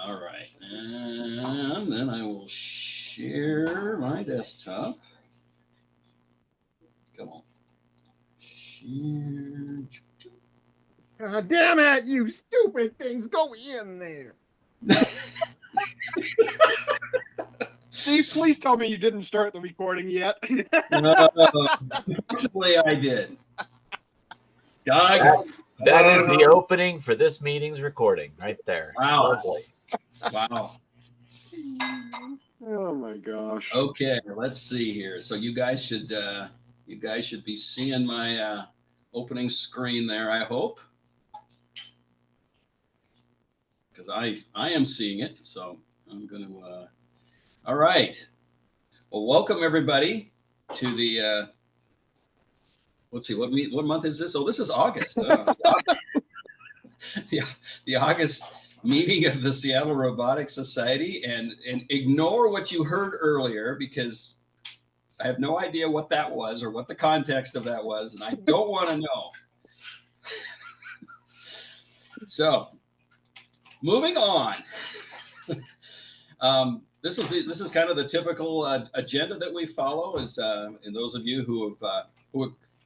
All right. And then I will share my desktop. Come on. Share. God damn it, you stupid things. Go in there. Steve, please tell me you didn't start the recording yet. Possibly I did. That is the opening for this meeting's recording right there. Wow. Lovely. Wow. Oh my gosh. Okay, let's see here. So you guys should be seeing my opening screen there, I hope. Because I am seeing it, so I'm going to all right. Well, welcome everybody to the let's see, what month is this? Oh, this is August. The August meeting of the Seattle Robotics Society, and ignore what you heard earlier because I have no idea what that was or what the context of that was, and I don't want to know. So, moving on. This is kind of the typical agenda that we follow, and those of you who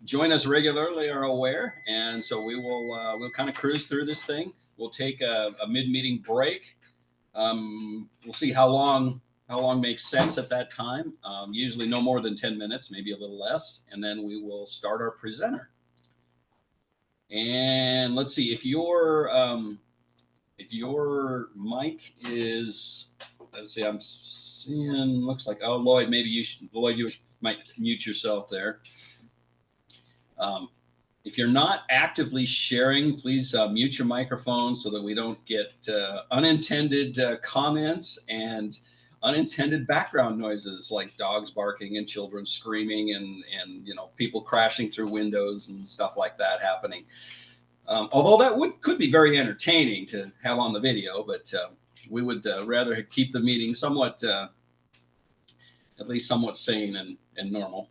join us regularly are aware, and so we'll kind of cruise through this thing. We'll take a mid-meeting break. We'll see how long makes sense at that time. Usually no more than 10 minutes, maybe a little less, and then we will start our presenter. And let's see if your mic is. Let's see. I'm seeing. Looks like Lloyd. Maybe you might mute yourself there. If you're not actively sharing, please mute your microphone so that we don't get unintended comments and unintended background noises like dogs barking and children screaming and people crashing through windows and stuff like that happening. Although that could be very entertaining to have on the video, but we would rather keep the meeting somewhat, at least somewhat sane and normal.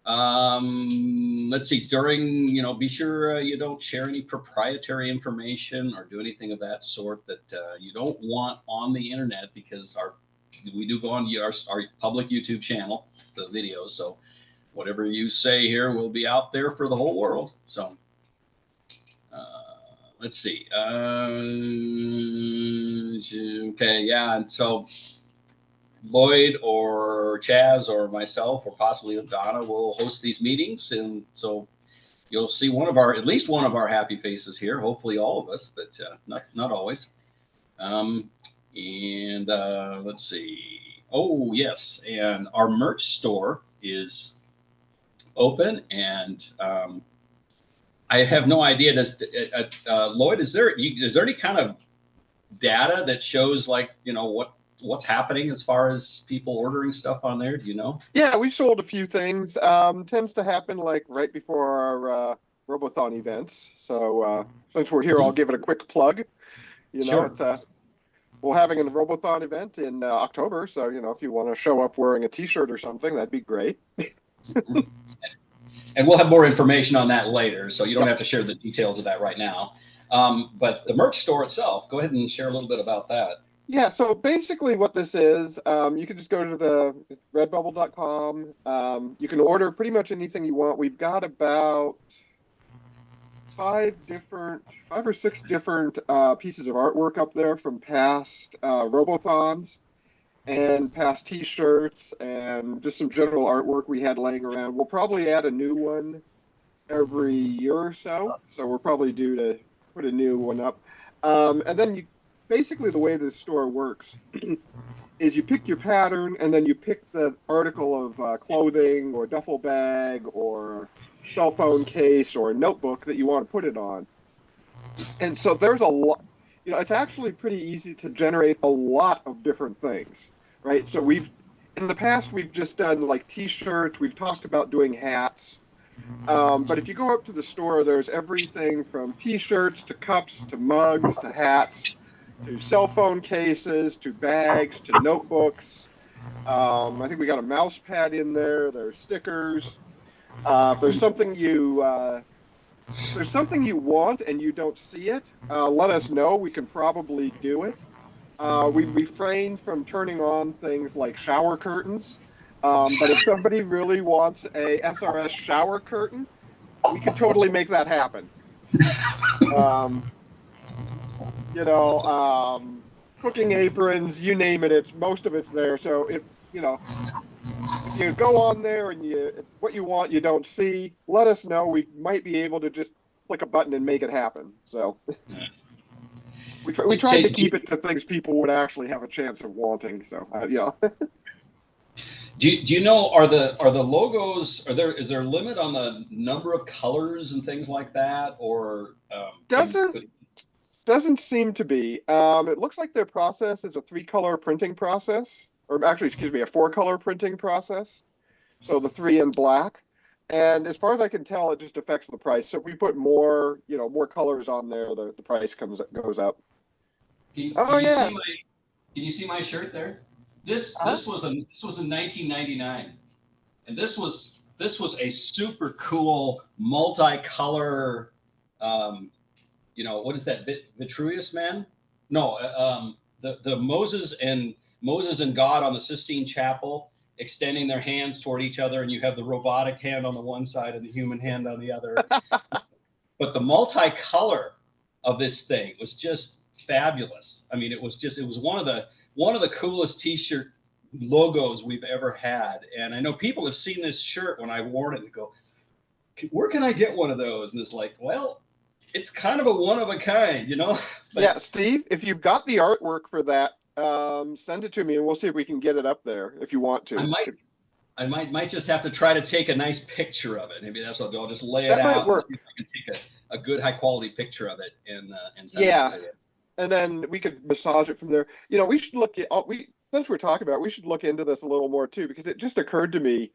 Let's see, be sure you don't share any proprietary information or do anything of that sort that you don't want on the internet, because we do go on our public YouTube channel, the videos. So whatever you say here will be out there for the whole world. So let's see. Okay, yeah, and so Lloyd or Chaz or myself or possibly Donna will host these meetings, and so you'll see at least one of our happy faces here. Hopefully, all of us, but not always. Let's see. Oh yes, and our merch store is open, and I have no idea. Lloyd, is there any kind of data that shows what's happening as far as people ordering stuff on there? Do you know? Yeah, we've sold a few things. Tends to happen right before our Robothon events. So since we're here, I'll give it a quick plug. Sure. We're having a Robothon event in October. So, if you want to show up wearing a T-shirt or something, that'd be great. And we'll have more information on that later, so you don't have to share the details of that right now. But the merch store itself, go ahead and share a little bit about that. Yeah, so basically what this is, you can just go to the redbubble.com. You can order pretty much anything you want. We've got about 5 or 6 different pieces of artwork up there from past Robothons and past T-shirts and just some general artwork we had laying around. We'll probably add a new one every year or so, so we're probably due to put a new one up. And then basically the way this store works is you pick your pattern, and then you pick the article of clothing or duffel bag or cell phone case or notebook that you want to put it on. And so there's a lot, it's actually pretty easy to generate a lot of different things, right? So in the past, we've just done like T-shirts, we've talked about doing hats. But if you go up to the store, there's everything from T-shirts to cups to mugs to hats to cell phone cases to bags to notebooks. I think we got a mouse pad in there. There's stickers. If there's something you want and you don't see it, let us know. We can probably do it. We refrained from turning on things like shower curtains. But if somebody really wants a SRS shower curtain, we could totally make that happen. Um, you know, cooking aprons, you name it, it's most of it's there. So you know, if you go on there and what you want you don't see, let us know. We might be able to just click a button and make it happen. So we tried to keep it to things people would actually have a chance of wanting. So yeah. Do you know, are the logos, is there a limit on the number of colors and things like that, or Doesn't seem to be. It looks like their process is a 3-color printing process, or actually, excuse me, a 4-color printing process. So the 3 in black. And as far as I can tell, it just affects the price. So if we put more, more colors on there, the price goes up. Oh yeah. Can you see my shirt there? This was in 1999, and this was a super cool multicolor. What is that? Vitruvius Man? No, the Moses and God on the Sistine Chapel extending their hands toward each other, and you have the robotic hand on the one side and the human hand on the other. But the multicolor of this thing was just fabulous. I mean, it was one of the coolest T-shirt logos we've ever had. And I know people have seen this shirt when I worn it and go, where can I get one of those? And it's like, well, it's kind of a one of a kind, But, yeah, Steve, if you've got the artwork for that, send it to me and we'll see if we can get it up there if you want to. I might just have to try to take a nice picture of it. Maybe that's what I'll just lay it that out might work. and see if I can take a good high quality picture of it and send it to you. And then we could massage it from there. We should look at since we're talking about it, we should look into this a little more too, because it just occurred to me,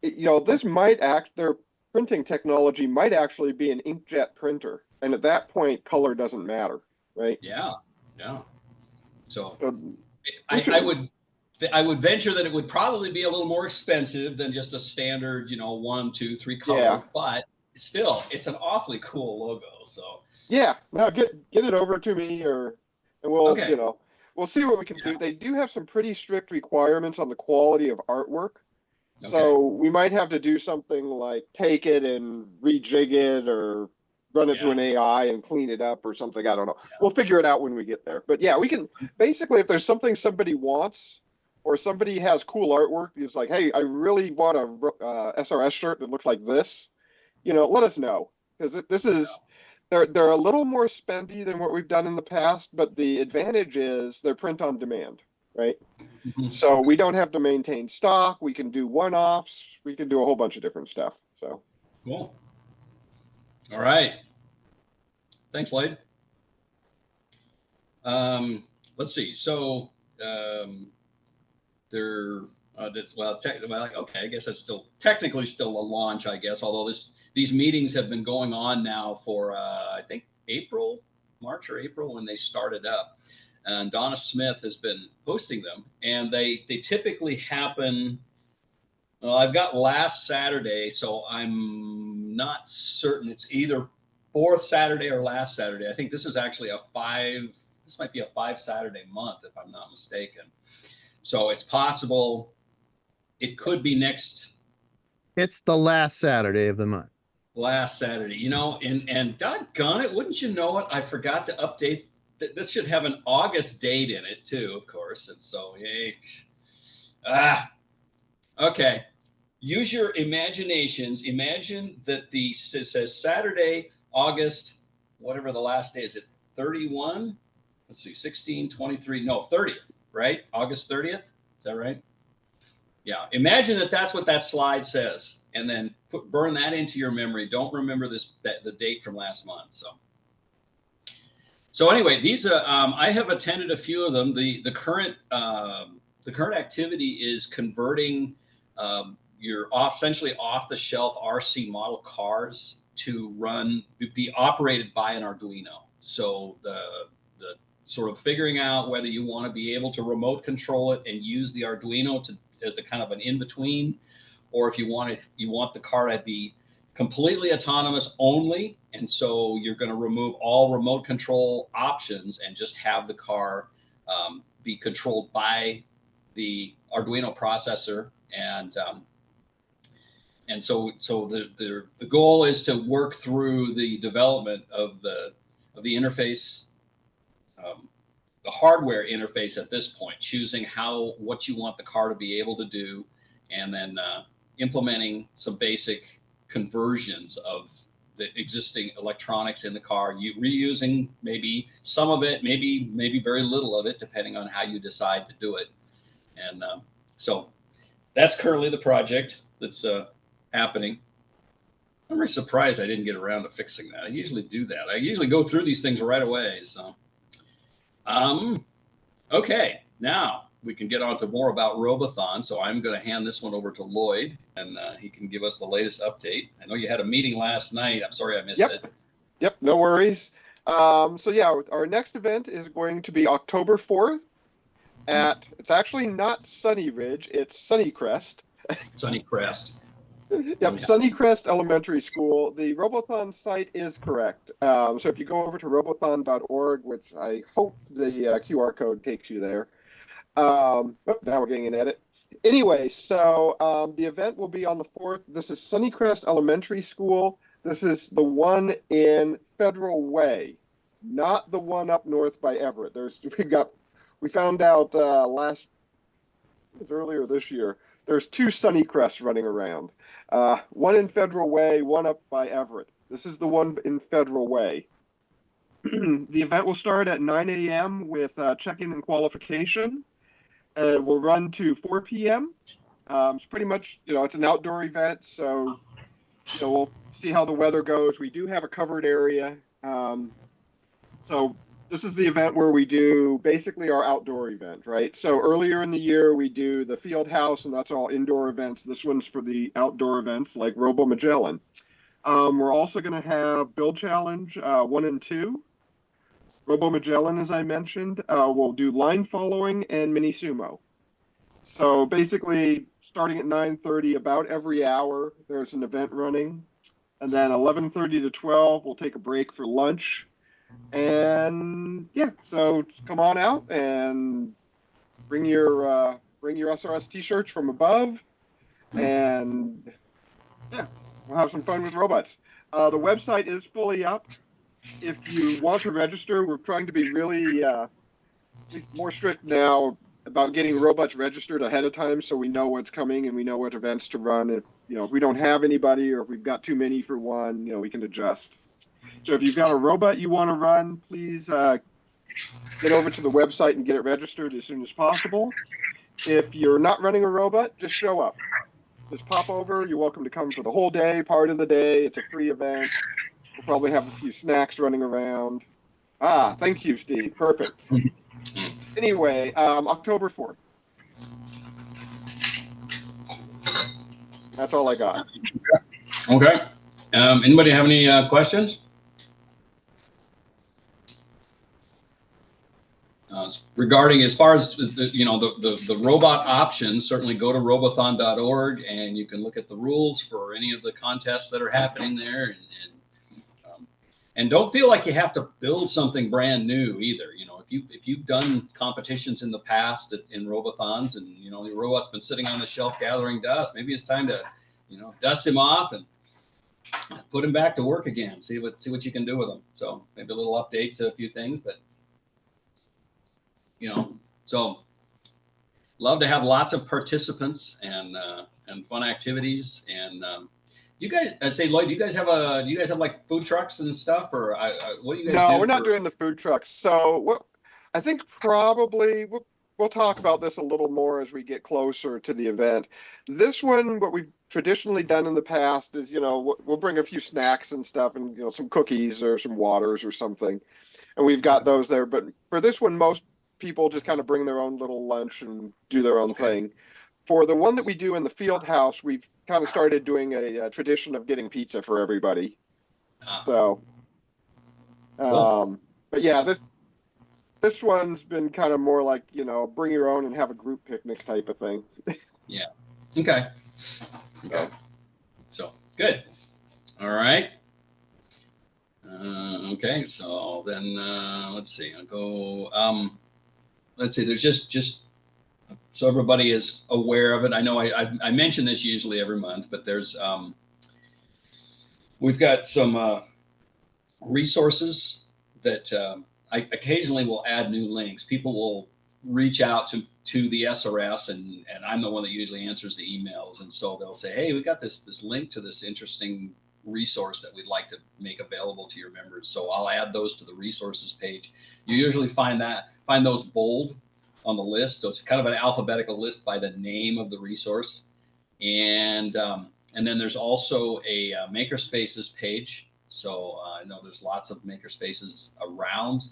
this might their printing technology might actually be an inkjet printer, and at that point, color doesn't matter, right? Yeah. So I would venture that it would probably be a little more expensive than just a standard, 1, 2, 3 color, but still, it's an awfully cool logo. So yeah, no, get it over to me, and we'll we'll see what we can do. They do have some pretty strict requirements on the quality of artwork. Okay. So we might have to do something like take it and rejig it or run it through an AI and clean it up or something. I don't know. Yeah. We'll figure it out when we get there. But yeah, we can basically, if there's something somebody wants or somebody has cool artwork, it's like, hey, I really want a SRS shirt that looks like this, let us know. Because this is, they're a little more spendy than what we've done in the past, but the advantage is they're print on demand, right? Mm-hmm. So we don't have to maintain stock. We can do one-offs. We can do a whole bunch of different stuff. So cool. All right. Thanks, Lloyd. Let's see. So okay. I guess that's still technically still a launch, I guess. Although these meetings have been going on now for I think March or April when they started up. And Donna Smith has been hosting them, and they typically happen. Well, I've got last Saturday, so I'm not certain. It's either fourth Saturday or last Saturday. I think this is actually this might be a 5 Saturday month, if I'm not mistaken. So it's possible it could be next. It's the last Saturday of the month. Last Saturday, and doggone it, wouldn't you know it? I forgot to update. This should have an August date in it too, of course. And so, okay. Use your imaginations. Imagine that it says Saturday, August, whatever the last day is. It 31? Let's see, 16, 23, no, 30th, right? August 30th. Is that right? Yeah. Imagine that's what that slide says, and then burn that into your memory. Don't remember the date from last month. So anyway, these I have attended a few of them. The current activity is converting your essentially off the shelf RC model cars to be operated by an Arduino. So the sort of figuring out whether you want to be able to remote control it and use the Arduino as a kind of an in-between, or if you want the car to be completely autonomous only, and so you're going to remove all remote control options and just have the car be controlled by the Arduino processor, and so the goal is to work through the development of the interface, the hardware interface at this point, choosing what you want the car to be able to do, and then implementing some basic conversions of the existing electronics in the car, reusing maybe some of it, maybe very little of it, depending on how you decide to do it. And so that's currently the project that's happening. I'm very surprised I didn't get around to fixing that. I usually do that. I usually go through these things right away. So, okay, now we can get on to more about Robothon. So I'm going to hand this one over to Lloyd, and he can give us the latest update. I know you had a meeting last night. I'm sorry I missed it. Yep, no worries. So yeah, our next event is going to be October 4th it's actually not Sunny Ridge, it's Sunnycrest. Sunnycrest. Yep, Sunnycrest Elementary School. The Robothon site is correct. So if you go over to robothon.org, which I hope the QR code takes you there. Now we're getting an edit. Anyway, so the event will be on the 4th. This is Sunnycrest Elementary School. This is the one in Federal Way, not the one up north by Everett. We found out earlier this year, there's 2 Sunnycrests running around. One in Federal Way, one up by Everett. This is the one in Federal Way. The event will start at 9 a.m. with check-in and qualification. And will run to 4 p.m. It's pretty much, it's an outdoor event, so we'll see how the weather goes. We do have a covered area. So this is the event where we do basically our outdoor event, right? So earlier in the year, we do the field house, and that's all indoor events. This one's for the outdoor events like Robo Magellan. We're also going to have Build Challenge 1 and 2. Robo Magellan, as I mentioned, will do line following and mini sumo. So basically, starting at 9:30, about every hour, there's an event running. And then 11:30 to 12, we'll take a break for lunch. And yeah, so come on out and bring your SRS t-shirts from above, and yeah, we'll have some fun with robots. The website is fully up. If you want to register, we're trying to be really more strict now about getting robots registered ahead of time, so we know what's coming and we know what events to run. If we don't have anybody, or if we've got too many for one, we can adjust. So if you've got a robot you want to run, please get over to the website and get it registered as soon as possible. If you're not running a robot, just show up. Just pop over. You're welcome to come for the whole day, part of the day. It's a free event. We'll probably have a few snacks running around. Thank you, Steve. Perfect. Anyway, October 4th. That's all I got. Okay. Anybody have any questions? Regarding, as far as the robot options, certainly go to robothon.org and you can look at the rules for any of the contests that are happening there, and don't feel like you have to build something brand new either. If you've done competitions in the past in Robothons, and your robot's been sitting on the shelf gathering dust, maybe it's time to dust him off and put him back to work again. See what you can do with him. So maybe a little update to a few things, but so love to have lots of participants and fun activities. And do you guys Lloyd, do you guys have like food trucks and stuff, or what do you guys do? No, we're not doing the food trucks. So I think probably we'll talk about this a little more as we get closer to the event. This one, what we've traditionally done in the past is, we'll bring a few snacks and stuff, and some cookies or some waters or something, and we've got those there. But for this one, most people just kind of bring their own little lunch and do their own thing. For the one that we do in the field house, we've kind of started doing a tradition of getting pizza for everybody. So, Cool. but yeah, this one's been kind of more like, bring your own and have a group picnic type of thing. Yeah. Okay. So good. All right. Okay. So then let's see. I'll go. let's see, there's just so everybody is aware of it. I know I mention this usually every month, but there's we've got some resources that I occasionally will add new links. People will reach out to the SRS, and I'm the one that usually answers the emails. And so they'll say, hey, we got this link to this interesting resource that we'd like to make available to your members. So I'll add those to the resources page. You usually find those bold on the list. So it's kind of an alphabetical list by the name of the resource. And then there's also a Makerspaces page. So I know there's lots of Makerspaces around,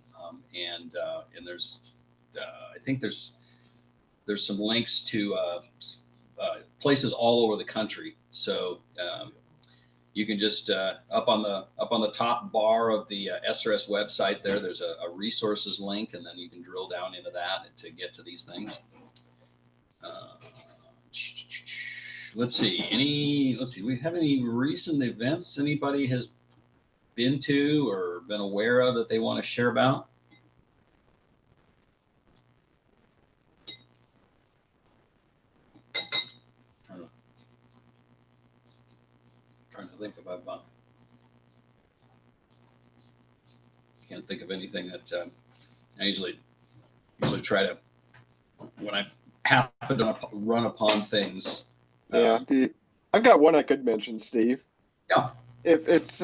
and there's I think there's some links to places all over the country. So you can just up on the top bar of the SRS website there's a resources link, and then you can drill down into that to get to these things. Let's see. We have any recent events anybody has been to or been aware of that they want to share about? Trying to think about. Can't think of anything that I usually try to, when I happen to run upon things. Yeah, I've got one I could mention, Steve. Yeah. If it's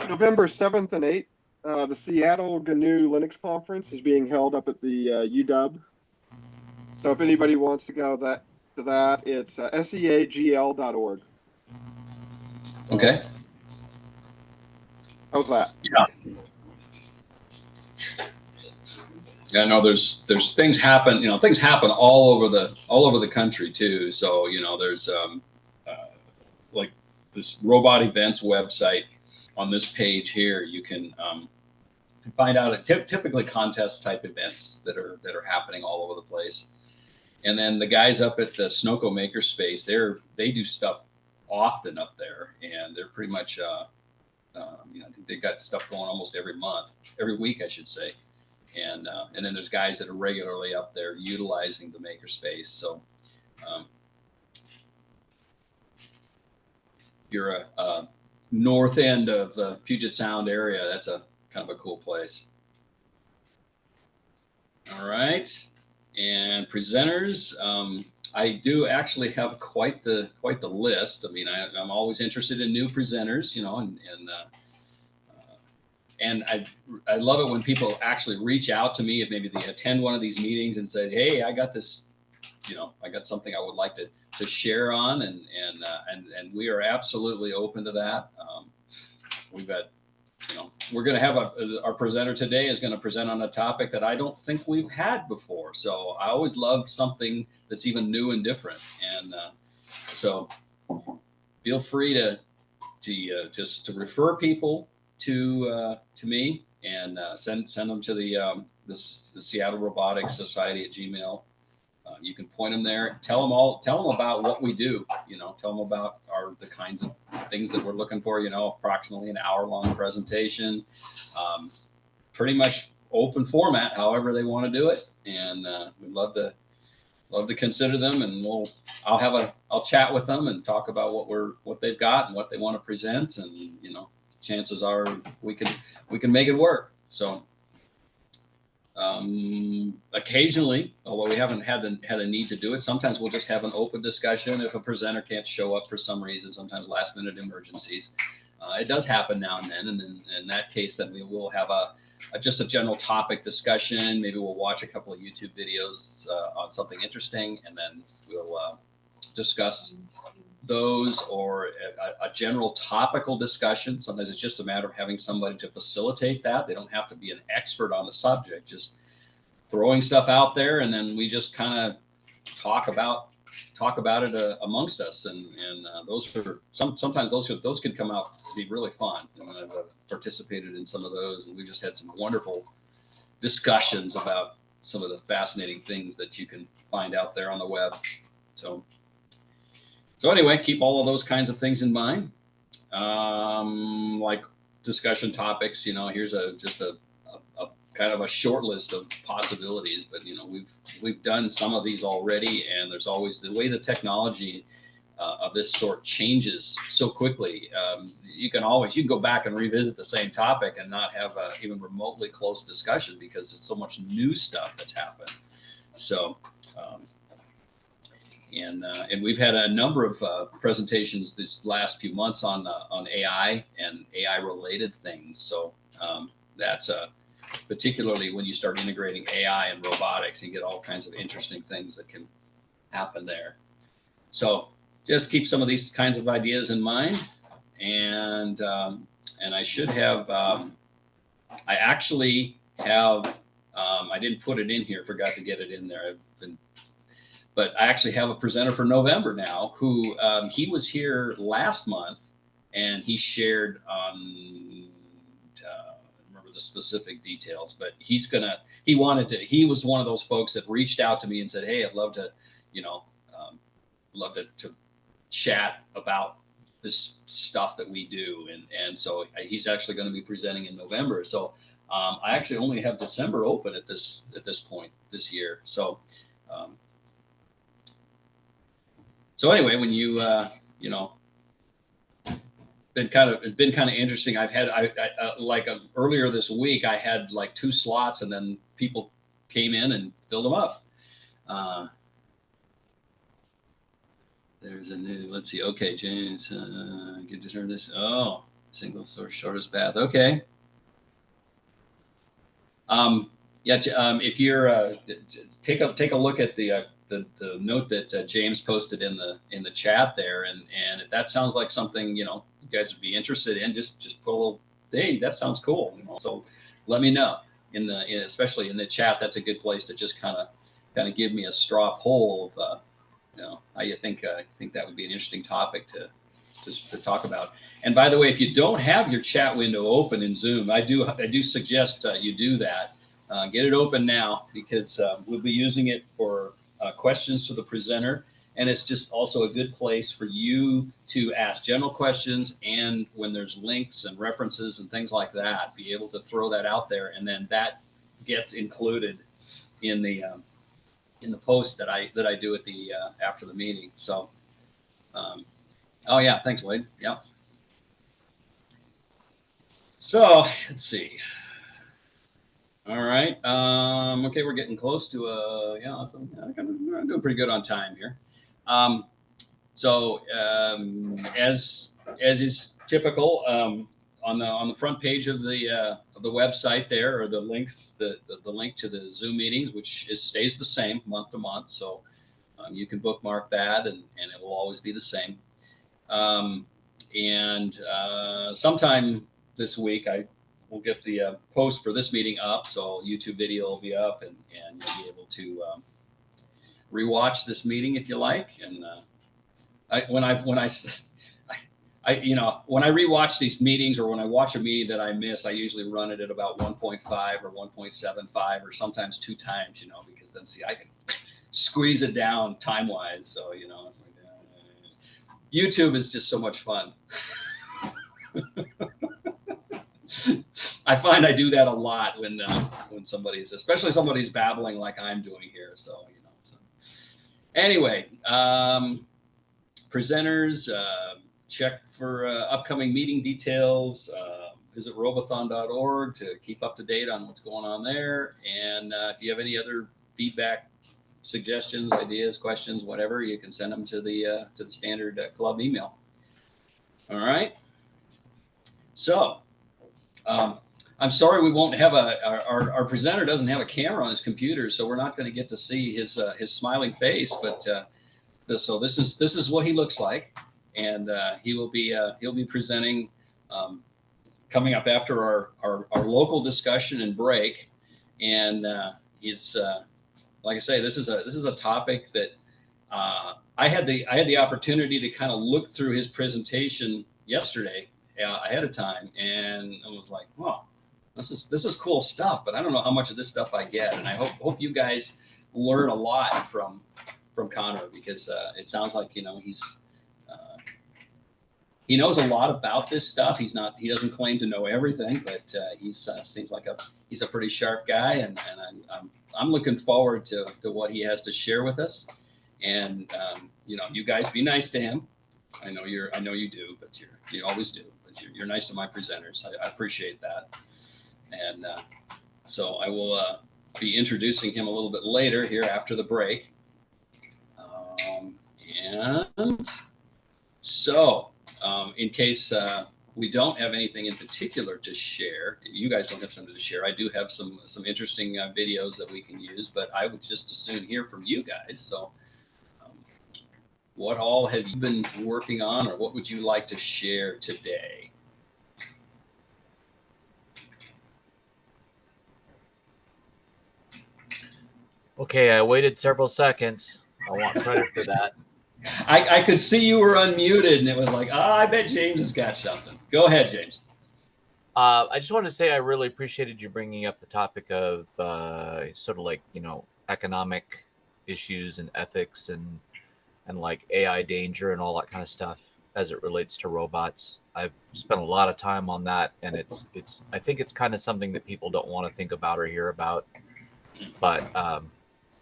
November 7th and 8th, the Seattle GNU Linux Conference is being held up at the UW. So if anybody wants to go to that, it's seagl.org. Okay. How's that? Yeah. Yeah, no, there's things happen, things happen all over the country too. So, there's like this Robot Events website. On this page here, you can find out typically contest type events that are happening all over the place. And then the guys up at the Snoko Makerspace, they do stuff often up there, and they're pretty much I think they've got stuff going almost every week, I should say. And then there's guys that are regularly up there utilizing the Makerspace. So you're a north end of the Puget Sound area. That's a kind of a cool place. All right, and presenters. I do actually have quite the list. I mean, I'm always interested in new presenters, and I love it when people actually reach out to me if maybe they attend one of these meetings and say, hey, I got this, I got something I would like to share on, and we are absolutely open to that. We've got, we're going to have our presenter today is going to present on a topic that I don't think we've had before. So I always love something that's even new and different. And so feel free to refer people to me, and send them to the Seattle Robotics Society at Gmail. You can point them there. Tell them about what we do. Tell them about the kinds of things that we're looking for. Approximately an hour-long presentation, pretty much open format, however they want to do it. And we'd love to consider them. And I'll chat with them and talk about what they've got and what they want to present. And chances are we can make it work. So. Occasionally, although we haven't had a need to do it, sometimes we'll just have an open discussion if a presenter can't show up for some reason, sometimes last minute emergencies. It does happen now and then, and then in that case, then we will have just a general topic discussion. Maybe we'll watch a couple of YouTube videos on something interesting, and then we'll discuss those, or a general topical discussion. Sometimes it's just a matter of having somebody to facilitate that. They don't have to be an expert on the subject, just throwing stuff out there, and then we just kind of talk about it amongst us. And those are sometimes those can come out to be really fun. And I've participated in some of those, and we just had some wonderful discussions about some of the fascinating things that you can find out there on the web. So anyway, keep all of those kinds of things in mind. Like discussion topics, here's just a kind of a short list of possibilities, but you know, we've done some of these already, and there's always the way the technology of this sort changes so quickly. You can go back and revisit the same topic and not have a even remotely close discussion because there's so much new stuff that's happened. So, and we've had a number of presentations this last few months on AI and AI related things. So that's particularly when you start integrating AI and robotics, you get all kinds of interesting things that can happen there. So just keep some of these kinds of ideas in mind, and I should have. I actually have. I didn't put it in here. Forgot to get it in there. But I actually have a presenter for November now who he was here last month, and he shared remember the specific details, but he was one of those folks that reached out to me and said, hey, I'd love to, to chat about this stuff that we do. And so he's actually going to be presenting in November. So I actually only have December open at this point this year. So, so anyway, when it's been kind of interesting. I've had, earlier this week, I had like 2 slots, and then people came in and filled them up. There's a new, let's see. Okay, James, get to turn this. Oh, single source, shortest path. Okay. If you're, take a look at the note that James posted in the chat there, and if that sounds like something you guys would be interested in, just put a little, hey, that sounds cool. So let me know especially in the chat. That's a good place to just kind of give me a straw poll of how you think that would be an interesting topic to talk about. And by the way, if you don't have your chat window open in Zoom, I do suggest you do that. Get it open now, because we'll be using it for questions to the presenter. And it's just also a good place for you to ask general questions. And when there's links and references and things like that, be able to throw that out there. And then that gets included in the post that I do at the after the meeting. So, oh yeah, thanks, Lloyd. Yeah. So let's see. All right. Okay, we're getting close to I'm doing pretty good on time here. As is typical, on the front page of the website there are the links, the link to the Zoom meetings, which stays the same month to month. So you can bookmark that, and it will always be the same. Sometime this week, I will get the post for this meeting up, so YouTube video will be up, and you'll be able to rewatch this meeting if you like. And when I rewatch these meetings, or when I watch a meeting that I miss, I usually run it at about 1.5 or 1.75, or sometimes 2 times, because then I can squeeze it down time wise. So it's like, YouTube is just so much fun. I find I do that a lot when especially somebody's babbling like I'm doing here. So anyway, presenters, check for upcoming meeting details. Visit robothon.org to keep up to date on what's going on there. And if you have any other feedback, suggestions, ideas, questions, whatever, you can send them to the standard club email. All right. So I'm sorry we won't have our presenter doesn't have a camera on his computer, so we're not going to get to see his smiling face. But so this is what he looks like, and he'll be presenting coming up after our local discussion and break. And it's like I say, this is a topic that I had the opportunity to kind of look through his presentation yesterday ahead of time, and I was like, wow, this is cool stuff, but I don't know how much of this stuff I get. And I hope you guys learn a lot from Connor, because it sounds like he's he knows a lot about this stuff. He doesn't claim to know everything, but he's seems like he's a pretty sharp guy, and I'm looking forward to what he has to share with us. And you guys be nice to him. I know you do, but you always do. But you're nice to my presenters. I appreciate that. And so I will be introducing him a little bit later here after the break. And so, in case we don't have anything in particular to share, you guys don't have something to share, I do have some interesting videos that we can use, but I would just as soon hear from you guys. So what all have you been working on, or what would you like to share today? Okay, I waited several seconds. I want credit for that. I could see you were unmuted, and it was like, I bet James has got something. Go ahead, James. I just want to say I really appreciated you bringing up the topic of sort of like, economic issues and ethics and like AI danger and all that kind of stuff as it relates to robots. I've spent a lot of time on that, and I think it's kind of something that people don't want to think about or hear about. But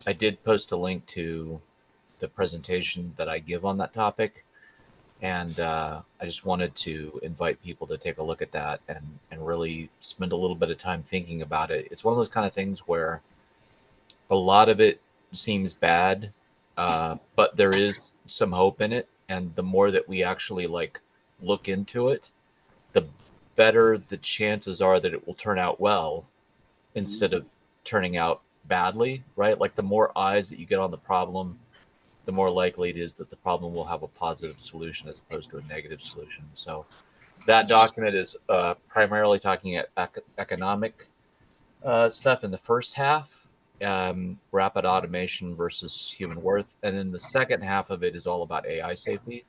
I did post a link to the presentation that I give on that topic, and I just wanted to invite people to take a look at that and really spend a little bit of time thinking about it. It's one of those kind of things where a lot of it seems bad, but there is some hope in it, and the more that we actually look into it, the better the chances are that it will turn out well instead of turning out badly, right? Like the more eyes that you get on the problem, the more likely it is that the problem will have a positive solution as opposed to a negative solution. So that document is primarily talking at economic stuff in the first half, rapid automation versus human worth. And then the second half of it is all about AI safety,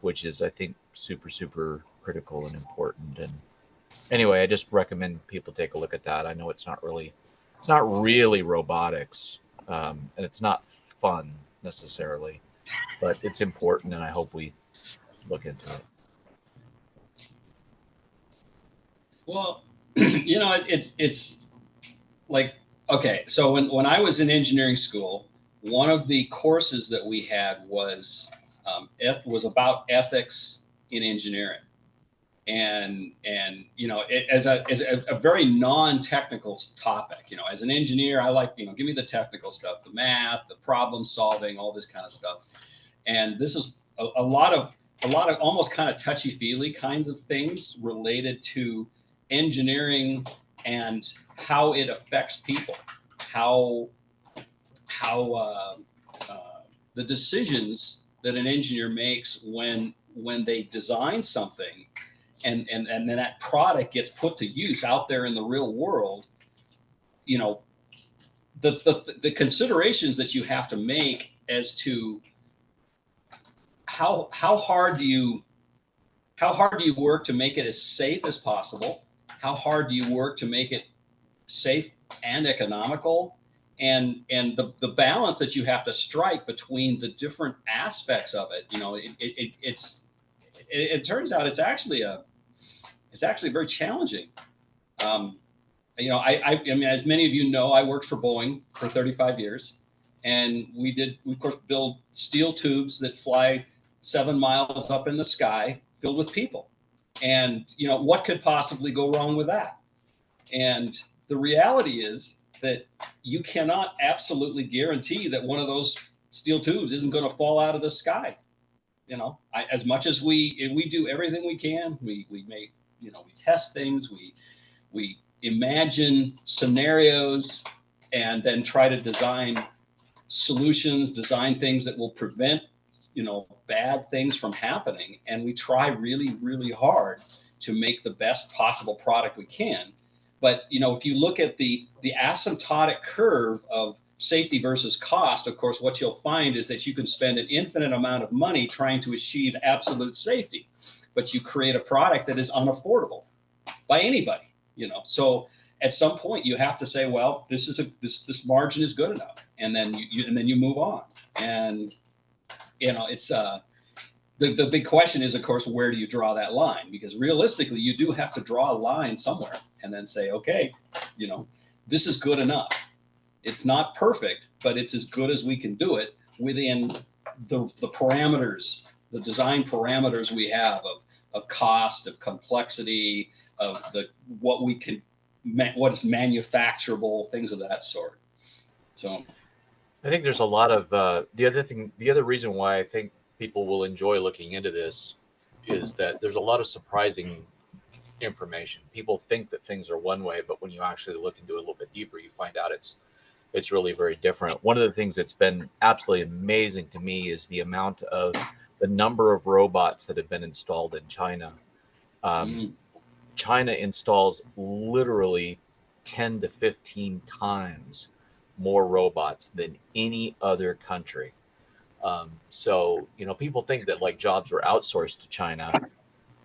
which is, I think, super, super critical and important. And anyway, I just recommend people take a look at that. I know it's not really robotics, and it's not fun necessarily, but it's important, and I hope we look into it. Well, it's like, okay, so when I was in engineering school, one of the courses that we had was about ethics in engineering. And as a very non-technical topic, as an engineer, I like, give me the technical stuff, the math, the problem solving, all this kind of stuff. And this is a lot of almost kind of touchy-feely kinds of things related to engineering and how it affects people, how the decisions that an engineer makes when they design something and then that product gets put to use out there in the real world, the considerations that you have to make as to how hard do you work to make it as safe as possible? How hard do you work to make it safe and economical? And the balance that you have to strike between the different aspects of it, it turns out it's actually very challenging. I mean, as many of you know, I worked for Boeing for 35 years, and we of course build steel tubes that fly 7 miles up in the sky filled with people. And what could possibly go wrong with that? And the reality is that you cannot absolutely guarantee that one of those steel tubes isn't going to fall out of the sky. As much as we do everything we can, we make, we test things, we imagine scenarios, and then try to design solutions, design things that will prevent, bad things from happening. And we try really, really hard to make the best possible product we can. But, if you look at the asymptotic curve of safety versus cost, of course, what you'll find is that you can spend an infinite amount of money trying to achieve absolute safety, but you create a product that is unaffordable by anybody, So at some point you have to say, well, this margin is good enough, and then you move on. And it's the big question is, of course, where do you draw that line? Because realistically, you do have to draw a line somewhere and then say, okay, you know, this is good enough. It's not perfect, but it's as good as we can do it within the parameters, the design parameters we have of cost, of complexity, of what what is manufacturable, things of that sort. So I think there's a lot of the other reason why I think people will enjoy looking into this is that there's a lot of surprising information. People think that things are one way, but when you actually look into it a little bit deeper, you find out it's really very different. One of the things that's been absolutely amazing to me is the number of robots that have been installed in China. China installs literally 10 to 15 times more robots than any other country. So, you know, people think that like jobs were outsourced to China.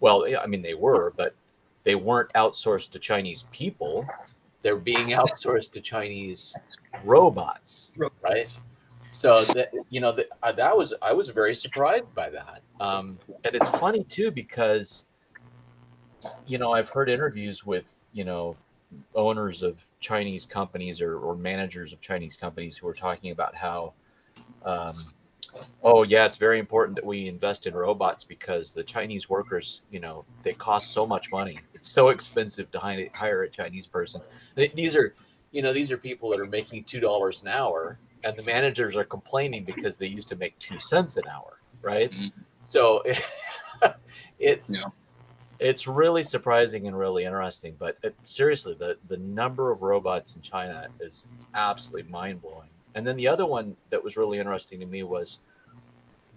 Well, yeah, I mean, they were, but they weren't outsourced to Chinese people. They're being outsourced to Chinese robots, right? So that, you know, I was very surprised by that. And it's funny too, because, you know, I've heard interviews with, you know, owners of Chinese companies or managers of Chinese companies who are talking about how, oh yeah, it's very important that we invest in robots because the Chinese workers, you know, they cost so much money. It's so expensive to hire a Chinese person. These are, you know, these are people that are making $2 an hour, and the managers are complaining because they used to make 2 cents an hour, right? So it's yeah. it's really surprising and really interesting. But seriously, the number of robots in China is absolutely mind blowing. And then the other one that was really interesting to me was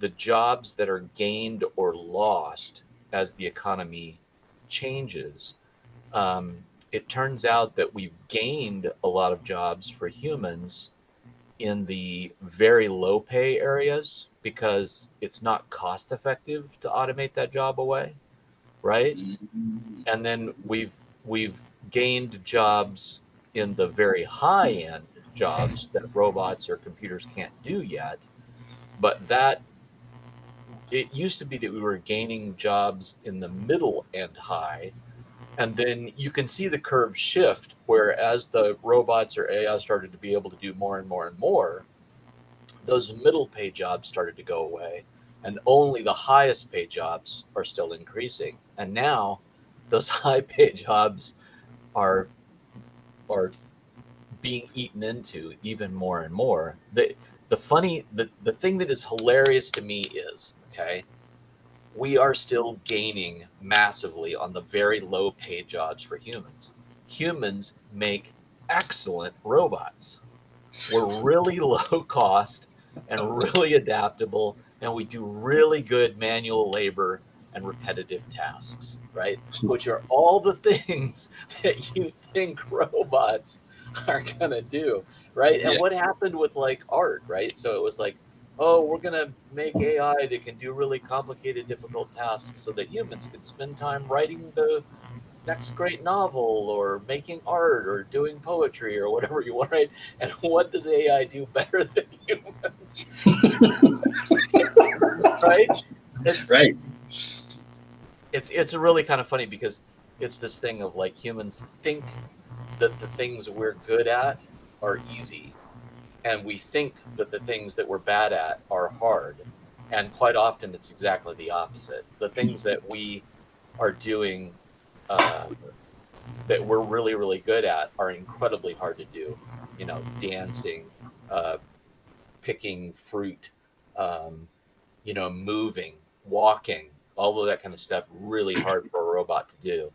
the jobs that are gained or lost as the economy changes. It turns out that we've gained a lot of jobs for humans in the very low pay areas because it's not cost effective to automate that job away, right? And then we've gained jobs in the very high end jobs that robots or computers can't do yet, but that it used to be that we were gaining jobs in the middle and high, and then you can see the curve shift where as the robots or AI started to be able to do more and more and more, those middle pay jobs started to go away, and only the highest paid jobs are still increasing. And now those high paid jobs are being eaten into even more and more. The thing that is hilarious to me is, okay, we are still gaining massively on the very low paid jobs for humans. Humans make excellent robots. We're really low cost and really adaptable, and we do really good manual labor and repetitive tasks, right? Which are all the things that you think robots are going to do, right? And Yeah. what happened with like art, right? So it was like, oh, we're going to make AI that can do really complicated, difficult tasks so that humans can spend time writing the next great novel or making art or doing poetry or whatever you want, right? And what does AI do better than humans? Right? It's Right. it's really kind of funny because it's this thing of like humans think that the things we're good at are easy, and we think that the things that we're bad at are hard. And quite often it's exactly the opposite. The things that we are doing uh, that we're really, really good at are incredibly hard to do. You know, dancing, uh, picking fruit, um, you know, moving, walking, all of that kind of stuff, really hard for a robot to do.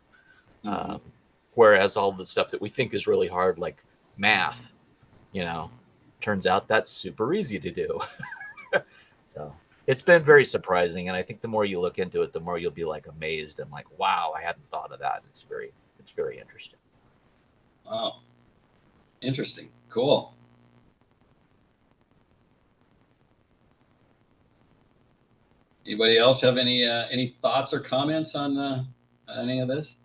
Um, Whereas all the stuff that we think is really hard, like math, you know, turns out that's super easy to do. So it's been very surprising. And I think the more you look into it, the more you'll be like amazed and like, wow, I hadn't thought of that. It's very interesting. Wow. Interesting. Cool. Anybody else have any thoughts or comments on any of this?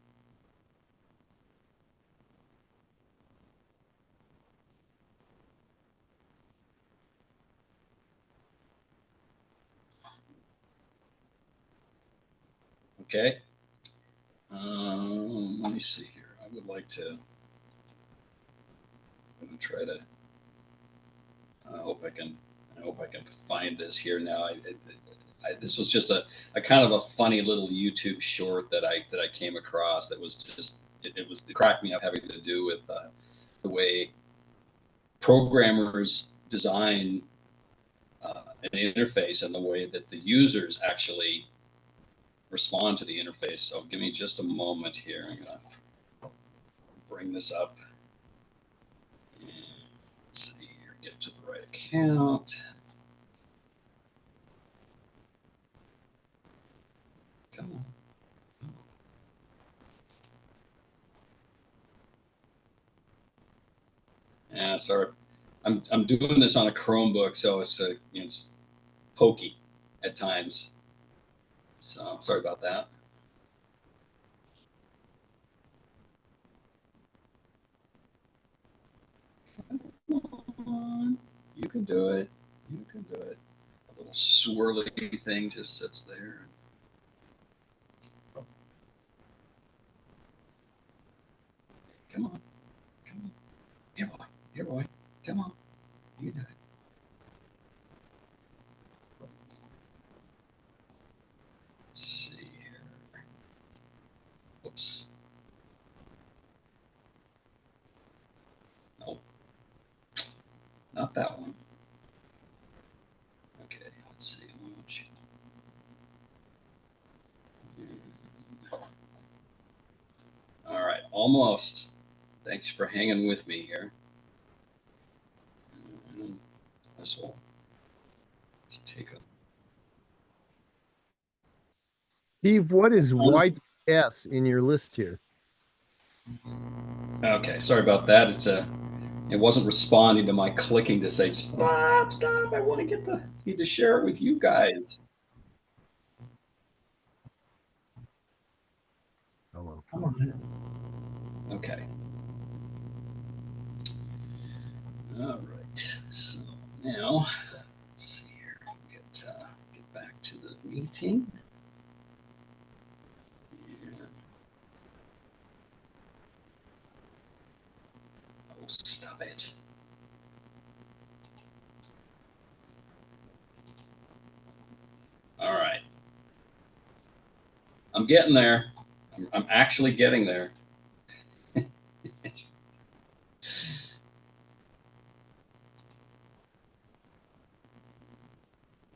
Okay. Let me see here. I would like to. I'm going to try to. I hope I can. I hope I can find this here now. This was just a kind of a funny little YouTube short that I came across. That was just it cracked me up, having to do with the way programmers design an interface and the way that the users actually respond to the interface. So give me just a moment here. I'm gonna bring this up. And let's see here, get to the right account. Come on. Yeah, sorry. I'm doing this on a Chromebook, so it's pokey at times. So sorry about that. Come on. You can do it. You can do it. A little swirly thing just sits there. Come on. Come on. Here, boy. Here, boy. Come on. You can do it. Let's see here. Oops. Nope. Not that one. Okay, let's see. All right, almost. Thanks for hanging with me here. This will take a. Steve, what is YS in your list here? Okay, sorry about that. It wasn't responding to my clicking to say stop. I want to need to share it with you guys. Hello. Come on. Okay. All right. So now, let's see here. Get back to the meeting. Oh, stop it. All right. I'm getting there. I'm actually getting there.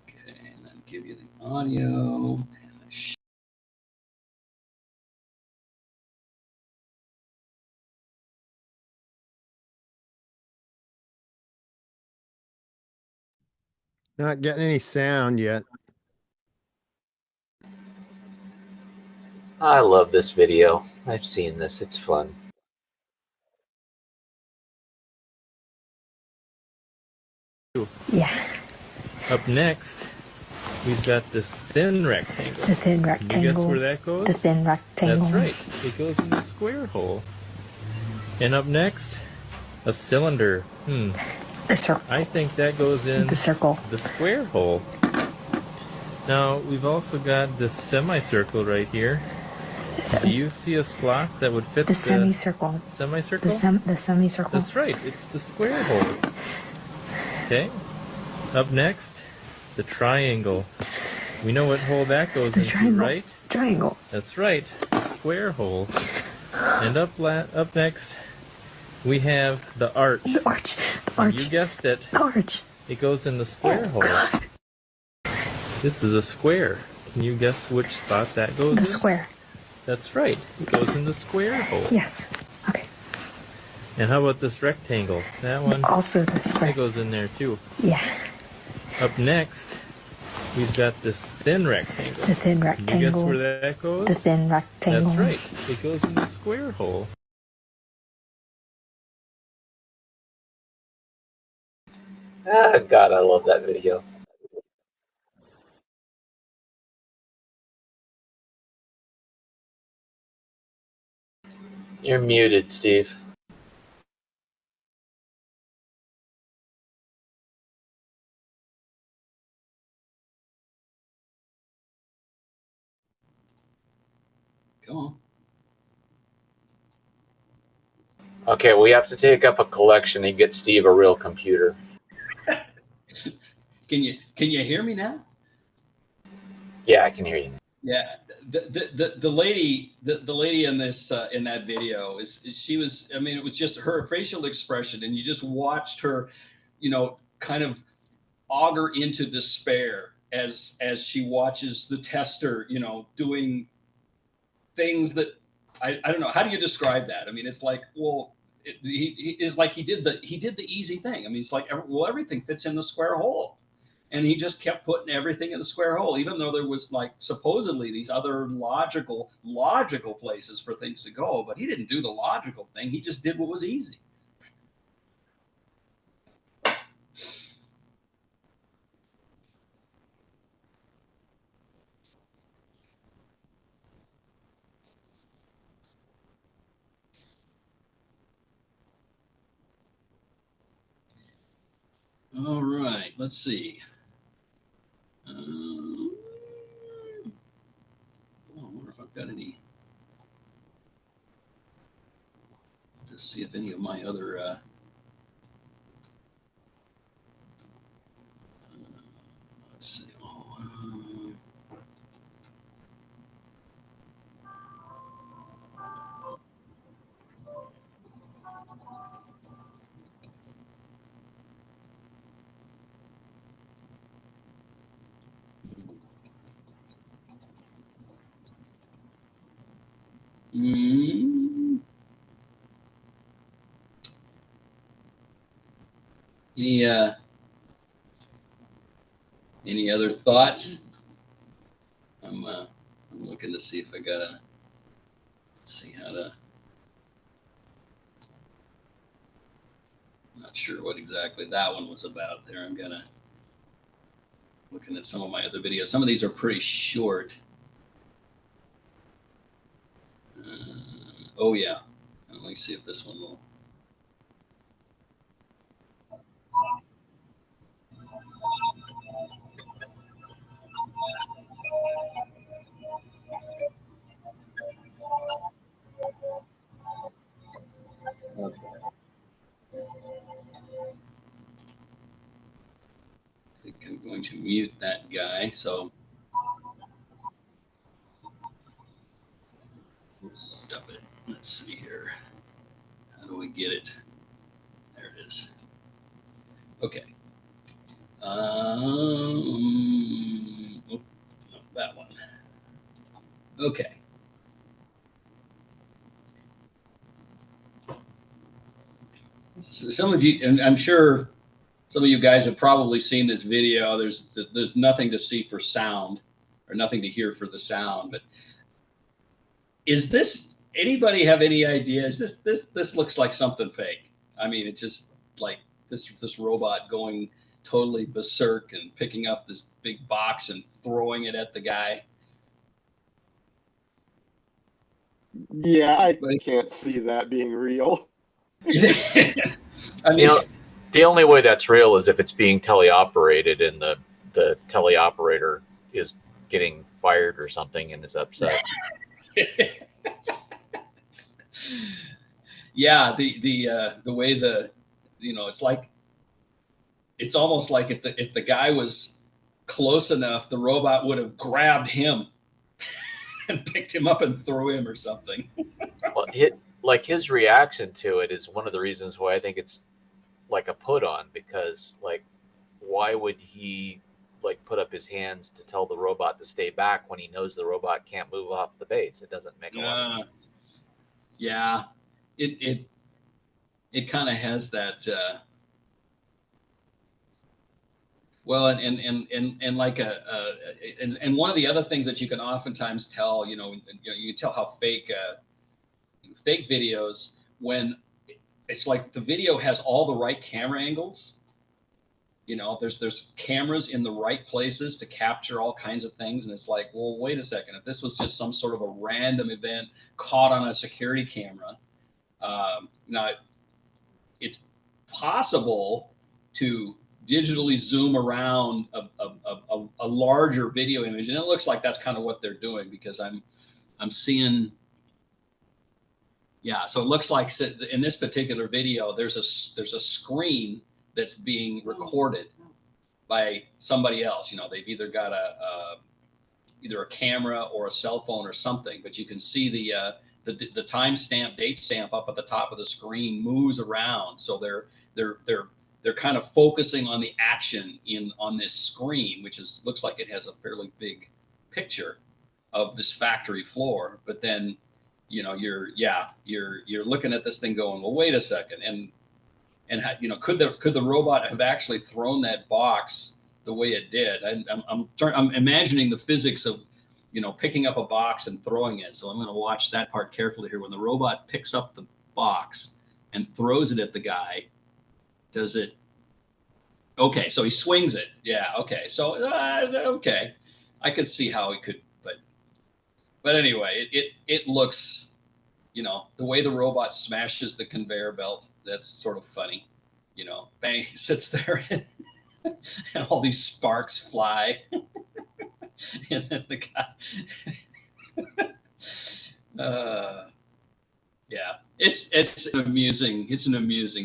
Okay, and then give you the audio. Not getting any sound yet. I love this video. I've seen this. It's fun. Yeah, Up next, we've got this thin rectangle. the thin Can you guess rectangle. where that goes? The thin rectangle. That's right. It goes in the square hole. And up next, a cylinder. The circle. I think that goes in The circle. the square hole. Now, we've also got this semicircle right here. Do you see a slot that would fit The semicircle. semicircle? The semicircle. That's right. It's the square hole. Okay. Up next, the triangle. We know what hole that goes The into, triangle. right? Triangle. That's right. The square hole. And up next, we have the arch. The arch. The And arch. you guessed it. The arch. It goes in the square hole. God. This is a square. Can you guess which spot that goes The in? square. That's right. It goes in the square hole. Yes. Okay. And how about this rectangle? That one, Also the square. that goes in there too. Yeah. Up next, we've got this thin rectangle. The thin Can you guess rectangle. where that goes? The thin rectangle. That's right. It goes in the square hole. Ah, God, I love that video. You're muted, Steve. Go on. Okay, we have to take up a collection and get Steve a real computer. Can you hear me now? Yeah, I can hear you. Yeah, the lady in this in that video she was, I mean, it was just her facial expression, and you just watched her, kind of auger into despair as she watches the tester, doing things that I don't know, how do you describe that? I mean, it's like, well, he is like he did the easy thing. I mean, it's like, well, everything fits in the square hole. And he just kept putting everything in the square hole, even though there was like supposedly these other logical places for things to go. But he didn't do the logical thing. He just did what was easy. All right, let's see. I wonder if I've got any. Just see if any of my other. Let's see. Any other thoughts? I'm looking to see if I gotta see how to. Not sure what exactly that one was about there. I'm looking at some of my other videos. Some of these are pretty short. Oh yeah. Let me see if this one will. Okay. I think I'm going to mute that guy. So stop it. Let's see here. How do we get it? There it is. Okay. That one. Okay. So some of you, and I'm sure some of you guys have probably seen this video. There's nothing to see for sound, or nothing to hear for the sound. But is this, anybody have any idea? Is this looks like something fake? I mean, it's just like this robot going totally berserk and picking up this big box and throwing it at the guy. Yeah, I can't see that being real. I mean, You know, the only way that's real is if it's being teleoperated and the teleoperator is getting fired or something and is upset. yeah, the way it's like, it's almost like if the guy was close enough, the robot would have grabbed him and picked him up and threw him or something. Well, his reaction to it is one of the reasons why I think it's like a put on, because like, why would he like put up his hands to tell the robot to stay back when he knows the robot can't move off the base? It doesn't make a lot of sense. Yeah, it kind of has that. Well, and like and one of the other things that you can oftentimes tell, you can tell how fake videos, when it's like the video has all the right camera angles. There's cameras in the right places to capture all kinds of things, and it's like, well, wait a second. If this was just some sort of a random event caught on a security camera, now it's possible to digitally zoom around a larger video image, and it looks like that's kind of what they're doing, because I'm seeing Yeah, so it looks like in this particular video, there's a screen that's being recorded by somebody else. You know, they've either got either a camera or a cell phone or something, but you can see the timestamp, date stamp up at the top of the screen moves around. So they're kind of focusing on the action on this screen, which looks like it has a fairly big picture of this factory floor. But then, you know, you're looking at this thing going, well, wait a second, and you know, could the robot have actually thrown that box the way it did? I'm imagining the physics of, you know, picking up a box and throwing it. So I'm going to watch that part carefully here. When the robot picks up the box and throws it at the guy, does it? Okay, so he swings it. Yeah. Okay. So okay, I could see how he could, but anyway, it looks, you know, the way the robot smashes the conveyor belt, that's sort of funny. You know, bang, he sits there and all these sparks fly. And then the guy, yeah, it's an amusing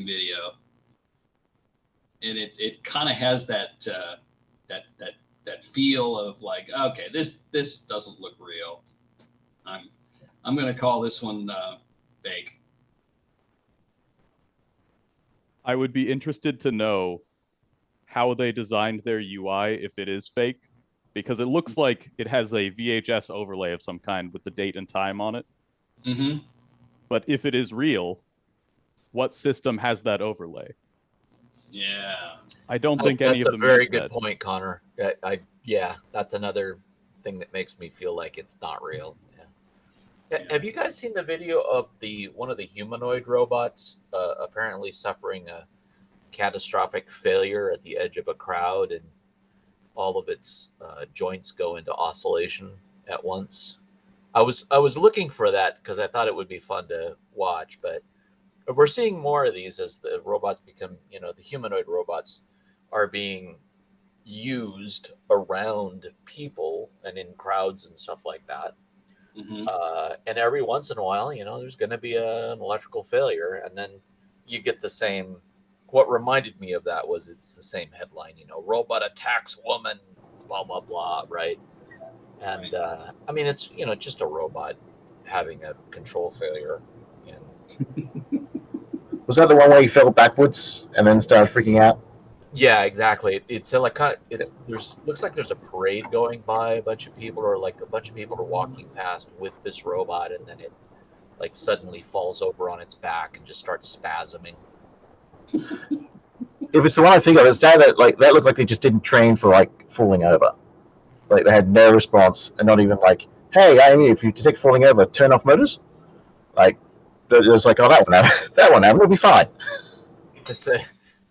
video, and it kind of has that feel of like, okay, this doesn't look real. I'm going to call this one fake. I would be interested to know how they designed their UI if it is fake, because it looks like it has a VHS overlay of some kind with the date and time on it. Mm-hmm. But if it is real, what system has that overlay? Yeah. I don't think any of them. That's a very good point, Connor. Yeah, that's another thing that makes me feel like it's not real. Yeah. Have you guys seen the video of one of the humanoid robots apparently suffering a catastrophic failure at the edge of a crowd, and all of its joints go into oscillation at once? I was looking for that because I thought it would be fun to watch, but we're seeing more of these as the robots become, you know, the humanoid robots are being used around people and in crowds and stuff like that. Mm-hmm. And every once in a while, you know, there's going to be an electrical failure, and then you get the same. What reminded me of that was it's the same headline, you know, robot attacks woman, blah blah blah, right? And I mean, it's, you know, just a robot having a control failure. And was that the one where he fell backwards and then started freaking out? yeah, exactly. It's like looks like there's a parade going by, a bunch of people, or like a bunch of people are walking past with this robot, and then it like suddenly falls over on its back and just starts spasming. If it's the one I think of, it's that looked like they just didn't train for like falling over. Like they had no response, and not even like, hey, if you detect falling over, turn off motors. Like it was like, oh, that one happened, it'll be fine. It's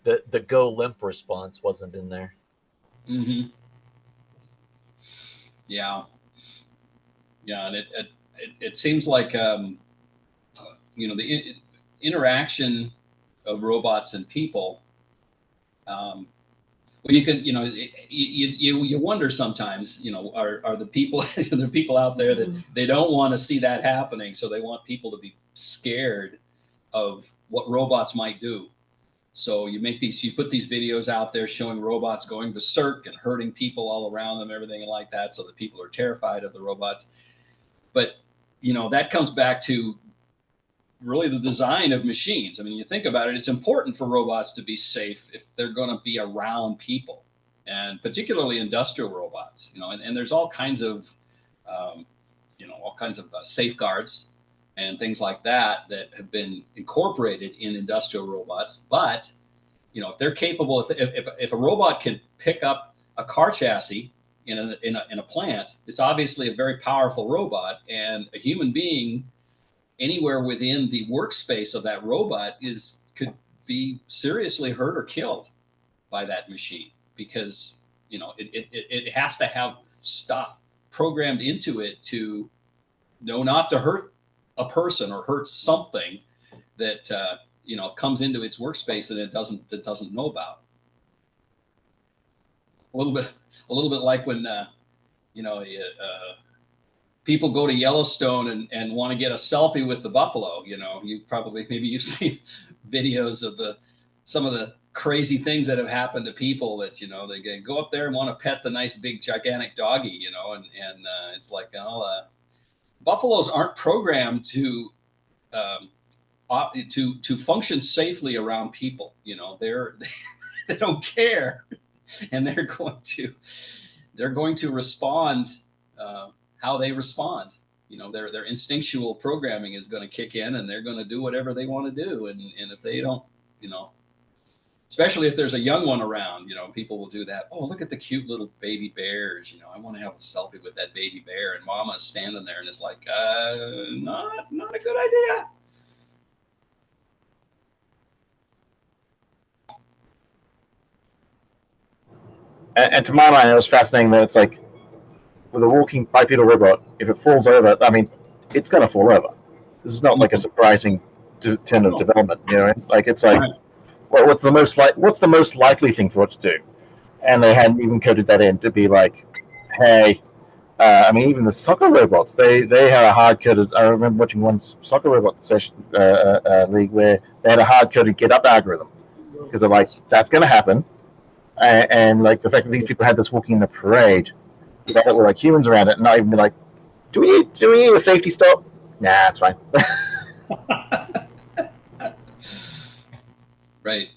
the go limp response wasn't in there. Mm-hmm. Yeah. Yeah, and it seems like you know, the interaction of robots and people. Well, you can, you know, you wonder sometimes, you know, are the people there are people out there that they don't want to see that happening, so they want people to be scared of what robots might do. So you put these videos out there showing robots going berserk and hurting people all around them, everything like that, so that people are terrified of the robots. But, you know, that comes back to really the design of machines. I mean, you think about it, it's important for robots to be safe if they're going to be around people, and particularly industrial robots, you know, and there's all kinds of, you know, all kinds of safeguards and things like that have been incorporated in industrial robots. But, you know, if they're capable, if a robot can pick up a car chassis in a plant, it's obviously a very powerful robot, and a human being anywhere within the workspace of that robot could be seriously hurt or killed by that machine, because, you know, it has to have stuff programmed into it to know not to hurt a person or hurt something that you know, comes into its workspace that it doesn't know about. A little bit like when you know, people go to Yellowstone and want to get a selfie with the buffalo. You know, maybe you've seen videos of some of the crazy things that have happened to people that, you know, they go up there and want to pet the nice big gigantic doggy, you know, and it's like, buffaloes aren't programmed to function safely around people. You know, they don't care, and they're going to respond how they respond. You know, their instinctual programming is going to kick in, and they're going to do whatever they want to do. And if they don't, you know, especially if there's a young one around, you know, people will do that. Oh, look at the cute little baby bears. You know, I want to have a selfie with that baby bear, and Mama's standing there, and it's like, not a good idea. And to my mind, it was fascinating that it's like with a walking bipedal robot, if it falls over, I mean, it's going to fall over. This is not like a surprising turn of development, you know. Like it's like, well, what's the most likely thing for it to do? And they hadn't even coded that in to be like, hey, I mean, even the soccer robots, they had a hard coded. I remember watching one soccer robot session league where they had a hard coded get up algorithm because they're like, that's going to happen. And like the fact that these people had this walking in the parade, that were like humans around it, and not even be like, do we need a safety stop? Nah, it's fine. Right.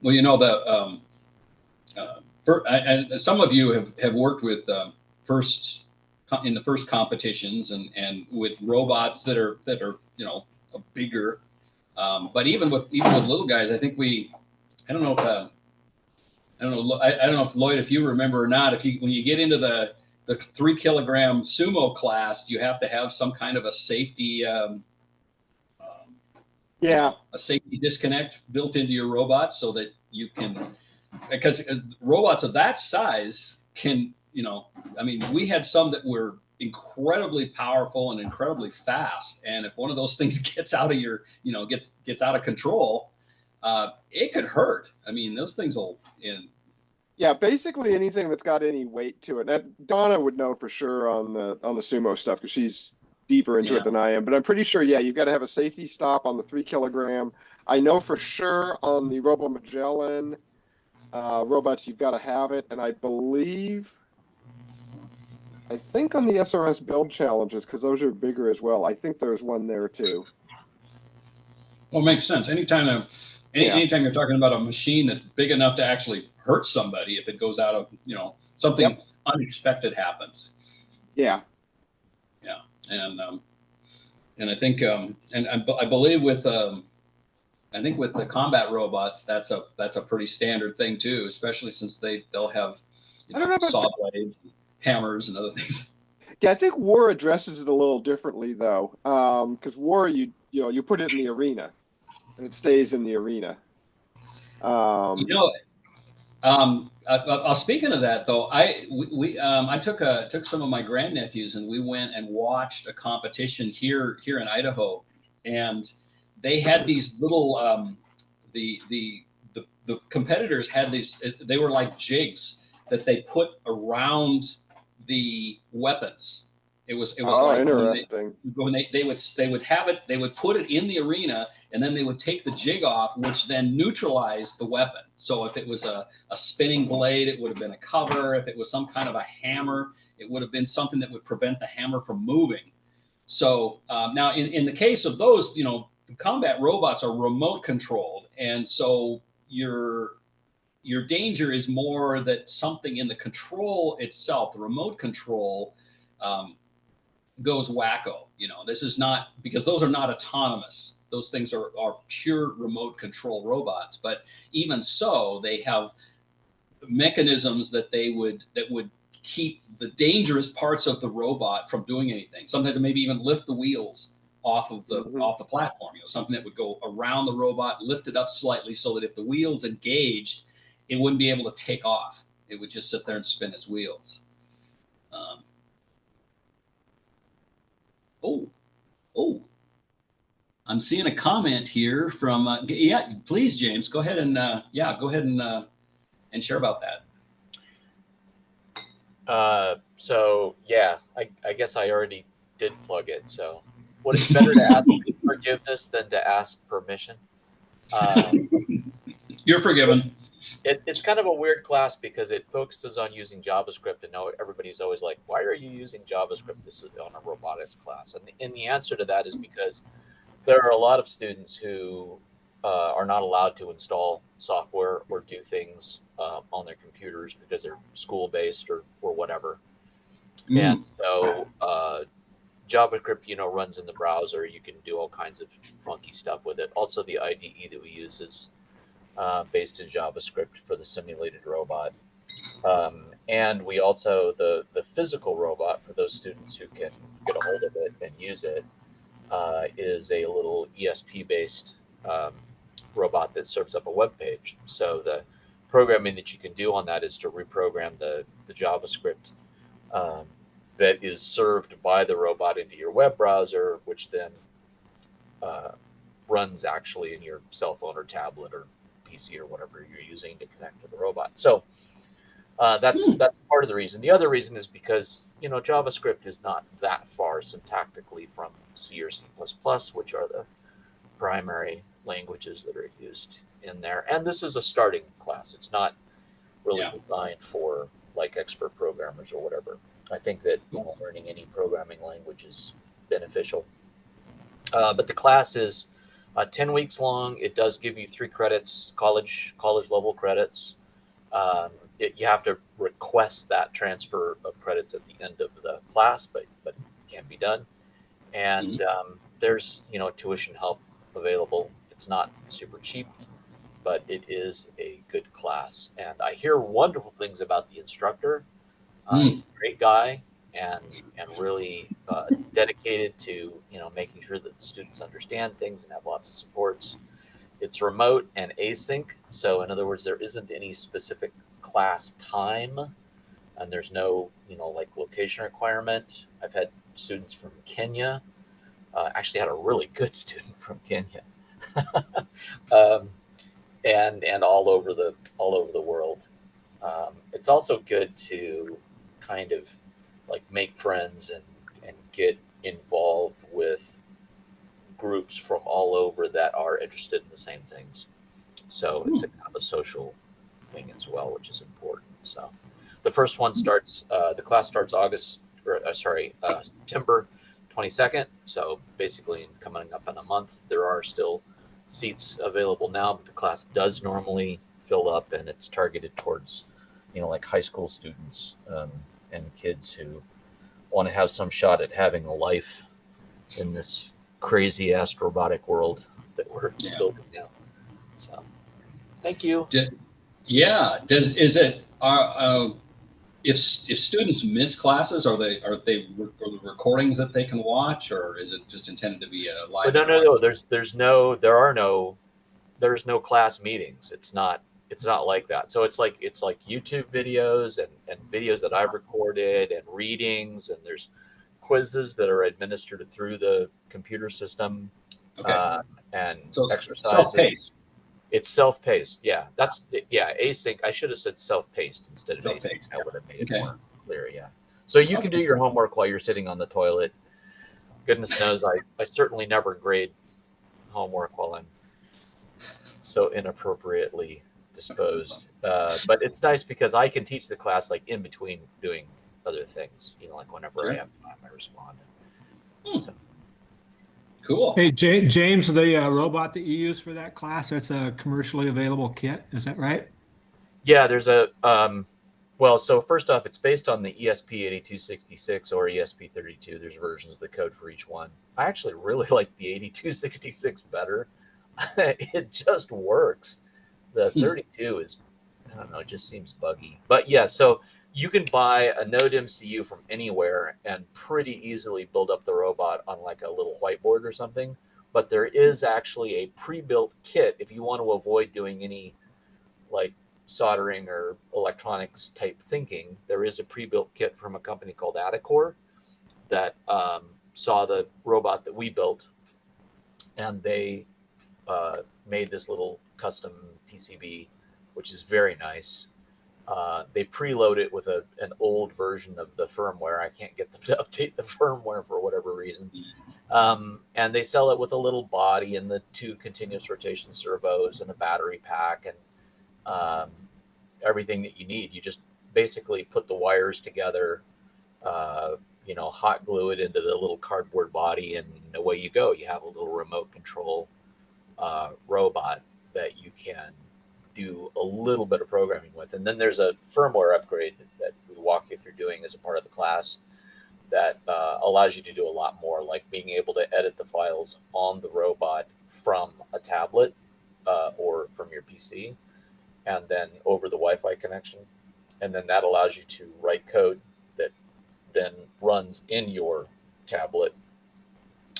Well, you know, some of you have worked with in the first competitions and with robots that are you know, bigger, but even with little guys, I think I don't know if Lloyd, if you remember or not, when you get into the 3 kilogram sumo class, you have to have some kind of a safety, a safety disconnect built into your robot so that you can, because robots of that size can, you know, I mean, we had some that were incredibly powerful and incredibly fast, and if one of those things gets out of gets out of control, it could hurt. I mean, those things will. Yeah, basically anything that's got any weight to it. That Donna would know for sure on the sumo stuff because she's deeper into it than I am. But I'm pretty sure, yeah, you've got to have a safety stop on the 3 kilogram. I know for sure on the Robo Magellan robots, you've got to have it, and I think on the SRS build challenges, because those are bigger as well, I think there's one there too. Well, it makes sense. Anytime you're talking about a machine that's big enough to actually hurt somebody, if it goes out of, you know, something unexpected happens. Yeah. Yeah. And I think, I believe with the combat robots, that's a pretty standard thing too, especially since they'll have, you know, saw blades, hammers, and other things. Yeah, I think War addresses it a little differently though, because War, you put it in the arena, and it stays in the arena. Speaking of that though, I took some of my grandnephews and we went and watched a competition here in Idaho, and they had these little the competitors had these, they were like jigs that they put around the weapons. It was like interesting. When they would have it, they would put it in the arena, and then they would take the jig off, which then neutralized the weapon. So if it was a spinning blade, it would have been a cover. If it was some kind of a hammer, it would have been something that would prevent the hammer from moving. So now in the case of those, you know, the combat robots are remote controlled, and so your danger is more that something in the control itself, the remote control, goes wacko. You know, this is not, because those are not autonomous. Those things are pure remote control robots. But even so, they have mechanisms that would keep the dangerous parts of the robot from doing anything. Sometimes maybe even lift the wheels off of the platform. You know, something that would go around the robot, lift it up slightly so that if the wheels engaged, it wouldn't be able to take off. It would just sit there and spin its wheels. I'm seeing a comment here from please, James, go ahead and and share about that. So yeah, I guess I already did plug it. So what it's better to ask forgiveness than to ask permission. You're forgiven. It's kind of a weird class because it focuses on using JavaScript, and now everybody's always like, "Why are you using JavaScript this is on a robotics class?" And the answer to that is because there are a lot of students who are not allowed to install software or do things on their computers because they're school based or whatever. And so JavaScript, runs in the browser. You can do all kinds of funky stuff with it. Also, the IDE that we use is based in JavaScript for the simulated robot. And we also, the physical robot, for those students who can get a hold of it and use it, is a little ESP-based robot that serves up a web page. So the programming that you can do on that is to reprogram the JavaScript that is served by the robot into your web browser, which then runs actually in your cell phone or tablet or PC or whatever you're using to connect to the robot. So that's part of the reason. The other reason is because JavaScript is not that far syntactically from C or C++, which are the primary languages that are used in there. And this is a starting class. It's not really designed for like expert programmers or whatever. I think that learning any programming language is beneficial. But the class is 10 weeks long. It does give you 3 credits, college level credits. You have to request that transfer of credits at the end of the class, but it can be done. And there's tuition help available. It's not super cheap, but it is a good class. And I hear wonderful things about the instructor. He's a great guy and really dedicated to making sure that the students understand things and have lots of supports. It's remote and async, so in other words, there isn't any specific class time, and there's no like location requirement. I've had students from Kenya. Actually, had a really good student from Kenya, and all over the world. It's also good to kind of like make friends and get involved with groups from all over that are interested in the same things. So it's a kind of a social thing as well, which is important. So the first one starts, the class starts September 22nd. So basically coming up in a month. There are still seats available now, but the class does normally fill up, and it's targeted towards, like high school students and kids who want to have some shot at having a life in this crazy ass robotic world that we're building now. So thank you. If students miss classes, are the recordings that they can watch, or is it just intended to be a live? No. There's no class meetings. It's not like that. So it's like YouTube videos and videos that I've recorded and readings, and there's quizzes that are administered through the computer system. Okay. And so exercises. Self-paced. It's self-paced. Yeah, async. I should have said self-paced instead of Self-paced. async. I would have made it more clear. Yeah. So you can do your homework while you're sitting on the toilet. Goodness knows, I certainly never grade homework while I'm so inappropriately disposed. But it's nice because I can teach the class like in between doing other things. Like whenever I have time, I respond. So. Cool. Hey, James, the robot that you use for that class, that's a commercially available kit. Is that right? Yeah, there's a well, so first off, it's based on the ESP8266 or ESP32. There's versions of the code for each one. I actually really like the 8266 better. It just works. The 32 is, I don't know, it just seems buggy. But yeah, so you can buy a Node MCU from anywhere and pretty easily build up the robot on like a little whiteboard or something. But there is actually a pre-built kit if you want to avoid doing any like soldering or electronics type thinking. There is a pre-built kit from a company called Adacore that saw the robot that we built, and they made this little custom PCB, which is very nice. They preload it with an old version of the firmware. I can't get them to update the firmware for whatever reason. And they sell it with a little body and the 2 continuous rotation servos and a battery pack and everything that you need. You just basically put the wires together, hot glue it into the little cardboard body, and away you go. You have a little remote control robot that you can do a little bit of programming with. And then there's a firmware upgrade that we walk you through doing as a part of the class that allows you to do a lot more, like being able to edit the files on the robot from a tablet or from your PC, and then over the Wi-Fi connection. And then that allows you to write code that then runs in your tablet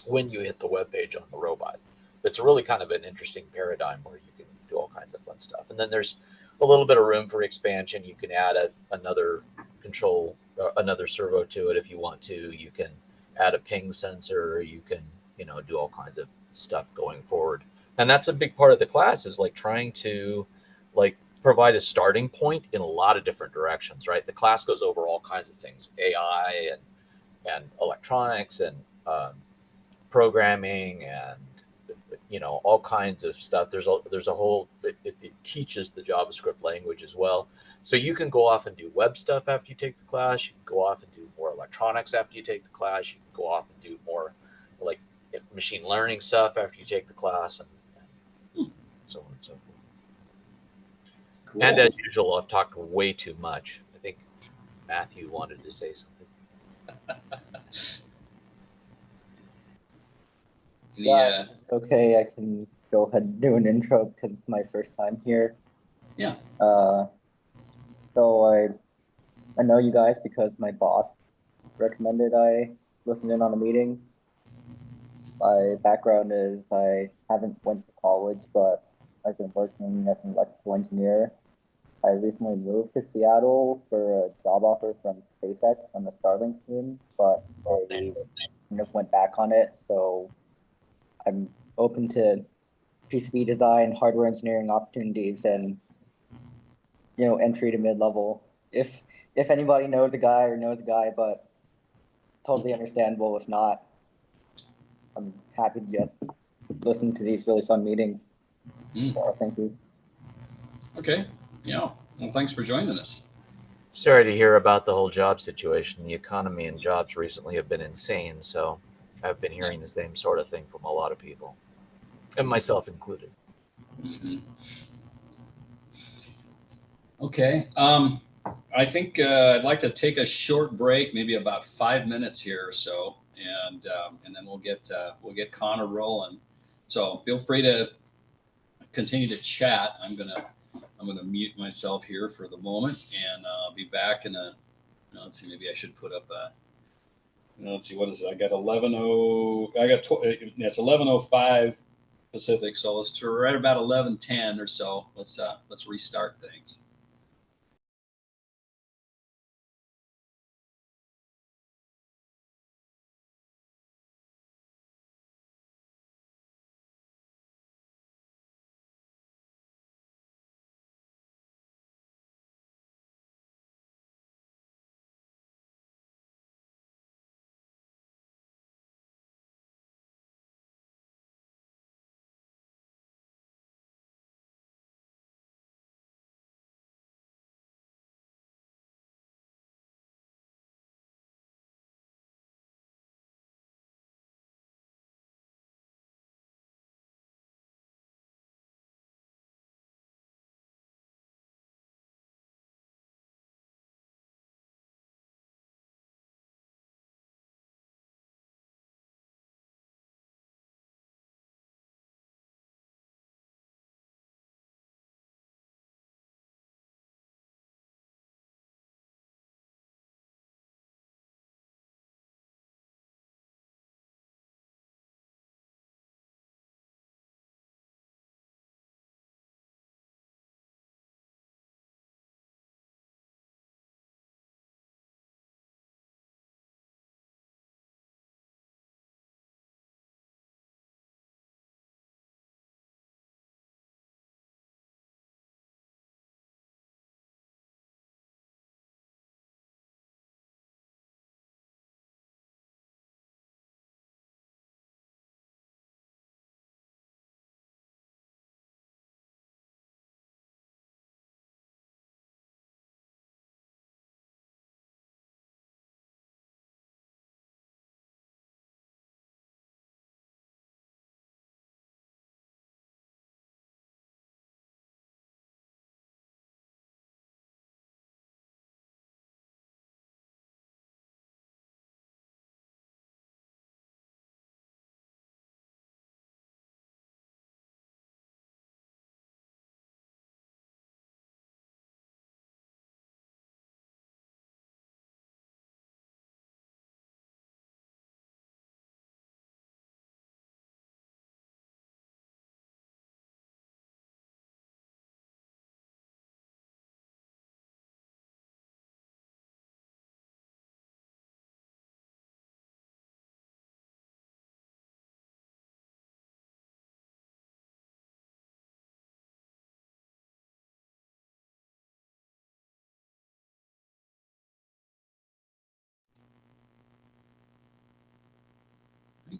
when you hit the web page on the robot. It's really kind of an interesting paradigm where you can do all kinds of fun stuff. And then there's a little bit of room for expansion. You can add another control, another servo to it if you want to. You can add a ping sensor. You can, do all kinds of stuff going forward. And that's a big part of the class, is like trying to provide a starting point in a lot of different directions, right? The class goes over all kinds of things, AI and electronics and programming and all kinds of stuff. There's a whole it teaches the JavaScript language as well. So you can go off and do web stuff after you take the class. You can go off and do more electronics after you take the class. You can go off and do more like machine learning stuff after you take the class, and so on and so forth. Cool. And as usual, I've talked way too much. I think Matthew wanted to say something. Yeah, it's okay. I can go ahead and do an intro because it's my first time here. Yeah. So I know you guys because my boss recommended I listen in on a meeting. My background is I haven't went to college, but I've been working as an electrical engineer. I recently moved to Seattle for a job offer from SpaceX on the Starlink team, but they kind of went back on it. So I'm open to PCB design, hardware engineering opportunities, and entry to mid-level. If anybody knows a guy, but totally understandable if not. I'm happy to just listen to these really fun meetings. So thank you. Okay. Yeah. Well, thanks for joining us. Sorry to hear about the whole job situation. The economy and jobs recently have been insane, so I've been hearing the same sort of thing from a lot of people, and myself included. Mm-hmm. Okay. I think I'd like to take a short break, maybe about 5 minutes here or so, and then we'll get Connor rolling. So feel free to continue to chat. I'm gonna mute myself here for the moment, and I'll be back in a. Let's see. Maybe I should put up a. Let's see. What is it? I got 11:0. I got. It's 11:05 Pacific. So let's right about 11:10 or so. Let's restart things.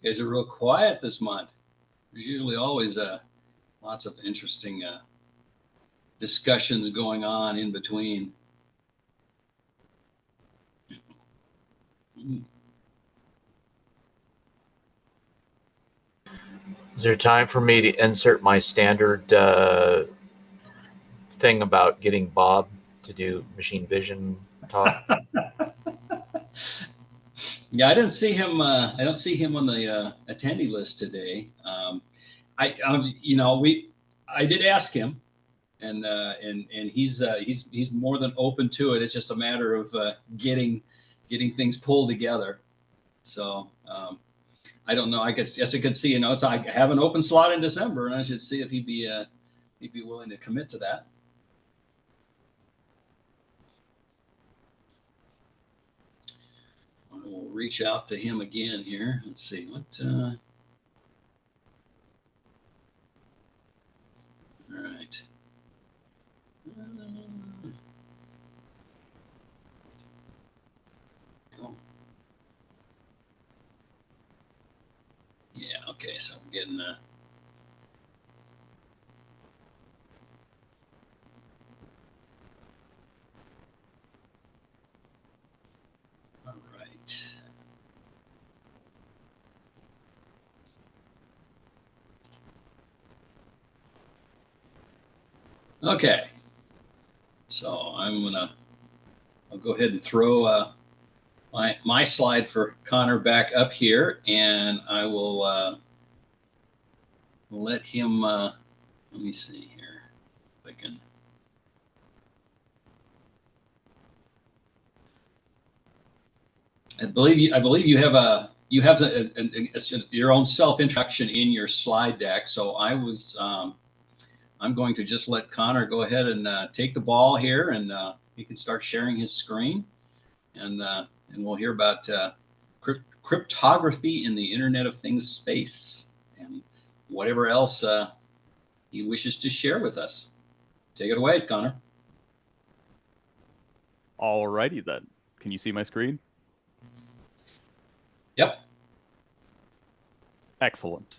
You guys are real quiet this month. There's usually always lots of interesting discussions going on in between. Is there time for me to insert my standard thing about getting Bob to do machine vision talk? Yeah, I didn't see him. I don't see him on the attendee list today. I did ask him, and he's more than open to it. It's just a matter of getting things pulled together. So I don't know. I guess I could see. It's I have an open slot in December, and I should see if he'd be willing to commit to that. We'll reach out to him again here. Let's see what. All right. Cool. Yeah. Okay. So I'm getting. All right. Okay, so I'll go ahead and throw my slide for Connor back up here, and I will let him. Let me see here if I can. I believe you have your own self-introduction in your slide deck. So I'm going to just let Connor go ahead and take the ball here, and he can start sharing his screen, and we'll hear about cryptography in the Internet of Things space and whatever else he wishes to share with us. Take it away, Connor. All righty then. Can you see my screen? Yep. Excellent.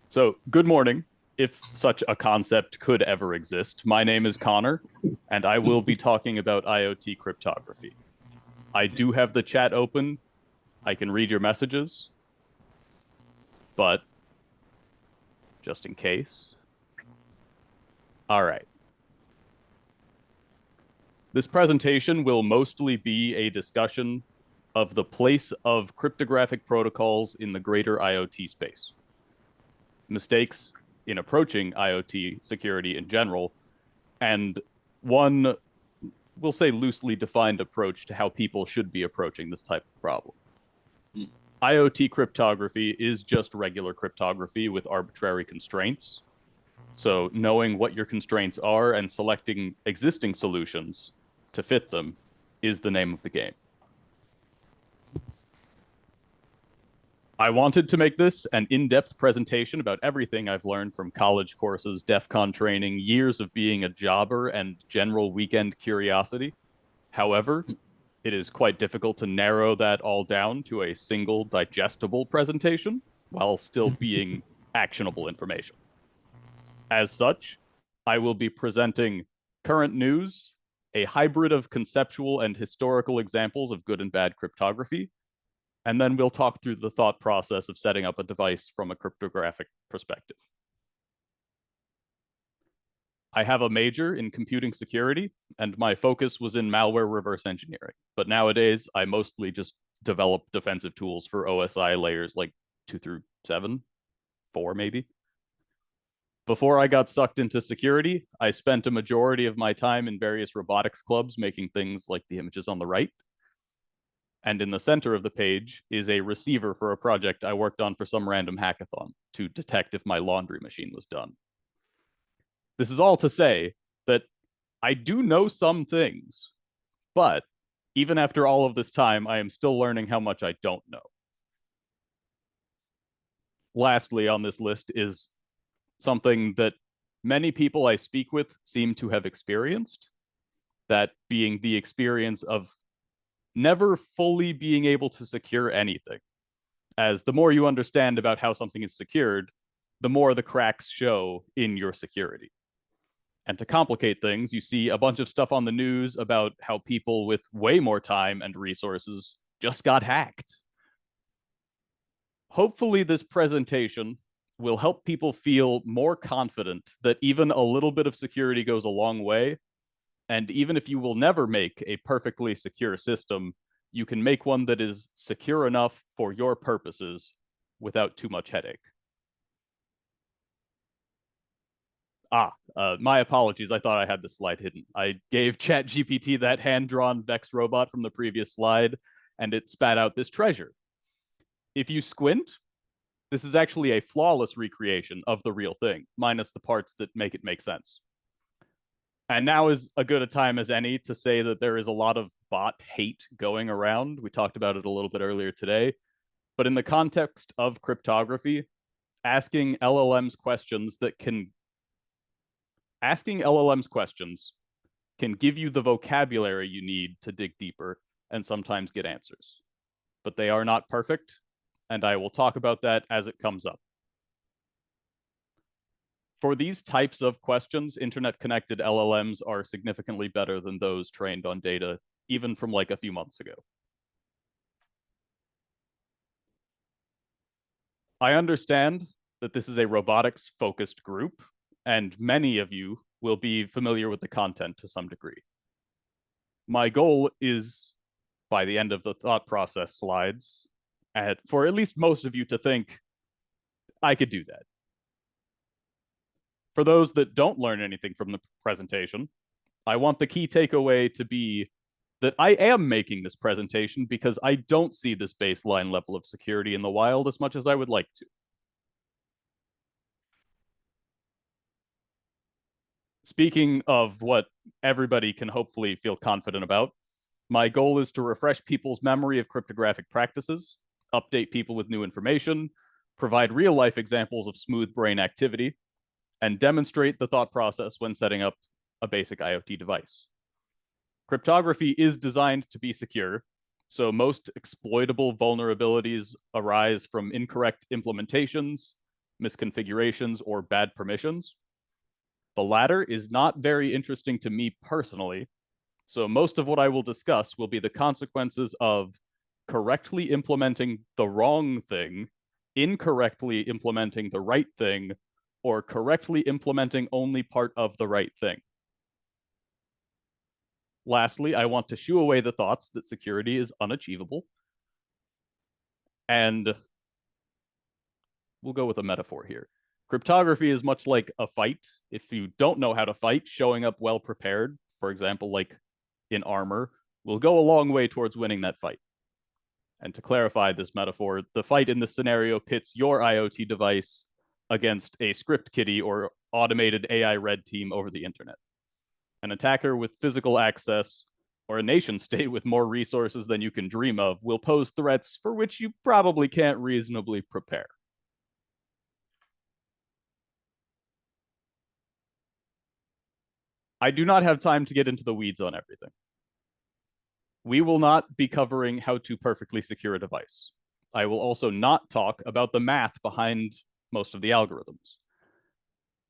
So, good morning, if such a concept could ever exist. My name is Connor, and I will be talking about IoT cryptography. I do have the chat open. I can read your messages, but just in case. All right. This presentation will mostly be a discussion of the place of cryptographic protocols in the greater IoT space, mistakes in approaching IoT security in general, and one, we'll say, loosely defined approach to how people should be approaching this type of problem. IoT cryptography is just regular cryptography with arbitrary constraints. So knowing what your constraints are and selecting existing solutions to fit them is the name of the game. I wanted to make this an in-depth presentation about everything I've learned from college courses, DEF CON training, years of being a jobber, and general weekend curiosity. However, it is quite difficult to narrow that all down to a single digestible presentation while still being actionable information. As such, I will be presenting current news, a hybrid of conceptual and historical examples of good and bad cryptography, and then we'll talk through the thought process of setting up a device from a cryptographic perspective. I have a major in computing security, and my focus was in malware reverse engineering. But nowadays, I mostly just develop defensive tools for OSI layers like 2 through 7, 4 maybe. Before I got sucked into security, I spent a majority of my time in various robotics clubs making things like the images on the right. And in the center of the page is a receiver for a project I worked on for some random hackathon to detect if my laundry machine was done. This is all to say that I do know some things, but even after all of this time, I am still learning how much I don't know. Lastly on this list is something that many people I speak with seem to have experienced, that being the experience of never fully being able to secure anything. as the more you understand about how something is secured, the more the cracks show in your security. And to complicate things, you see a bunch of stuff on the news about how people with way more time and resources just got hacked. Hopefully, this presentation will help people feel more confident that even a little bit of security goes a long way. And even if you will never make a perfectly secure system, you can make one that is secure enough for your purposes without too much headache. My apologies. I thought I had the slide hidden. I gave ChatGPT that hand-drawn Vex robot from the previous slide, and it spat out this treasure. If you squint, this is actually a flawless recreation of the real thing, minus the parts that make it make sense. And now is as good a time as any to say that there is a lot of bot hate going around. We talked about it a little bit earlier today. But in the context of cryptography, asking LLMs questions can give you the vocabulary you need to dig deeper and sometimes get answers. But they are not perfect, and I will talk about that as it comes up. For these types of questions, internet-connected LLMs are significantly better than those trained on data, even from like a few months ago. I understand that this is a robotics-focused group, and many of you will be familiar with the content to some degree. My goal is, by the end of the thought process slides, for at least most of you to think, I could do that. For those that don't learn anything from the presentation, I want the key takeaway to be that I am making this presentation because I don't see this baseline level of security in the wild as much as I would like to. Speaking of what everybody can hopefully feel confident about, my goal is to refresh people's memory of cryptographic practices, update people with new information, provide real-life examples of smooth brain activity, and demonstrate the thought process when setting up a basic IoT device. Cryptography is designed to be secure, so most exploitable vulnerabilities arise from incorrect implementations, misconfigurations, or bad permissions. The latter is not very interesting to me personally, so most of what I will discuss will be the consequences of correctly implementing the wrong thing, incorrectly implementing the right thing, or correctly implementing only part of the right thing. Lastly, I want to shoo away the thoughts that security is unachievable. And we'll go with a metaphor here. Cryptography is much like a fight. If you don't know how to fight, showing up well prepared, for example, like in armor, will go a long way towards winning that fight. And to clarify this metaphor, the fight in this scenario pits your IoT device against a script kiddie or automated AI red team over the internet. An attacker with physical access or a nation state with more resources than you can dream of will pose threats for which you probably can't reasonably prepare. I do not have time to get into the weeds on everything. We will not be covering how to perfectly secure a device. I will also not talk about the math behind most of the algorithms,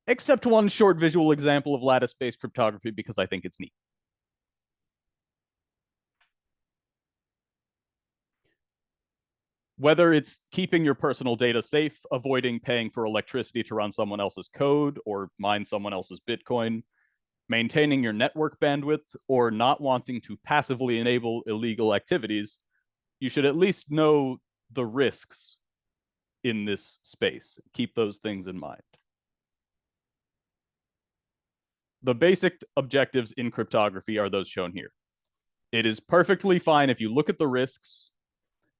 except one short visual example of lattice-based cryptography because I think it's neat. Whether it's keeping your personal data safe, avoiding paying for electricity to run someone else's code or mine someone else's Bitcoin, maintaining your network bandwidth, or not wanting to passively enable illegal activities, you should at least know the risks in this space. Keep those things in mind. The basic objectives in cryptography are those shown here. It is perfectly fine if you look at the risks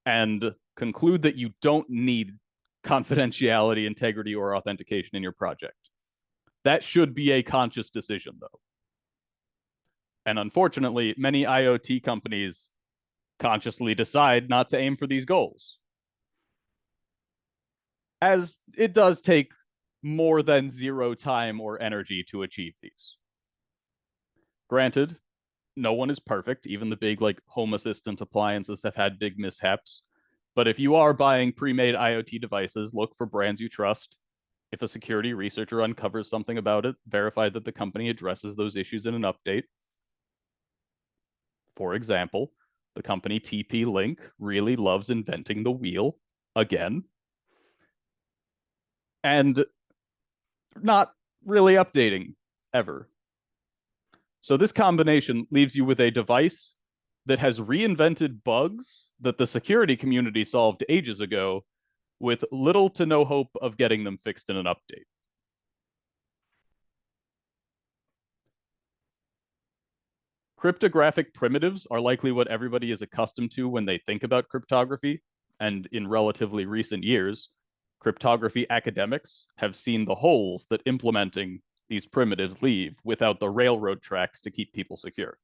and conclude that you don't need confidentiality, integrity, or authentication in your project. That should be a conscious decision, though. And unfortunately, many IoT companies consciously decide not to aim for these goals, as it does take more than zero time or energy to achieve these. Granted, no one is perfect. Even the big like home assistant appliances have had big mishaps. But if you are buying pre-made IoT devices, look for brands you trust. If a security researcher uncovers something about it, verify that the company addresses those issues in an update. For example, the company TP-Link really loves inventing the wheel again, and not really updating ever. So this combination leaves you with a device that has reinvented bugs that the security community solved ages ago, with little to no hope of getting them fixed in an update. Cryptographic primitives are likely what everybody is accustomed to when they think about cryptography, and in relatively recent years, cryptography academics have seen the holes that implementing these primitives leave without the railroad tracks to keep people secure.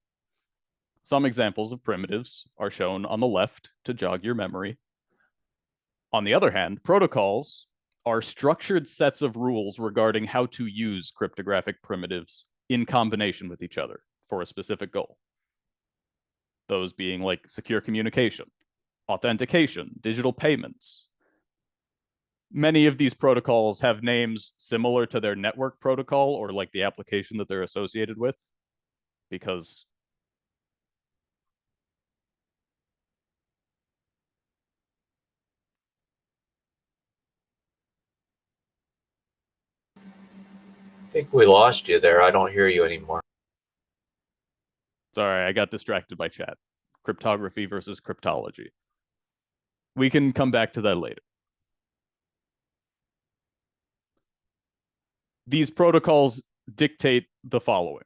Some examples of primitives are shown on the left to jog your memory. On the other hand, protocols are structured sets of rules regarding how to use cryptographic primitives in combination with each other for a specific goal. Those being like secure communication, authentication, digital payments. Many of these protocols have names similar to their network protocol or like the application that they're associated with, because I think we lost you there. I don't hear you anymore. sorry, I got distracted by chat. Cryptography versus cryptology. We can come back to that later. These protocols dictate the following: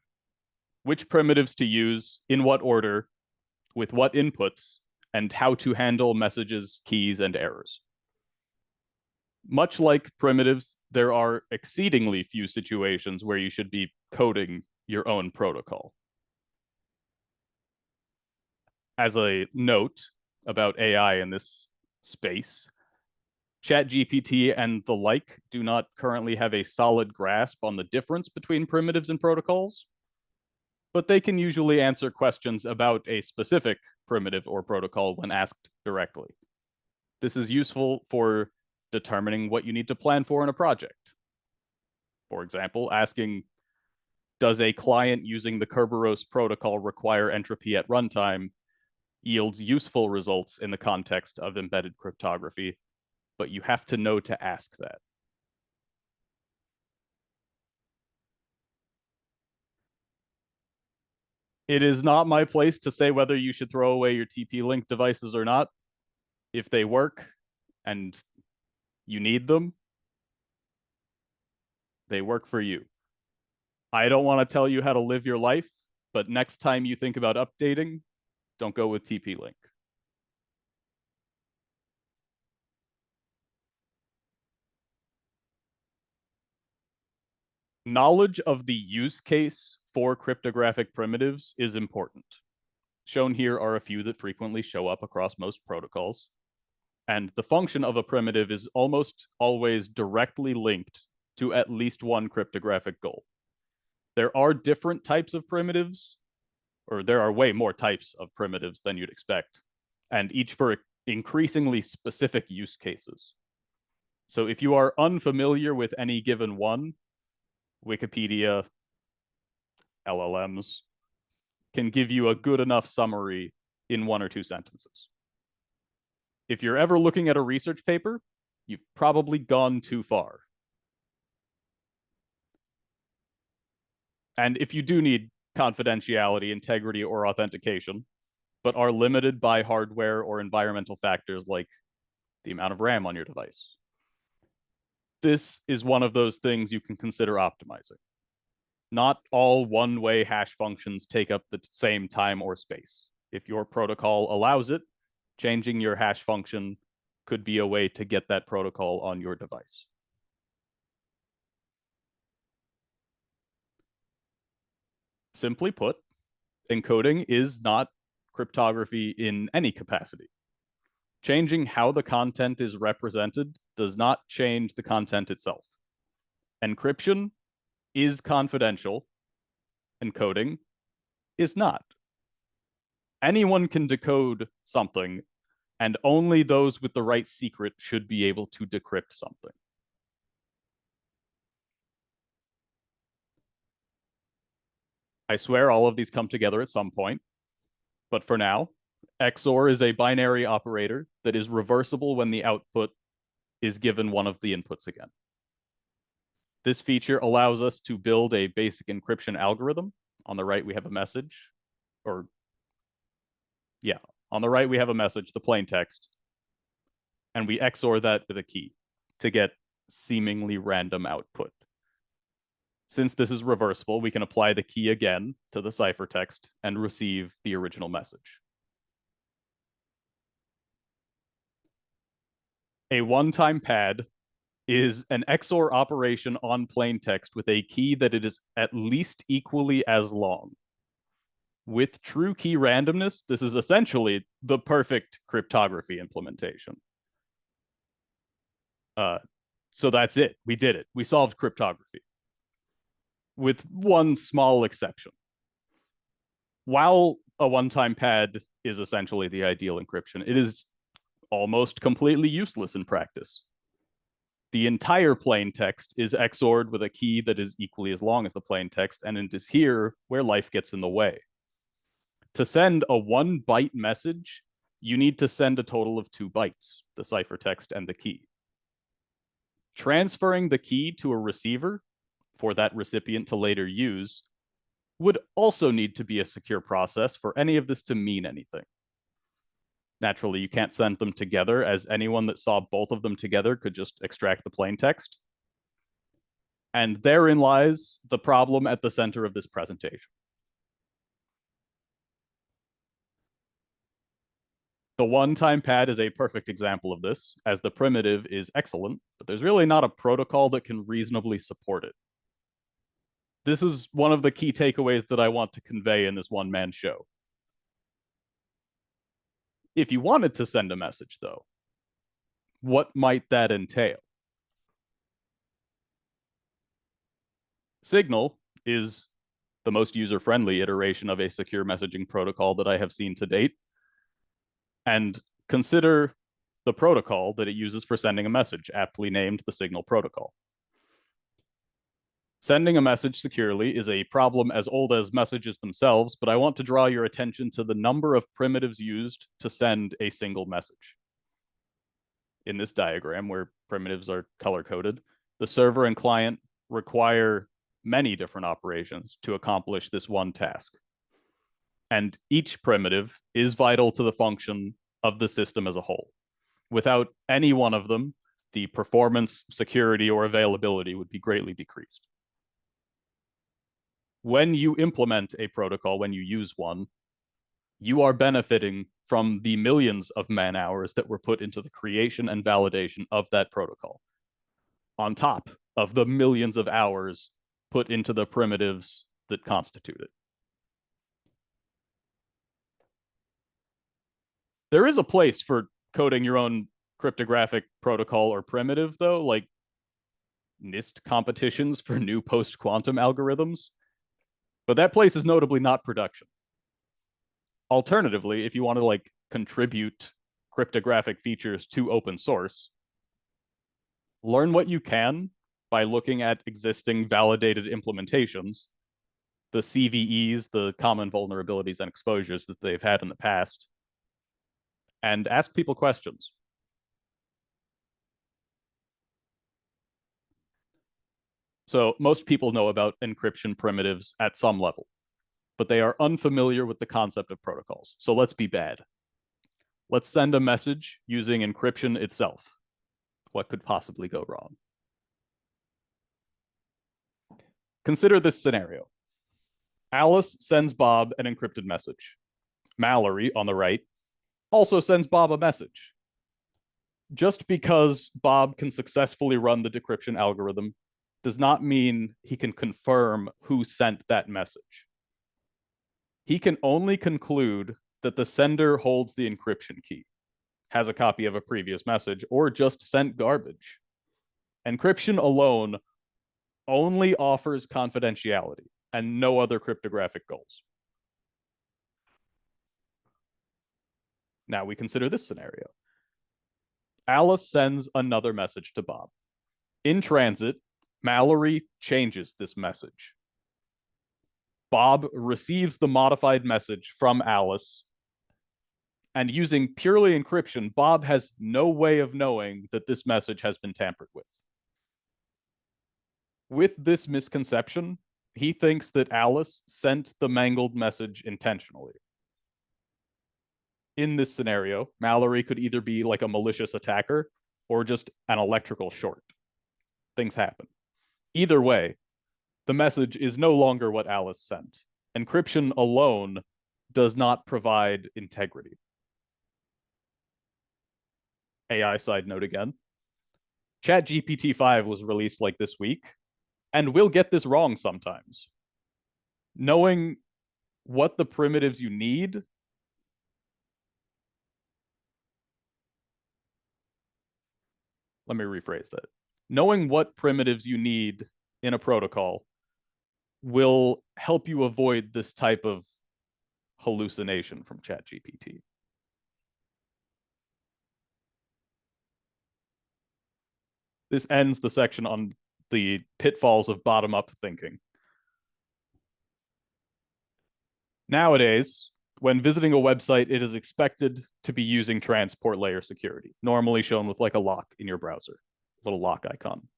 which primitives to use, in what order, with what inputs, and how to handle messages, keys, and errors. Much like primitives, there are exceedingly few situations where you should be coding your own protocol. As a note about AI in this space, ChatGPT and the like do not currently have a solid grasp on the difference between primitives and protocols, but they can usually answer questions about a specific primitive or protocol when asked directly. This is useful for determining what you need to plan for in a project. For example, asking, does a client using the Kerberos protocol require entropy at runtime, yields useful results in the context of embedded cryptography, but you have to know to ask that. It is not my place to say whether you should throw away your TP-Link devices or not. If they work and you need them, they work for you. I don't want to tell you how to live your life, but next time you think about updating, don't go with TP-Link. Knowledge of the use case for cryptographic primitives is important. Shown here are a few that frequently show up across most protocols. And the function of a primitive is almost always directly linked to at least one cryptographic goal. There are different types of primitives, or there are way more types of primitives than you'd expect, and each for increasingly specific use cases. So if you are unfamiliar with any given one, Wikipedia, LLMs can give you a good enough summary in 1 or 2 sentences. If you're ever looking at a research paper, you've probably gone too far. And if you do need confidentiality, integrity, or authentication, but are limited by hardware or environmental factors like the amount of RAM on your device, this is one of those things you can consider optimizing. Not all one-way hash functions take up the same time or space. If your protocol allows it, changing your hash function could be a way to get that protocol on your device. Simply put, encoding is not cryptography in any capacity. Changing how the content is represented does not change the content itself. Encryption is confidential. Encoding is not. Anyone can decode something and only those with the right secret should be able to decrypt something. I swear all of these come together at some point, but for now, XOR is a binary operator that is reversible when the output is given one of the inputs again. This feature allows us to build a basic encryption algorithm. On the right, we have a message, on the right, we have a message, the plain text, and we XOR that with a key to get seemingly random output. Since this is reversible, we can apply the key again to the ciphertext and receive the original message. A one-time pad is an XOR operation on plain text with a key that it is at least equally as long. With true key randomness, this is essentially the perfect cryptography implementation. So that's it. We did it. We solved cryptography. With one small exception. While a one-time pad is essentially the ideal encryption, it is almost completely useless in practice. The entire plain text is XORed with a key that is equally as long as the plain text, and it is here where life gets in the way. To send a 1 byte message, you need to send a total of 2 bytes, the ciphertext and the key. Transferring the key to a receiver for that recipient to later use would also need to be a secure process for any of this to mean anything. Naturally, you can't send them together, as anyone that saw both of them together could just extract the plain text. And therein lies the problem at the center of this presentation. The one-time pad is a perfect example of this, as the primitive is excellent, but there's really not a protocol that can reasonably support it. This is one of the key takeaways that I want to convey in this one-man show. If you wanted to send a message, though, what might that entail? Signal is the most user-friendly iteration of a secure messaging protocol that I have seen to date. And consider the protocol that it uses for sending a message, aptly named the Signal protocol. Sending a message securely is a problem as old as messages themselves, but I want to draw your attention to the number of primitives used to send a single message. In this diagram, where primitives are color-coded, the server and client require many different operations to accomplish this one task. And each primitive is vital to the function of the system as a whole. Without any one of them, the performance, security, or availability would be greatly decreased. When you implement a protocol, when you use one, you are benefiting from the millions of man-hours that were put into the creation and validation of that protocol, on top of the millions of hours put into the primitives that constitute it. There is a place for coding your own cryptographic protocol or primitive, though, like NIST competitions for new post-quantum algorithms. But that place is notably not production. Alternatively, if you want to contribute cryptographic features to open source, learn what you can by looking at existing validated implementations, the CVEs, the common vulnerabilities and exposures that they've had in the past, and ask people questions. So most people know about encryption primitives at some level, but they are unfamiliar with the concept of protocols. So let's be bad. Let's send a message using encryption itself. What could possibly go wrong? Consider this scenario. Alice sends Bob an encrypted message. Mallory, on the right, also sends Bob a message. Just because Bob can successfully run the decryption algorithm does not mean he can confirm who sent that message. He can only conclude that the sender holds the encryption key, has a copy of a previous message, or just sent garbage. Encryption alone only offers confidentiality and no other cryptographic goals. Now we consider this scenario. Alice sends another message to Bob. In transit, Mallory changes this message. Bob receives the modified message from Alice, and using purely encryption, Bob has no way of knowing that this message has been tampered with. With this misconception, he thinks that Alice sent the mangled message intentionally. In this scenario, Mallory could either be like a malicious attacker or just an electrical short. Things happen. Either way, the message is no longer what Alice sent. Encryption alone does not provide integrity. AI side note again. ChatGPT 5 was released like this week, and we'll get this wrong sometimes. Knowing what the primitives you need let me rephrase that. Knowing what primitives you need in a protocol will help you avoid this type of hallucination from ChatGPT. This ends the section on the pitfalls of bottom-up thinking. Nowadays, when visiting a website, it is expected to be using transport layer security, normally shown with like a lock in your browser, little lock icon.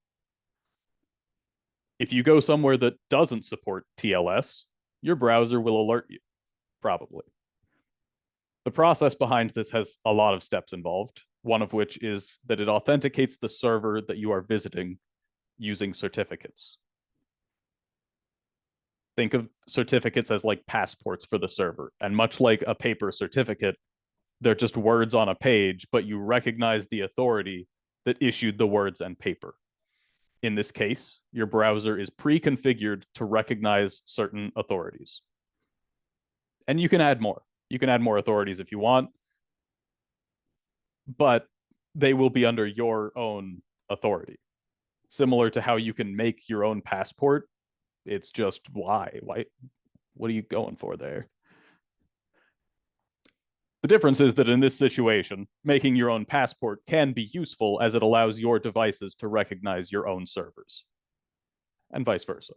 If you go somewhere that doesn't support TLS, your browser will alert you, probably. The process behind this has a lot of steps involved, one of which is that it authenticates the server that you are visiting using certificates. Think of certificates as like passports for the server. And much like a paper certificate, they're just words on a page, but you recognize the authority that issued the words and paper. In this case, your browser is pre-configured to recognize certain authorities. And you can add more. You can add more authorities if you want, but they will be under your own authority. Similar to how you can make your own passport. It's just why? What are you going for there? The difference is that in this situation, making your own passport can be useful as it allows your devices to recognize your own servers, and vice versa.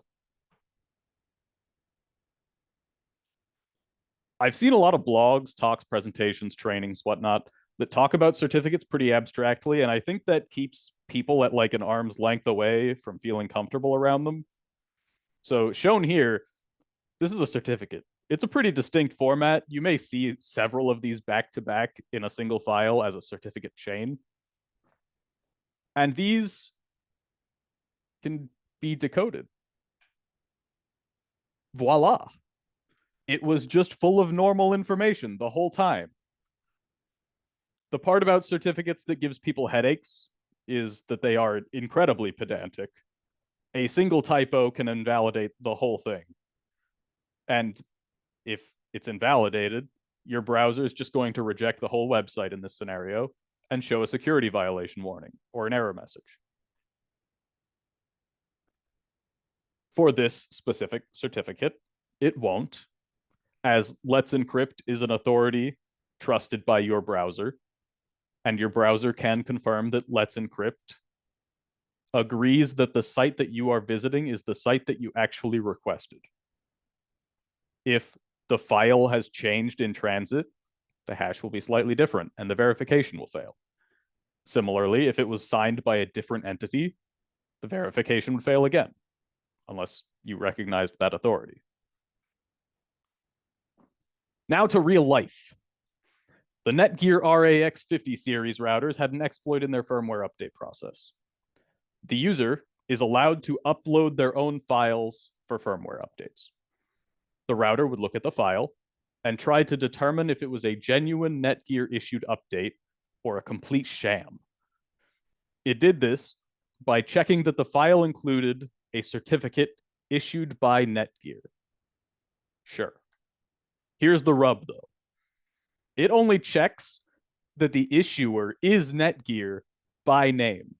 I've seen a lot of blogs, talks, presentations, trainings, whatnot, that talk about certificates pretty abstractly, and I think that keeps people at like an arm's length away from feeling comfortable around them. So shown here, this is a certificate. It's a pretty distinct format. You may see several of these back to back in a single file as a certificate chain. And these can be decoded. Voila. It was just full of normal information the whole time. The part about certificates that gives people headaches is that they are incredibly pedantic. A single typo can invalidate the whole thing. And if it's invalidated, your browser is just going to reject the whole website in this scenario and show a security violation warning or an error message. For this specific certificate, it won't, as Let's Encrypt is an authority trusted by your browser, and your browser can confirm that Let's Encrypt agrees that the site that you are visiting is the site that you actually requested. If the file has changed in transit, the hash will be slightly different and the verification will fail. Similarly, if it was signed by a different entity, the verification would fail again, unless you recognized that authority. Now to real life. The Netgear RAX50 series routers had an exploit in their firmware update process. The user is allowed to upload their own files for firmware updates. The router would look at the file and try to determine if it was a genuine Netgear issued update or a complete sham. It did this by checking that the file included a certificate issued by Netgear. Sure. Here's the rub, though. It only checks that the issuer is Netgear by name.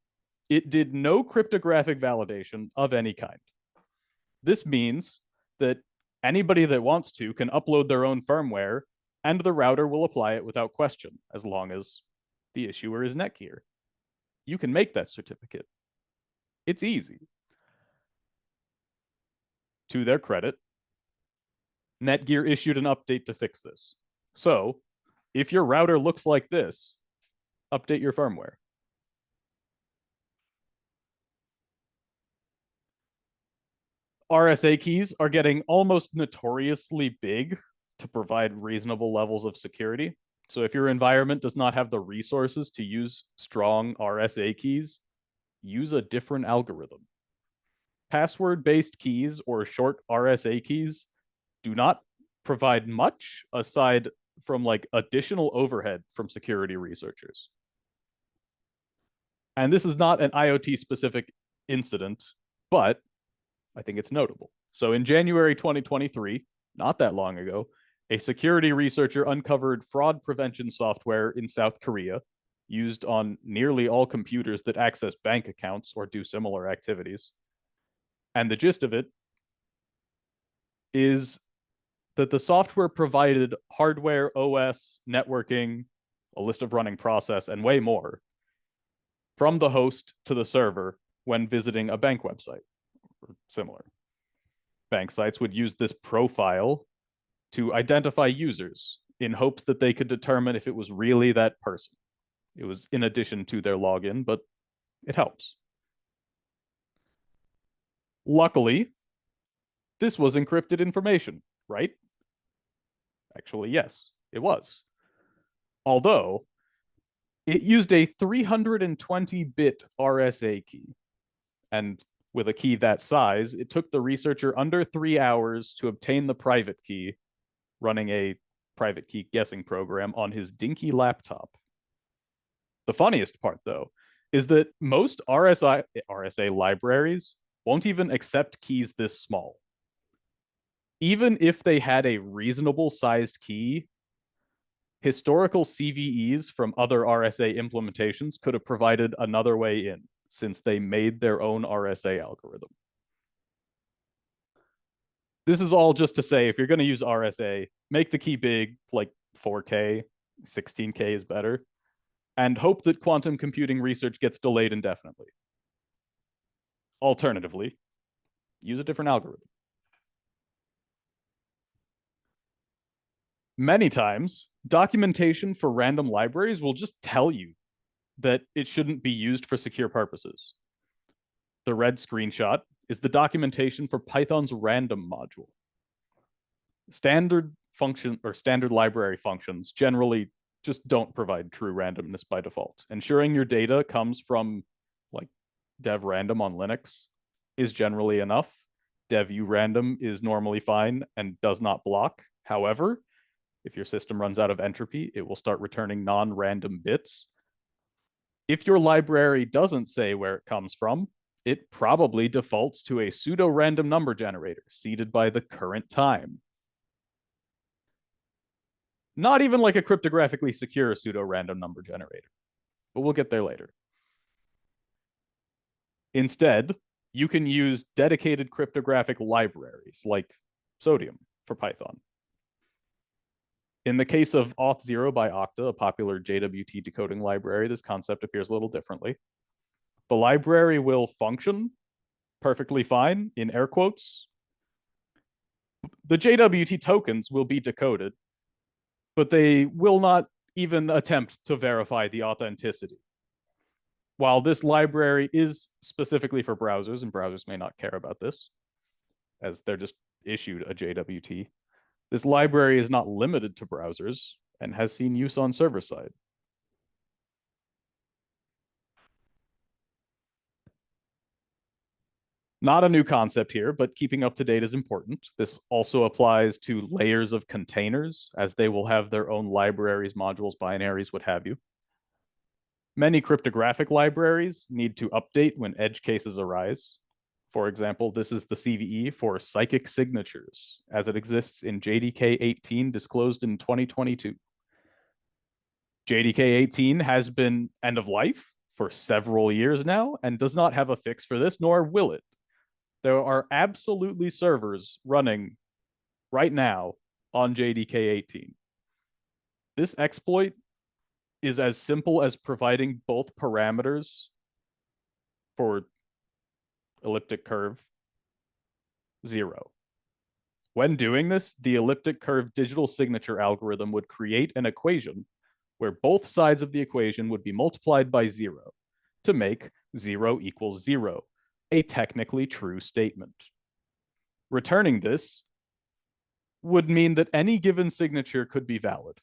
It did no cryptographic validation of any kind. This means that anybody that wants to can upload their own firmware and the router will apply it without question, as long as the issuer is Netgear. You can make that certificate. It's easy. To their credit, Netgear issued an update to fix this. So, if your router looks like this, update your firmware. RSA keys are getting almost notoriously big to provide reasonable levels of security. So if your environment does not have the resources to use strong RSA keys, use a different algorithm. Password-based keys or short RSA keys do not provide much aside from like additional overhead from security researchers. And this is not an IoT specific incident, but I think it's notable. So in January 2023, not that long ago, a security researcher uncovered fraud prevention software in South Korea used on nearly all computers that access bank accounts or do similar activities. And the gist of it is that the software provided hardware, OS, networking, a list of running process, and way more from the host to the server when visiting a bank website or similar. Bank sites would use this profile to identify users in hopes that they could determine if it was really that person. It was in addition to their login, but it helps. Luckily, this was encrypted information, right? Actually, yes, it was. Although, it used a 320-bit RSA key. And with a key that size, it took the researcher under 3 hours to obtain the private key, running a private key guessing program on his dinky laptop. The funniest part, though, is that most RSA libraries won't even accept keys this small. Even if they had a reasonable sized key, historical CVEs from other RSA implementations could have provided another way in, since they made their own RSA algorithm. This is all just to say, if you're going to use RSA, make the key big, like 4K, 16K is better, and hope that quantum computing research gets delayed indefinitely. Alternatively, use a different algorithm. Many times, documentation for random libraries will just tell you that it shouldn't be used for secure purposes. The red screenshot is the documentation for Python's random module. Standard function or standard library functions generally just don't provide true randomness by default. Ensuring your data comes from like dev random on Linux is generally enough. Dev urandom is normally fine and does not block. However, if your system runs out of entropy, it will start returning non-random bits. If your library doesn't say where it comes from, it probably defaults to a pseudo-random number generator seeded by the current time. Not even like a cryptographically secure pseudo-random number generator, but we'll get there later. Instead, you can use dedicated cryptographic libraries like Sodium for Python. In the case of Auth0 by Okta, a popular JWT decoding library, this concept appears a little differently. The library will function perfectly fine, in air quotes. The JWT tokens will be decoded, but they will not even attempt to verify the authenticity. While this library is specifically for browsers, and browsers may not care about this, as they're just issued a JWT, this library is not limited to browsers and has seen use on server side. Not a new concept here, but keeping up to date is important. This also applies to layers of containers, as they will have their own libraries, modules, binaries, what have you. Many cryptographic libraries need to update when edge cases arise. For example, this is the CVE for psychic signatures, as it exists in JDK 18, disclosed in 2022. JDK 18 has been end of life for several years now and does not have a fix for this, nor will it. There are absolutely servers running right now on JDK 18. This exploit is as simple as providing both parameters for elliptic curve 0. When doing this, the elliptic curve digital signature algorithm would create an equation where both sides of the equation would be multiplied by 0 to make 0 equals 0, a technically true statement. Returning this would mean that any given signature could be valid.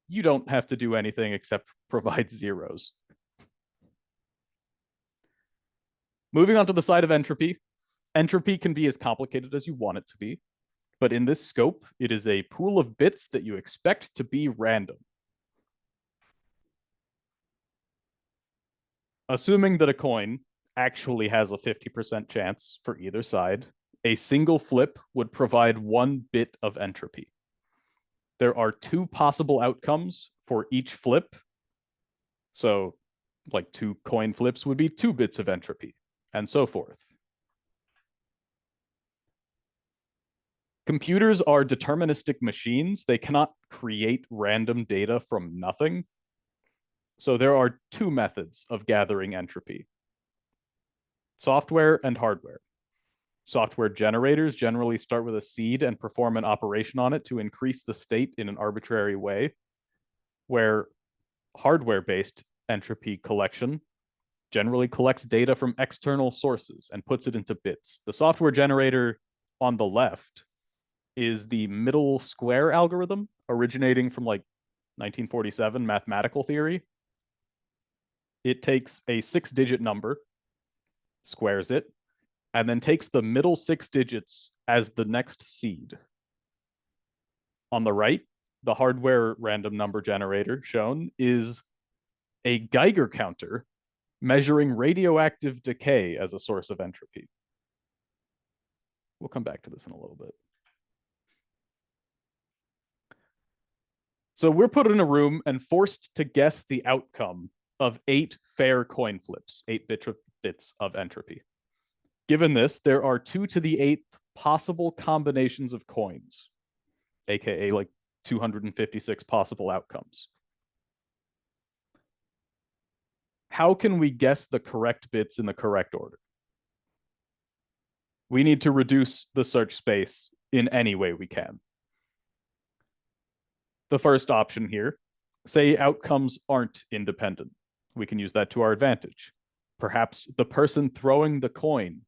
You don't have to do anything except provide zeros. Moving on to the side of entropy. Entropy can be as complicated as you want it to be, but in this scope, it is a pool of bits that you expect to be random. Assuming that a coin actually has a 50% chance for either side, a single flip would provide 1 bit of entropy. There are 2 possible outcomes for each flip. So, like 2 coin flips would be 2 bits of entropy, and so forth. Computers are deterministic machines. They cannot create random data from nothing. So there are 2 methods of gathering entropy: software and hardware. Software generators generally start with a seed and perform an operation on it to increase the state in an arbitrary way, where hardware-based entropy collection generally collects data from external sources and puts it into bits. The software generator on the left is the middle square algorithm, originating from like 1947 mathematical theory. It takes a 6-digit number, squares it, and then takes the middle 6 digits as the next seed. On the right, the hardware random number generator shown is a Geiger counter measuring radioactive decay as a source of entropy. We'll come back to this in a little bit. So we're put in a room and forced to guess the outcome of 8 fair coin flips, 8 bits of entropy. Given this, there are 2 to the 8th possible combinations of coins, aka like 256 possible outcomes. How can we guess the correct bits in the correct order? We need to reduce the search space in any way we can. The first option here, say outcomes aren't independent. We can use that to our advantage. Perhaps the person throwing the coin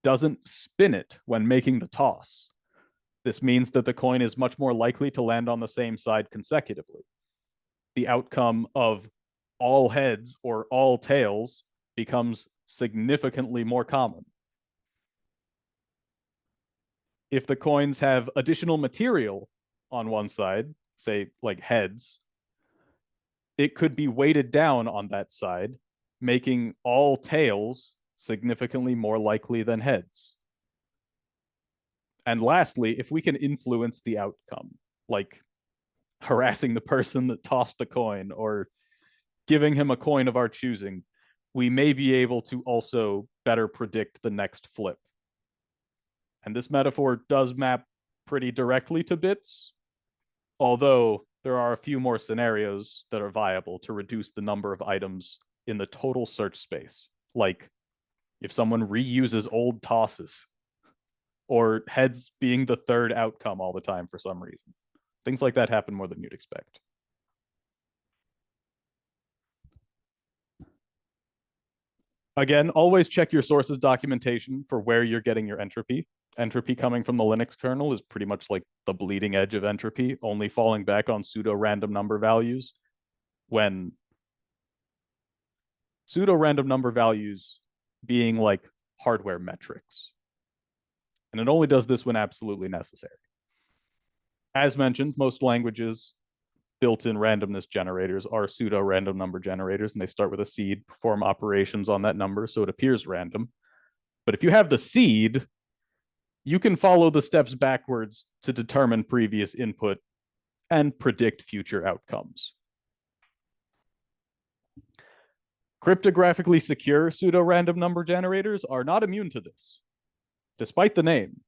doesn't spin it when making the toss. This means that the coin is much more likely to land on the same side consecutively. The outcome of all heads or all tails becomes significantly more common. If the coins have additional material on one side, say like heads, it could be weighted down on that side, making all tails significantly more likely than heads. And lastly, if we can influence the outcome, like harassing the person that tossed the coin or giving him a coin of our choosing, we may be able to also better predict the next flip. And this metaphor does map pretty directly to bits, although there are a few more scenarios that are viable to reduce the number of items in the total search space, like if someone reuses old tosses, or heads being the third outcome all the time for some reason. Things like that happen more than you'd expect. Again, always check your sources documentation for where you're getting your entropy. Entropy coming from the Linux kernel is pretty much like the bleeding edge of entropy, only falling back on pseudo-random number values, when pseudo-random number values being like hardware metrics. And it only does this when absolutely necessary. As mentioned, most languages built-in randomness generators are pseudo-random number generators, and they start with a seed, perform operations on that number so it appears random. But if you have the seed, you can follow the steps backwards to determine previous input and predict future outcomes. Cryptographically secure pseudo-random number generators are not immune to this, despite the name.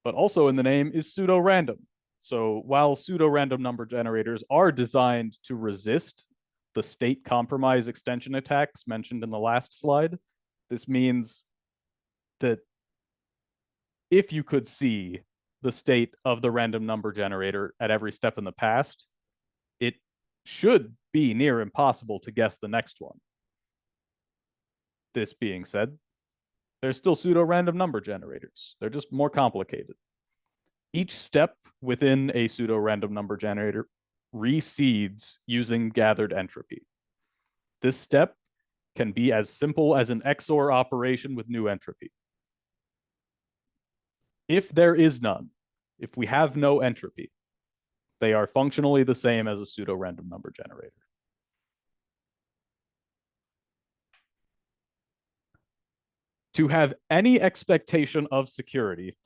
But also in the name is pseudo-random. So while pseudo-random number generators are designed to resist the state compromise extension attacks mentioned in the last slide, this means that if you could see the state of the random number generator at every step in the past, it should be near impossible to guess the next one. This being said, there's still pseudo-random number generators. They're just more complicated. Each step within a pseudo-random number generator reseeds using gathered entropy. This step can be as simple as an XOR operation with new entropy. If there is none, if we have no entropy, they are functionally the same as a pseudo-random number generator. To have any expectation of security,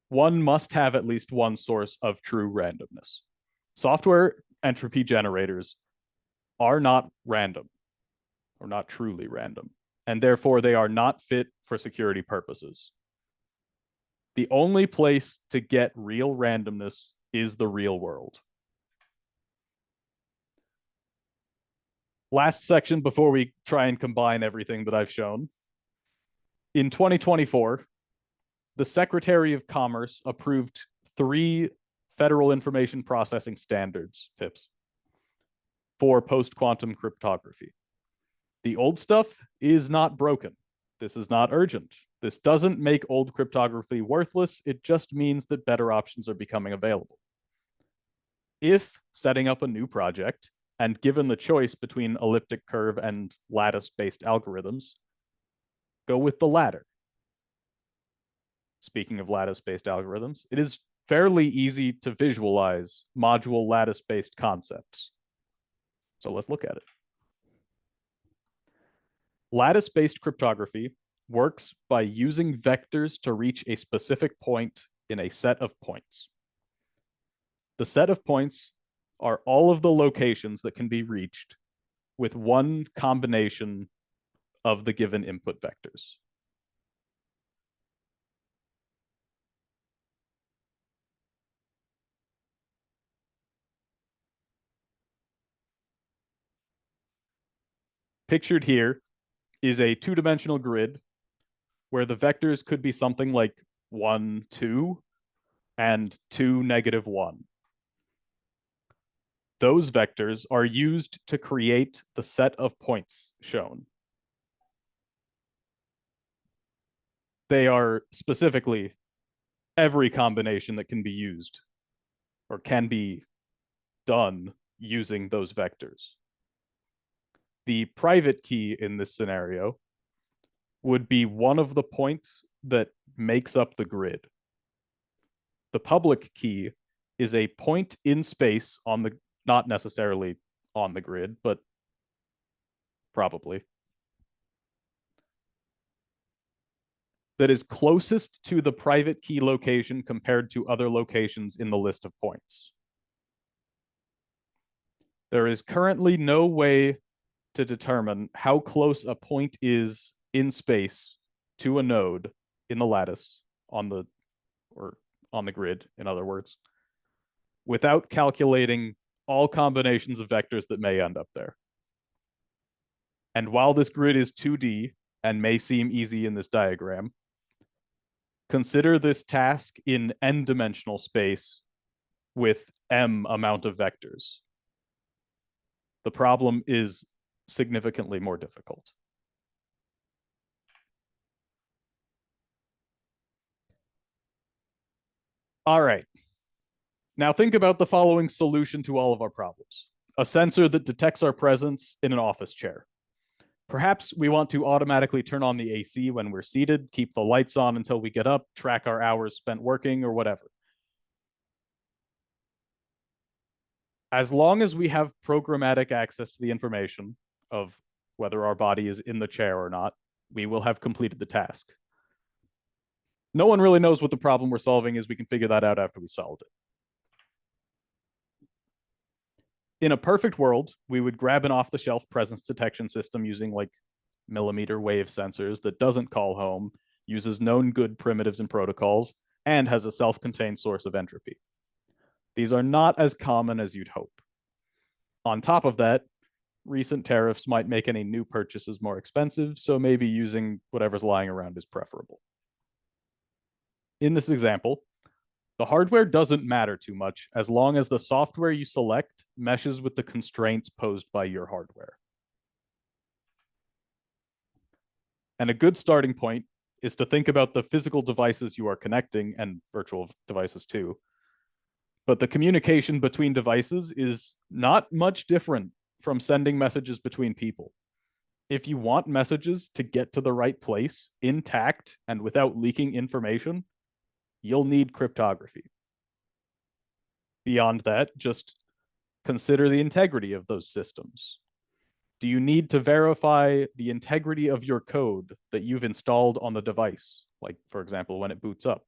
one must have at least one source of true randomness. Software entropy generators are not random, or not truly random, and therefore they are not fit for security purposes. The only place to get real randomness is the real world. Last section before we try and combine everything that I've shown. In 2024, the Secretary of Commerce approved 3 Federal Information Processing Standards, FIPS, for post-quantum cryptography. The old stuff is not broken. This is not urgent. This doesn't make old cryptography worthless. It just means that better options are becoming available. If setting up a new project and given the choice between elliptic curve and lattice-based algorithms, go with the latter. Speaking of lattice-based algorithms, it is fairly easy to visualize module lattice-based concepts. So let's look at it. Lattice-based cryptography works by using vectors to reach a specific point in a set of points. The set of points are all of the locations that can be reached with one combination of the given input vectors. Pictured here is a 2-dimensional grid where the vectors could be something like 1, 2, and 2, -1. Those vectors are used to create the set of points shown. They are specifically every combination that can be used or can be done using those vectors. The private key in this scenario would be one of the points that makes up the grid. The public key is a point in space on the, not necessarily on the grid, but probably, that is closest to the private key location compared to other locations in the list of points. There is currently no way to determine how close a point is in space to a node in the lattice on the grid, in other words, without calculating all combinations of vectors that may end up there. And while this grid is 2D and may seem easy in this diagram, consider this task in n-dimensional space with m amount of vectors. The problem is significantly more difficult. All right. Now think about the following solution to all of our problems. A sensor that detects our presence in an office chair. Perhaps we want to automatically turn on the AC when we're seated, keep the lights on until we get up, track our hours spent working, or whatever. As long as we have programmatic access to the information of whether our body is in the chair or not, we will have completed the task. No one really knows what the problem we're solving is. We can figure that out after we solved it. In a perfect world, we would grab an off-the-shelf presence detection system using like millimeter wave sensors that doesn't call home, uses known good primitives and protocols, and has a self-contained source of entropy. These are not as common as you'd hope. On top of that, recent tariffs might make any new purchases more expensive, so maybe using whatever's lying around is preferable. In this example, the hardware doesn't matter too much as long as the software you select meshes with the constraints posed by your hardware. And a good starting point is to think about the physical devices you are connecting, and virtual devices too. But the communication between devices is not much different from sending messages between people. If you want messages to get to the right place intact and without leaking information, you'll need cryptography. Beyond that, just consider the integrity of those systems. Do you need to verify the integrity of your code that you've installed on the device, like, for example, when it boots up?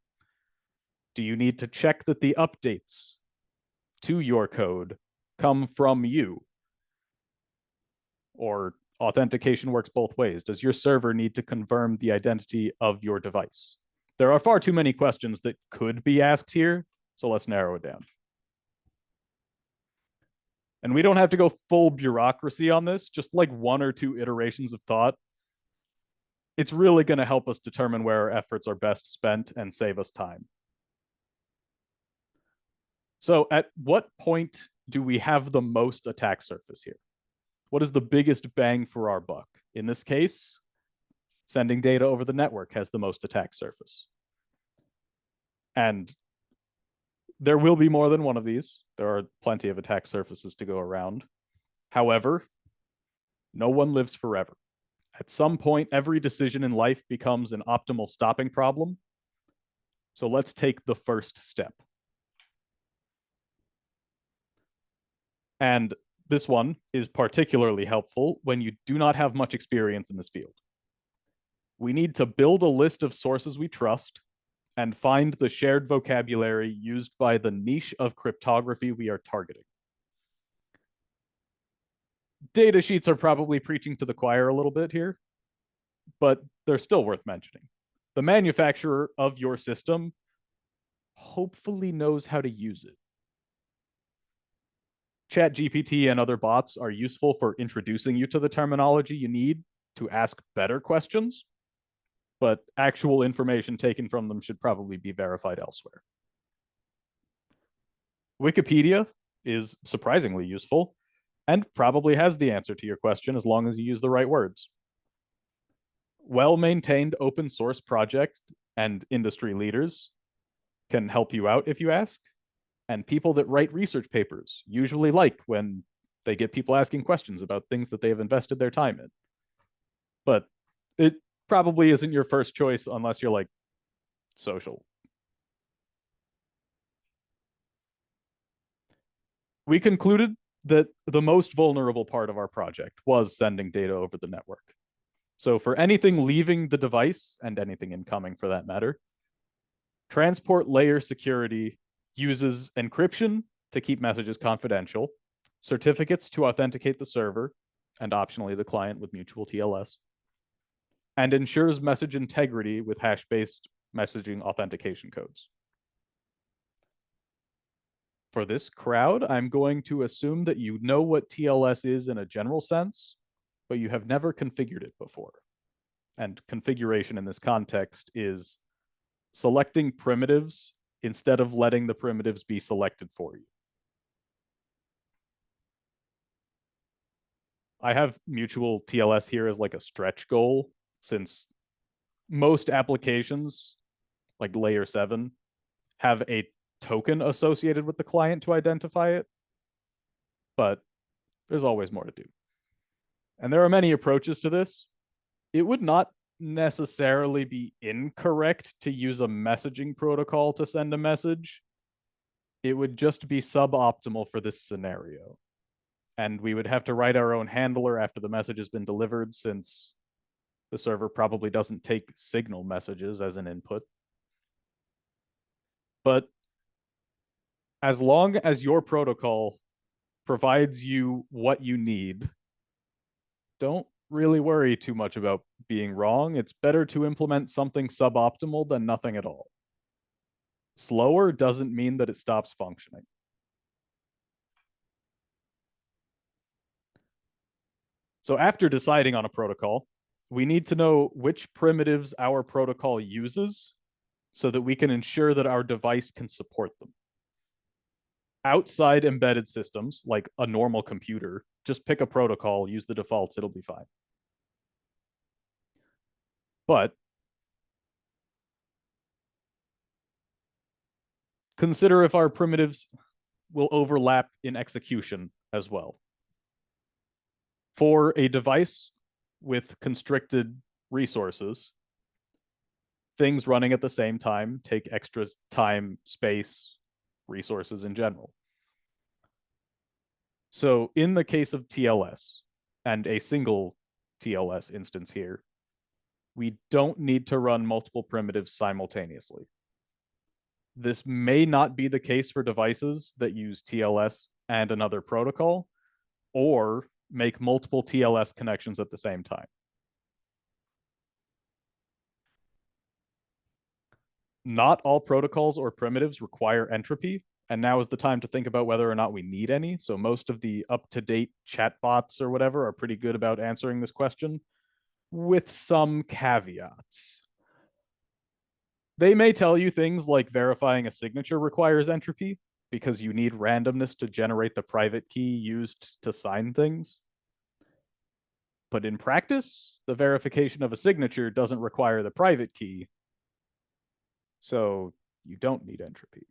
Do you need to check that the updates to your code come from you? Or authentication works both ways. Does your server need to confirm the identity of your device? There are far too many questions that could be asked here, so let's narrow it down. And we don't have to go full bureaucracy on this, just like 1 or 2 iterations of thought. It's really going to help us determine where our efforts are best spent and save us time. So at what point do we have the most attack surface here? What is the biggest bang for our buck? In this case, sending data over the network has the most attack surface. And there will be more than one of these. There are plenty of attack surfaces to go around. However, no one lives forever. At some point, every decision in life becomes an optimal stopping problem. So let's take the first step. And this one is particularly helpful when you do not have much experience in this field. We need to build a list of sources we trust and find the shared vocabulary used by the niche of cryptography we are targeting. Data sheets are probably preaching to the choir a little bit here, but they're still worth mentioning. The manufacturer of your system hopefully knows how to use it. ChatGPT and other bots are useful for introducing you to the terminology you need to ask better questions, but actual information taken from them should probably be verified elsewhere. Wikipedia is surprisingly useful and probably has the answer to your question as long as you use the right words. Well-maintained open source projects and industry leaders can help you out if you ask. And people that write research papers usually like when they get people asking questions about things that they have invested their time in. But it probably isn't your first choice unless you're like social. We concluded that the most vulnerable part of our project was sending data over the network. So for anything leaving the device, and anything incoming for that matter, transport layer security uses encryption to keep messages confidential, certificates to authenticate the server, and optionally the client with mutual TLS, and ensures message integrity with hash-based messaging authentication codes. For this crowd, I'm going to assume that you know what TLS is in a general sense, but you have never configured it before. And configuration in this context is selecting primitives instead of letting the primitives be selected for you. I have mutual TLS here as like a stretch goal, since most applications, like layer 7, have a token associated with the client to identify it. But there's always more to do. And there are many approaches to this. It would not necessarily be incorrect to use a messaging protocol to send a message. It would just be suboptimal for this scenario. And we would have to write our own handler after the message has been delivered, since the server probably doesn't take signal messages as an input. But as long as your protocol provides you what you need, don't really worry too much about being wrong. It's better to implement something suboptimal than nothing at all. Slower doesn't mean that it stops functioning. So after deciding on a protocol, we need to know which primitives our protocol uses so that we can ensure that our device can support them. Outside embedded systems, like a normal computer, just pick a protocol, use the defaults, it'll be fine. But consider if our primitives will overlap in execution as well. For a device with constricted resources, things running at the same time take extra time, space, resources in general. So in the case of TLS, and a single TLS instance here, we don't need to run multiple primitives simultaneously. This may not be the case for devices that use TLS and another protocol, or make multiple TLS connections at the same time. Not all protocols or primitives require entropy, and now is the time to think about whether or not we need any. So most of the up-to-date chatbots or whatever are pretty good about answering this question, with some caveats. They may tell you things like verifying a signature requires entropy, because you need randomness to generate the private key used to sign things. But in practice, the verification of a signature doesn't require the private key, so you don't need entropy.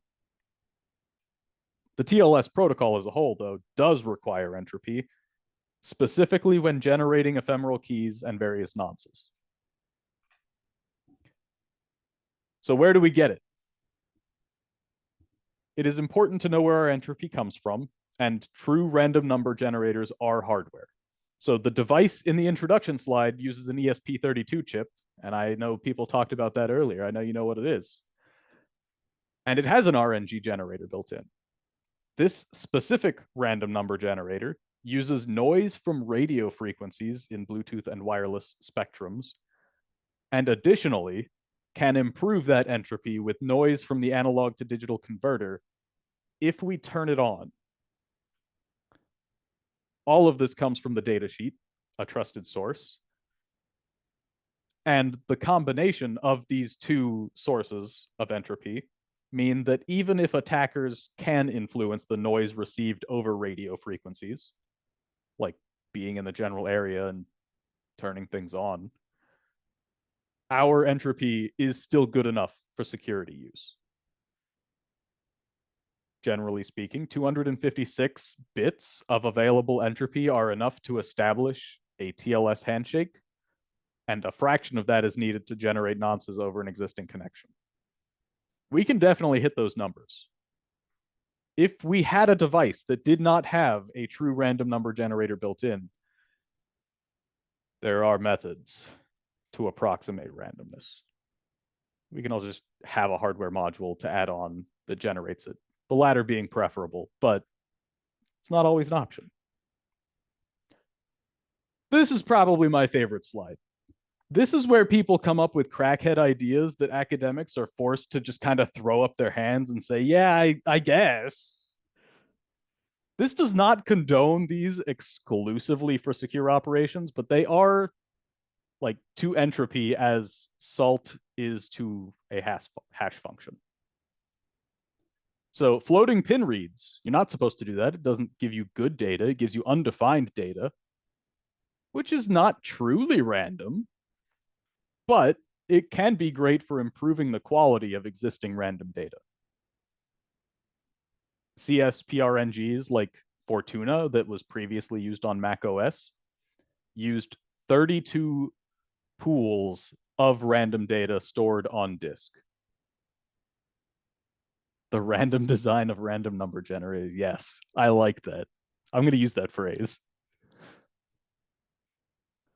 The TLS protocol as a whole, though, does require entropy, specifically when generating ephemeral keys and various nonces. So where do we get it? It is important to know where our entropy comes from, and true random number generators are hardware. So the device in the introduction slide uses an ESP32 chip, and I know people talked about that earlier. I know you know what it is. And it has an RNG generator built in. This specific random number generator uses noise from radio frequencies in Bluetooth and wireless spectrums, and additionally can improve that entropy with noise from the analog to digital converter if we turn it on. All of this comes from the datasheet, a trusted source. And the combination of these two sources of entropy mean that even if attackers can influence the noise received over radio frequencies, like being in the general area and turning things on, our entropy is still good enough for security use. Generally speaking, 256 bits of available entropy are enough to establish a TLS handshake, and a fraction of that is needed to generate nonces over an existing connection. We can definitely hit those numbers. If we had a device that did not have a true random number generator built in, there are methods to approximate randomness. We can also just have a hardware module to add on that generates it. The latter being preferable, but it's not always an option. This is probably my favorite slide. This is where people come up with crackhead ideas that academics are forced to just kind of throw up their hands and say, yeah, I guess. This does not condone these exclusively for secure operations, but they are like to entropy as salt is to a hash function. So floating pin reads, you're not supposed to do that. It doesn't give you good data. It gives you undefined data, which is not truly random, but it can be great for improving the quality of existing random data. CSPRNGs like Fortuna, that was previously used on Mac OS, used 32 pools of random data stored on disk. The random design of random number generators. Yes, I like that. I'm going to use that phrase.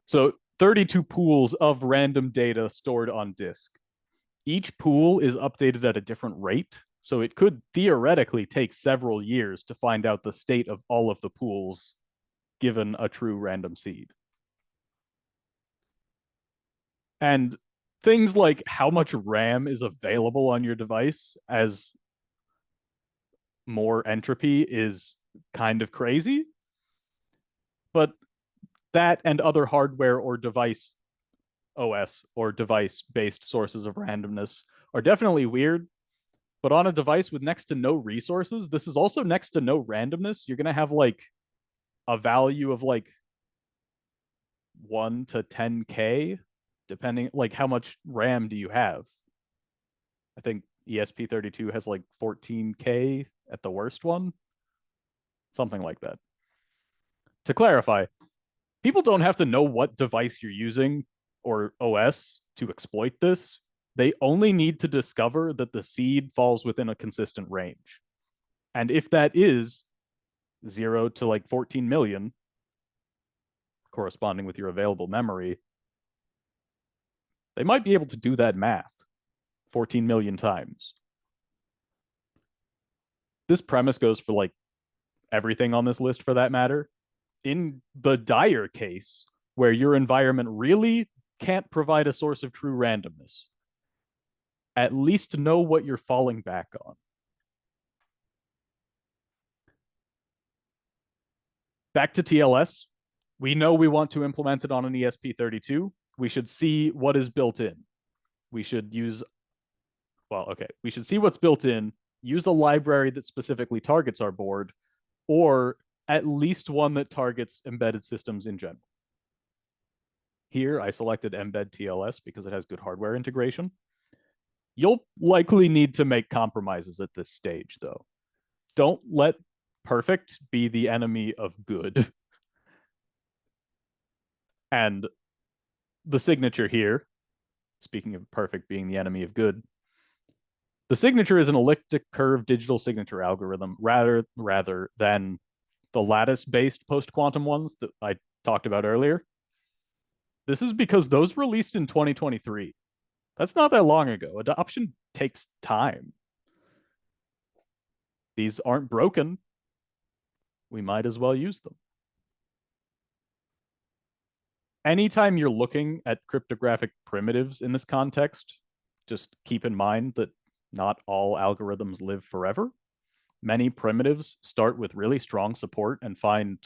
So 32 pools of random data stored on disk. Each pool is updated at a different rate, so it could theoretically take several years to find out the state of all of the pools given a true random seed. And things like how much RAM is available on your device as more entropy is kind of crazy, but that and other hardware or device OS or device-based sources of randomness are definitely weird, but on a device with next to no resources, this is also next to no randomness. You're going to have like a value of like 1 to 10K, depending, like how much RAM do you have? I think ESP32 has like 14K at the worst one, something like that. To clarify, people don't have to know what device you're using or OS to exploit this. They only need to discover that the seed falls within a consistent range. And if that is 0 to like 14 million, corresponding with your available memory, they might be able to do that math 14 million times. This premise goes for like everything on this list for that matter. In the dire case where your environment really can't provide a source of true randomness, at least know what you're falling back on. Back to TLS. We know we want to implement it on an ESP32. We should see what is built in. We should use, well, okay, we should see what's built in, use a library that specifically targets our board, or at least one that targets embedded systems in general. Here, I selected Embed TLS because it has good hardware integration. You'll likely need to make compromises at this stage, though. Don't let perfect be the enemy of good. And the signature here, speaking of perfect being the enemy of good, the signature is an elliptic curve digital signature algorithm rather than the lattice-based post-quantum ones that I talked about earlier. This is because those released in 2023. That's not that long ago. Adoption takes time. These aren't broken. We might as well use them. Anytime you're looking at cryptographic primitives in this context, just keep in mind that not all algorithms live forever. Many primitives start with really strong support and find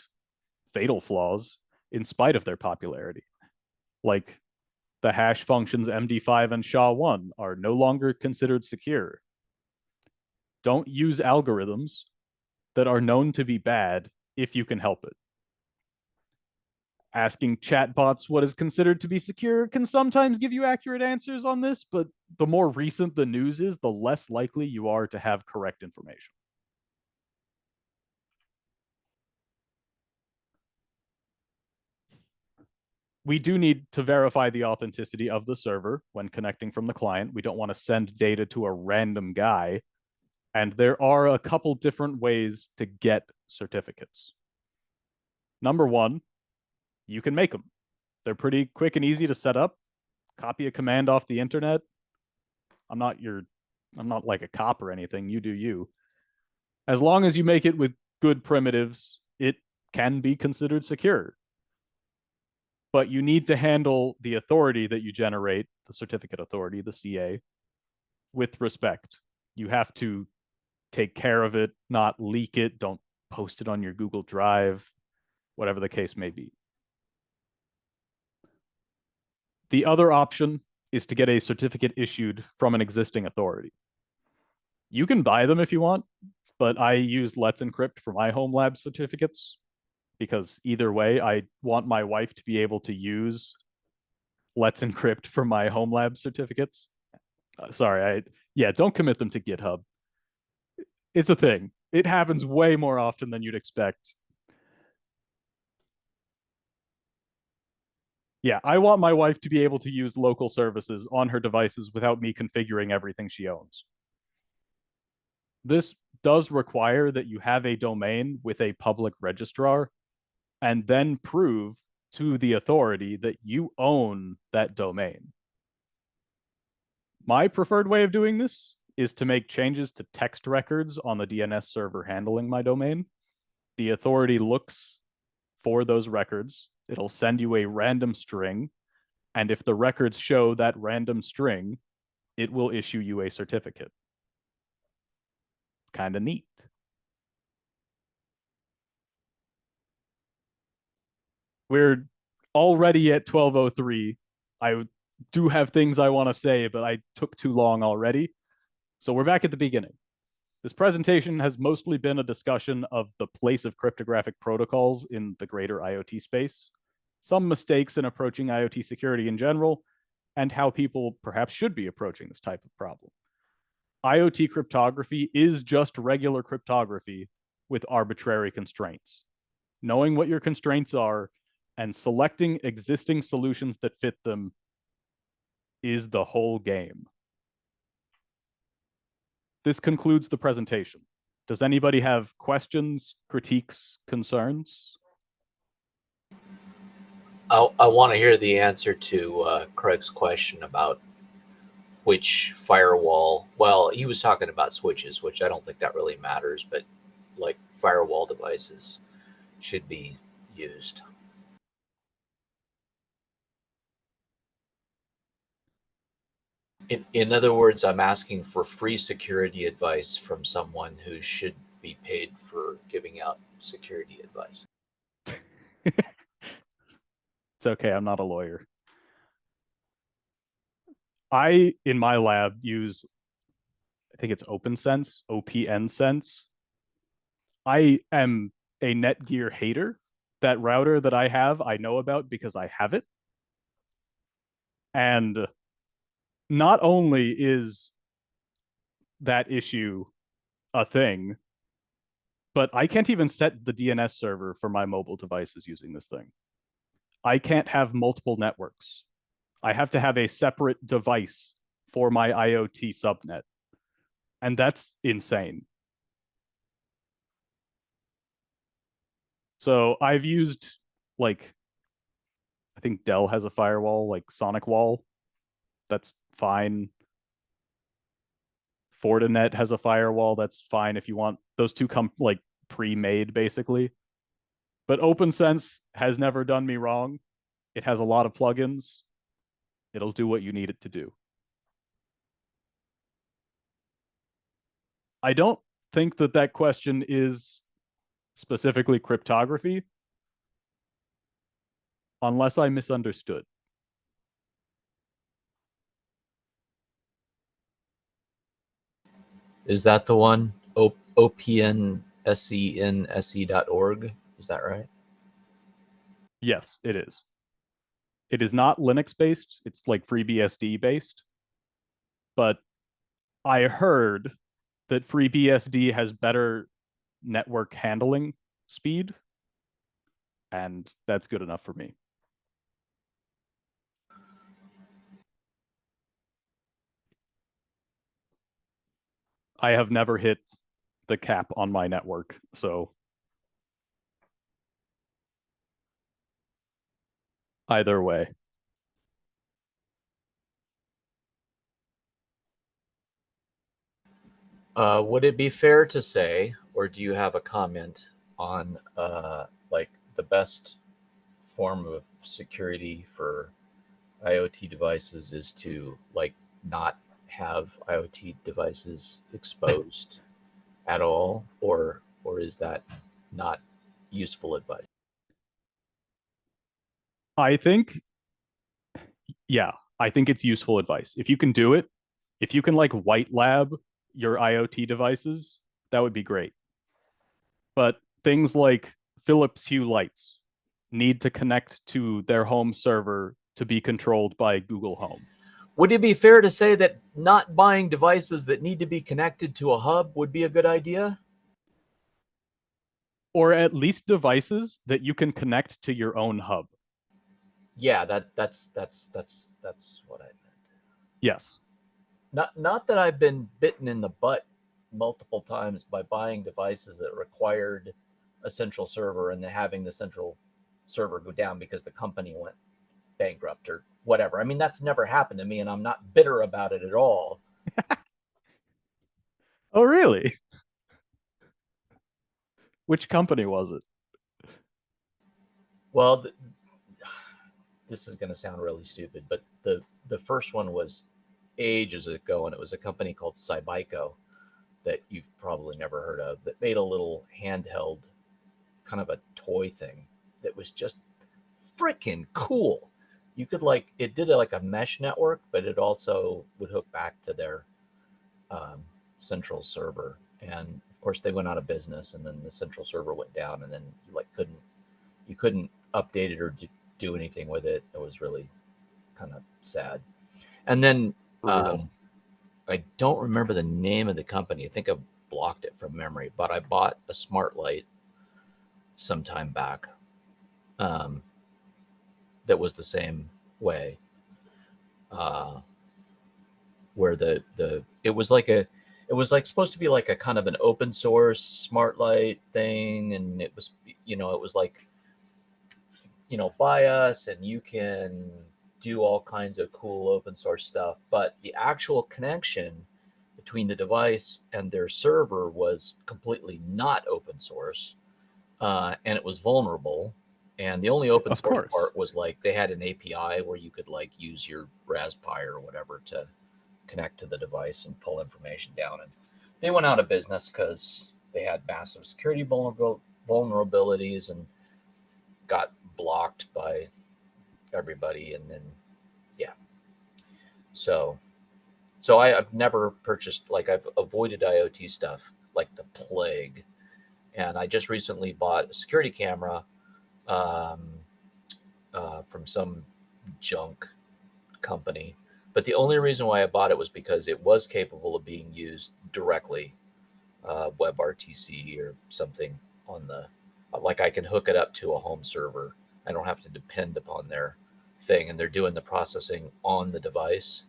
fatal flaws in spite of their popularity. Like the hash functions MD5 and SHA-1 are no longer considered secure. Don't use algorithms that are known to be bad if you can help it. Asking chatbots what is considered to be secure can sometimes give you accurate answers on this, but the more recent the news is, the less likely you are to have correct information. We do need to verify the authenticity of the server when connecting from the client. We don't want to send data to a random guy. And there are a couple different ways to get certificates. Number one, you can make them. They're pretty quick and easy to set up. Copy a command off the internet. I'm not like a cop or anything. You do you. As long as you make it with good primitives, it can be considered secure. But you need to handle the authority that you generate, the certificate authority, the CA, with respect. You have to take care of it, not leak it, don't post it on your Google Drive, whatever the case may be. The other option is to get a certificate issued from an existing authority. You can buy them if you want, but I use Let's Encrypt for my home lab certificates because either way, I want my wife to be able to use Let's Encrypt for my home lab certificates. Don't commit them to GitHub. It's a thing. It happens way more often than you'd expect. Yeah, I want my wife to be able to use local services on her devices without me configuring everything she owns. This does require that you have a domain with a public registrar and then prove to the authority that you own that domain. My preferred way of doing this is to make changes to text records on the DNS server handling my domain. The authority looks for those records. It'll send you a random string, and if the records show that random string, it will issue you a certificate. It's kind of neat. We're already at 12:03. I do have things I want to say, but I took too long already. So we're back at the beginning. This presentation has mostly been a discussion of the place of cryptographic protocols in the greater IoT space, some mistakes in approaching IoT security in general, and how people perhaps should be approaching this type of problem. IoT cryptography is just regular cryptography with arbitrary constraints. Knowing what your constraints are and selecting existing solutions that fit them is the whole game. This concludes the presentation. Does anybody have questions, critiques, concerns? I want to hear the answer to Craig's question about which firewall. Well, he was talking about switches, which I don't think that really matters, but like firewall devices should be used. In other words, I'm asking for free security advice from someone who should be paid for giving out security advice. It's okay, I'm not a lawyer. I, in my lab, use, I think it's OpenSense, OPN Sense. I am a Netgear hater. That router that I have, I know about because I have it. And not only is that issue a thing, but I can't even set the DNS server for my mobile devices using this thing. I can't have multiple networks. I have to have a separate device for my IoT subnet. And that's insane. So I've used, like, I think Dell has a firewall, like SonicWall. That's fine. Fortinet has a firewall. That's fine if you want. Those two come like pre-made, basically. But OpenSense has never done me wrong. It has a lot of plugins. It'll do what you need it to do. I don't think that that question is specifically cryptography, unless I misunderstood. Is that the one? opnsense.org? Is that right? Yes, it is. It is not Linux based. It's like FreeBSD based. But I heard that FreeBSD has better network handling speed, and that's good enough for me. I have never hit the cap on my network, so either way. Would it be fair to say, or do you have a comment on like the best form of security for IoT devices is to like not have IoT devices exposed at all, or is that not useful advice? I think it's useful advice. If you can do it, if you can like white lab your IoT devices, that would be great. But things like Philips Hue lights need to connect to their home server to be controlled by Google Home. Would it be fair to say that not buying devices that need to be connected to a hub would be a good idea? Or at least devices that you can connect to your own hub. Yeah, that's what I meant. Yes. Not that I've been bitten in the butt multiple times by buying devices that required a central server and then having the central server go down because the company went bankrupt or whatever. I mean, that's never happened to me, and I'm not bitter about it at all. Oh, really? Which company was it? Well, this is going to sound really stupid, but the first one was ages ago, and it was a company called Cybico that you've probably never heard of, that made a little handheld kind of a toy thing that was just freaking cool. You could like, it did like a mesh network, but it also would hook back to their central server. And of course they went out of business, and then the central server went down, and then you couldn't update it or do anything with it. It was really kind of sad. And then I don't remember the name of the company. I think I've blocked it from memory, but I bought a smart light some time back that was the same way, where it was like supposed to be like a kind of an open source smart light thing, and it was like, buy us and you can do all kinds of cool open source stuff, but the actual connection between the device and their server was completely not open source, and it was vulnerable. And the only open source part was like they had an API where you could like use your Raspberry or whatever to connect to the device and pull information down. And they went out of business because they had massive security vulnerabilities and got blocked by everybody. And then so I've never purchased, like, I've avoided IoT stuff like the plague. And I just recently bought a security camera from some junk company. But the only reason why I bought it was because it was capable of being used directly, WebRTC or something on the, like I can hook it up to a home server. I don't have to depend upon their thing, and they're doing the processing on the device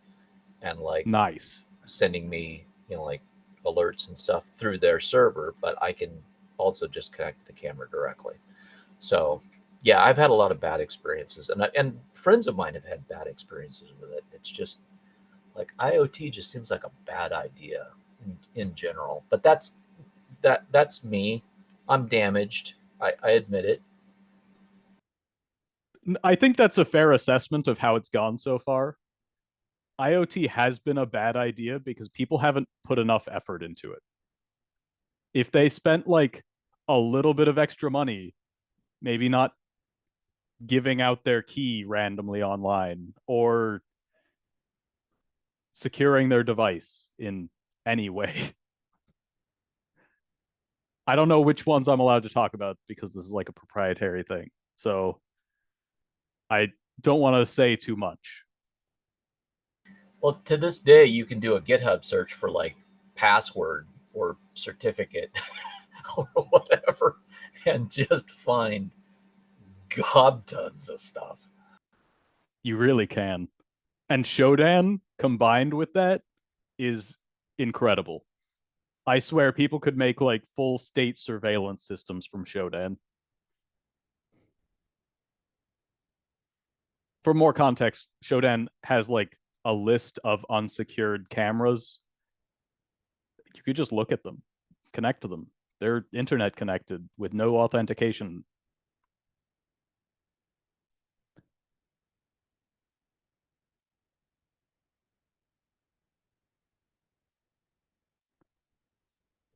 and like nice sending me, like alerts and stuff through their server, but I can also just connect the camera directly. So yeah, I've had a lot of bad experiences, and friends of mine have had bad experiences with it. It's just like IoT just seems like a bad idea in general, but that's me. I'm damaged. I admit it. I think that's a fair assessment of how it's gone so far. IoT has been a bad idea because people haven't put enough effort into it. If they spent like a little bit of extra money, maybe not giving out their key randomly online or securing their device in any way. I don't know which ones I'm allowed to talk about because this is like a proprietary thing. So I don't want to say too much. Well, to this day, you can do a GitHub search for like password or certificate or whatever and just find gob tons of stuff. You really can. And Shodan combined with that is incredible. I swear people could make like full state surveillance systems from Shodan. For more context, Shodan has like a list of unsecured cameras. You could just look at them, connect to them. They're internet connected with no authentication.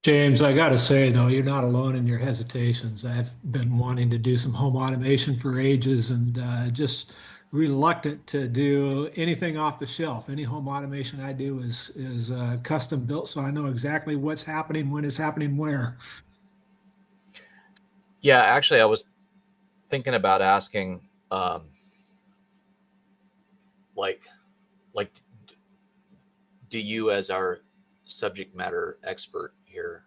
James, I got to say, though, you're not alone in your hesitations. I've been wanting to do some home automation for ages and just reluctant to do anything off the shelf. Any home automation I do is custom built, so I know exactly what's happening, when it's happening, where. Yeah, actually, I was thinking about asking, like, do you, as our subject matter expert here,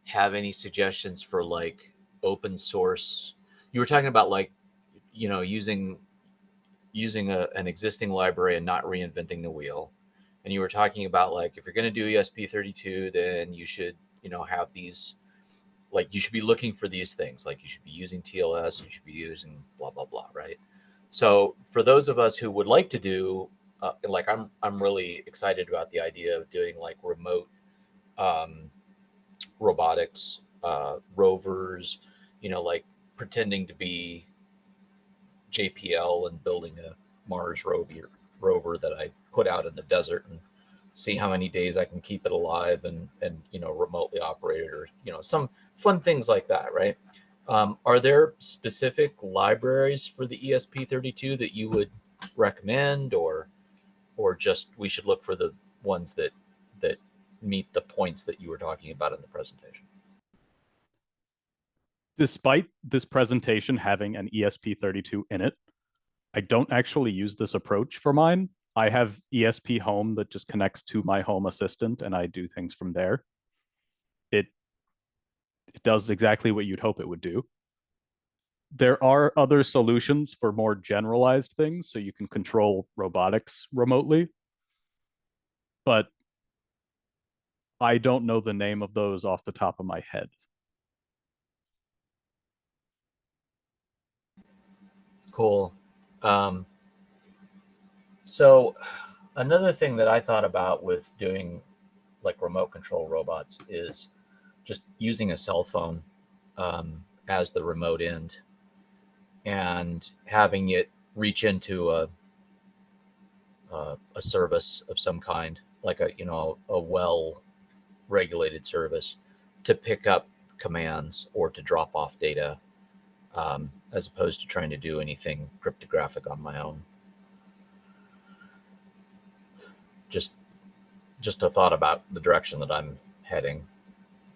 have any suggestions for like open source? You were talking about like, using an existing library and not reinventing the wheel. And you were talking about like, if you're going to do ESP32, then you should, have these, like you should be looking for these things. Like you should be using TLS, you should be using blah, blah, blah. Right. So for those of us who would like to do, like I'm really excited about the idea of doing like remote robotics, rovers, like pretending to be JPL and building a Mars rover that I put out in the desert and see how many days I can keep it alive and remotely operate it, or some fun things like that, right? Are there specific libraries for the ESP32 that you would recommend, or just we should look for the ones that meet the points that you were talking about in the presentation? Despite this presentation having an ESP32 in it, I don't actually use this approach for mine. I have ESP Home that just connects to my Home Assistant, and I do things from there. It does exactly what you'd hope it would do. There are other solutions for more generalized things, so you can control robotics remotely, but I don't know the name of those off the top of my head. Cool. So another thing that I thought about with doing like remote control robots is just using a cell phone as the remote end and having it reach into a service of some kind, like a well-regulated service, to pick up commands or to drop off data, as opposed to trying to do anything cryptographic on my own. Just a thought about the direction that I'm heading,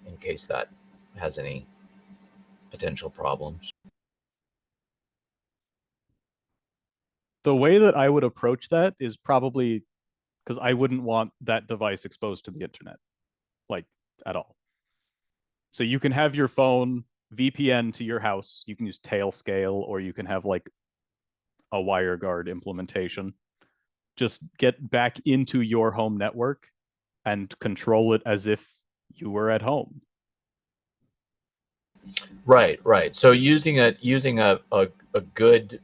in case that has any potential problems. The way that I would approach that is probably because I wouldn't want that device exposed to the internet, like at all. So you can have your phone VPN to your house. You can use Tailscale, or you can have like a WireGuard implementation. Just get back into your home network and control it as if you were at home. Right. So using a good,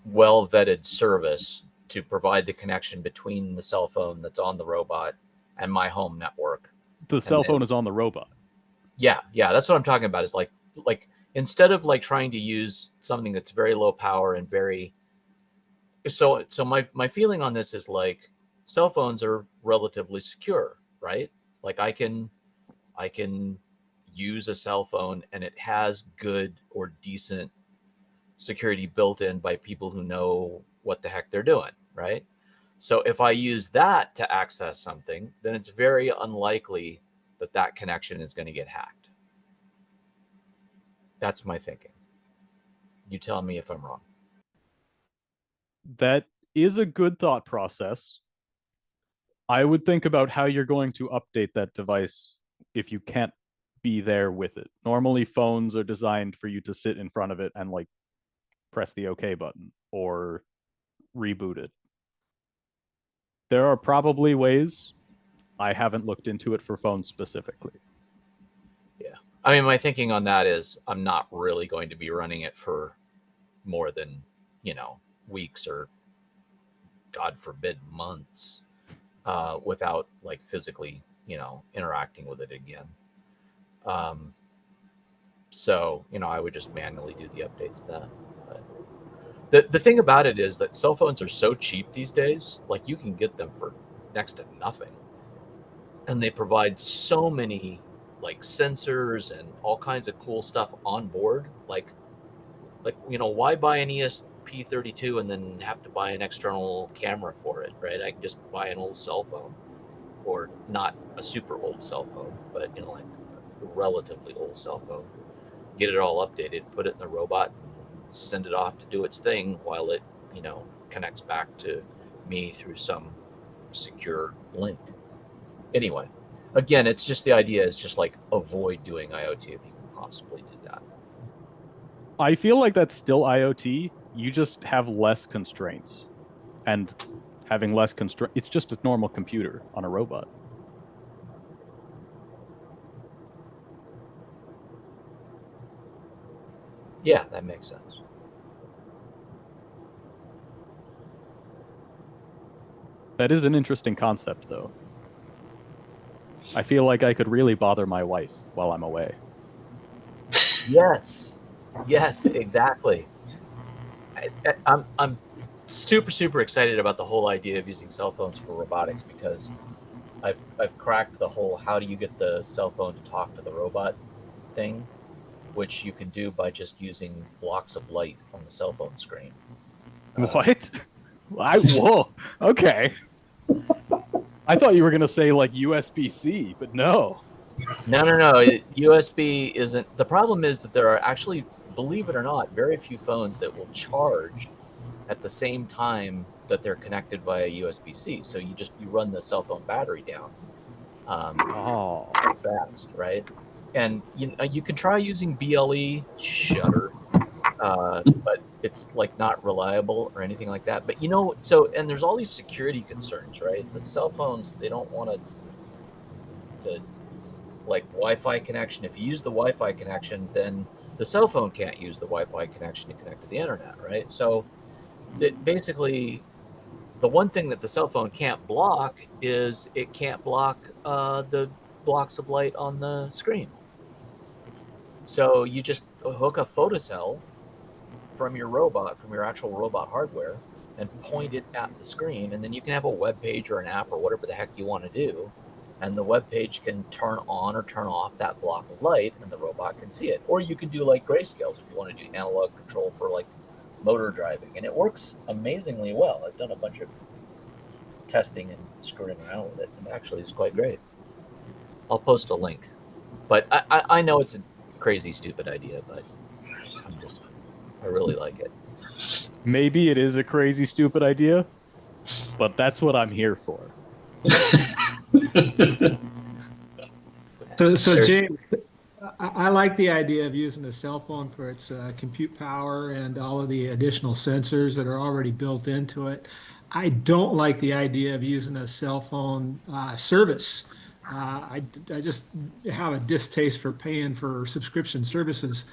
well-vetted service to provide the connection between the cell phone that's on the robot and my home network. The cell phone is on the robot. Yeah, that's what I'm talking about. Is like instead of like trying to use something that's very low power and very so my feeling on this is like cell phones are relatively secure, right? Like I can use a cell phone and it has good or decent security built in by people who know what the heck they're doing, right? So if I use that to access something, then it's very unlikely that that connection is going to get hacked. That's my thinking. You tell me if I'm wrong. That is a good thought process. I would think about how you're going to update that device if you can't be there with it. Normally, phones are designed for you to sit in front of it and like press the OK button or reboot it. There are probably ways. I haven't looked into it for phones specifically. Yeah. I mean, my thinking on that is I'm not really going to be running it for more than, weeks or, God forbid, months without like physically, interacting with it again. So, I would just manually do the updates to that. But the thing about it is that cell phones are so cheap these days, like you can get them for next to nothing. And they provide so many like sensors and all kinds of cool stuff on board. Like, why buy an ESP32 and then have to buy an external camera for it, right? I can just buy an old cell phone, or not a super old cell phone, but like a relatively old cell phone. Get it all updated, put it in the robot, send it off to do its thing while it, connects back to me through some secure link. Anyway, again, it's just the idea is just like avoid doing IoT if you can possibly do that. I feel like that's still IoT. You just have less constraints. And having less constraints, it's just a normal computer on a robot. Yeah, that makes sense. That is an interesting concept, though. I feel like I could really bother my wife while I'm away. Yes, exactly. I'm super excited about the whole idea of using cell phones for robotics, because I've cracked the whole how do you get the cell phone to talk to the robot thing, which you can do by just using blocks of light on the cell phone screen. What? Whoa. Okay. I thought you were gonna say like USB-C, but no. No. USB isn't. The problem is that there are actually, believe it or not, very few phones that will charge at the same time that they're connected via USB-C. So you run the cell phone battery down pretty fast, right? And you can try using BLE shutter, but it's like not reliable or anything like that. But and there's all these security concerns, right? The cell phones, they don't want to like Wi-Fi connection. If you use the Wi-Fi connection, then the cell phone can't use the Wi-Fi connection to connect to the internet, right? So basically, the one thing that the cell phone can't block is it can't block the blocks of light on the screen. So you just hook a photocell from your actual robot hardware, and point it at the screen, and then you can have a web page or an app or whatever the heck you want to do, and the web page can turn on or turn off that block of light, and the robot can see it. Or you can do like grayscales if you want to do analog control for like motor driving, and it works amazingly well. I've done a bunch of testing and screwing around with it, and actually it's quite great. I'll post a link, but I know it's a crazy, stupid idea, but I really like it. Maybe it is a crazy, stupid idea, but that's what I'm here for. So James, I like the idea of using a cell phone for its compute power and all of the additional sensors that are already built into it. I don't like the idea of using a cell phone service. I just have a distaste for paying for subscription services.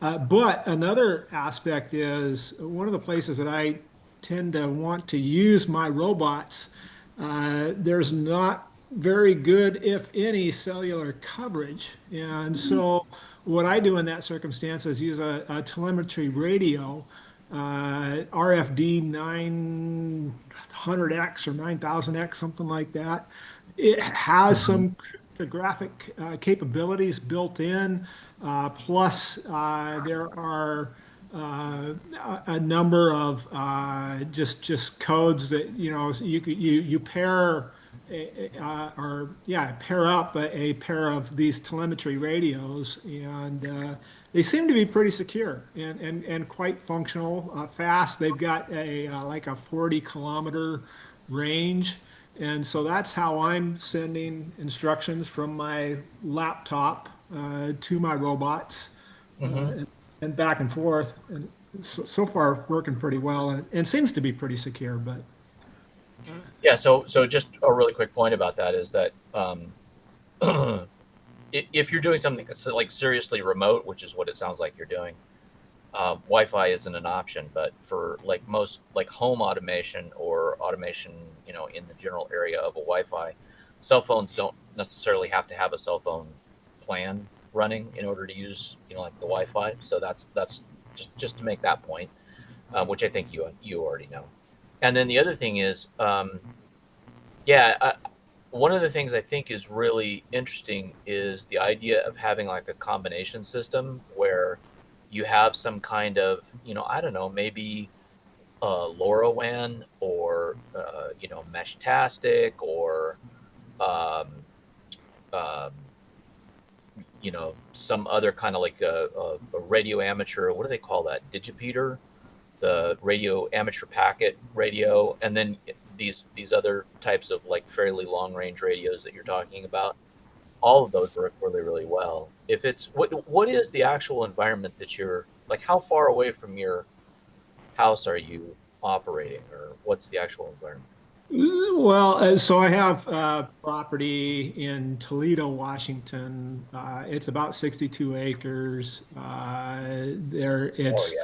But another aspect is one of the places that I tend to want to use my robots. There's not very good, if any, cellular coverage. And so what I do in that circumstance is use a telemetry radio, RFD 900X or 9000X, something like that. It has some cryptographic capabilities built in. Plus, there are a number of just codes that you pair pair up a pair of these telemetry radios, and they seem to be pretty secure and quite functional, fast. They've got like a 40-kilometer range. And so that's how I'm sending instructions from my laptop to my robots, and back and forth. And so far working pretty well, and seems to be pretty secure. But yeah, so just a really quick point about that is that if you're doing something that's like seriously remote, which is what it sounds like you're doing, Wi-Fi isn't an option. But for like most like home automation or automation, in the general area of a Wi-Fi, cell phones don't necessarily have to have a cell phone plan running in order to use, like the Wi-Fi. So that's just to make that point, which I think you already know. And then the other thing is, one of the things I think is really interesting is the idea of having like a combination system where you have some kind of, I don't know, maybe LoRaWAN or, Meshtastic or, some other kind of like a radio amateur, what do they call that? Digipeater, the radio amateur packet radio, and then these other types of like fairly long range radios that you're talking about. All of those work really, really well. If it's what is the actual environment that you're like, how far away from your house are you operating, or what's the actual environment? well, so I have property in Toledo, Washington. It's about 62 acres. It's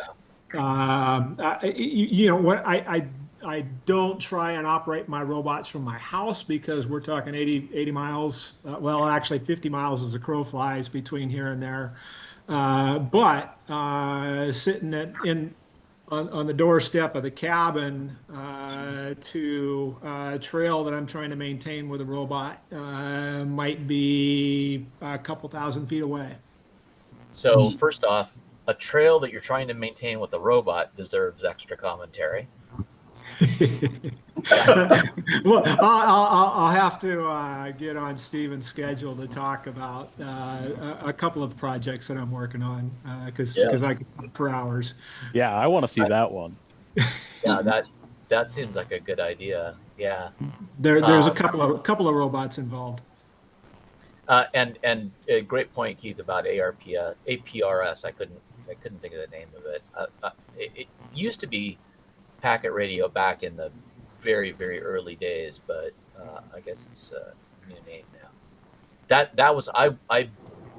what I don't try and operate my robots from my house because we're talking 80 miles. Well, actually 50 miles as the crow flies between here and there. But sitting on the doorstep of the cabin to a trail that I'm trying to maintain with a robot might be a couple thousand feet away. So first off, a trail that you're trying to maintain with a robot deserves extra commentary. Well, I'll have to get on Steven's schedule to talk about a couple of projects that I'm working on because I could talk for hours. Yeah, I want to see that one. Yeah, that seems like a good idea. Yeah. There's a couple of robots involved. And a great point, Keith, about APRS. I couldn't think of the name of it. It used to be packet radio back in the very, very early days, but I guess it's a new name now. That was I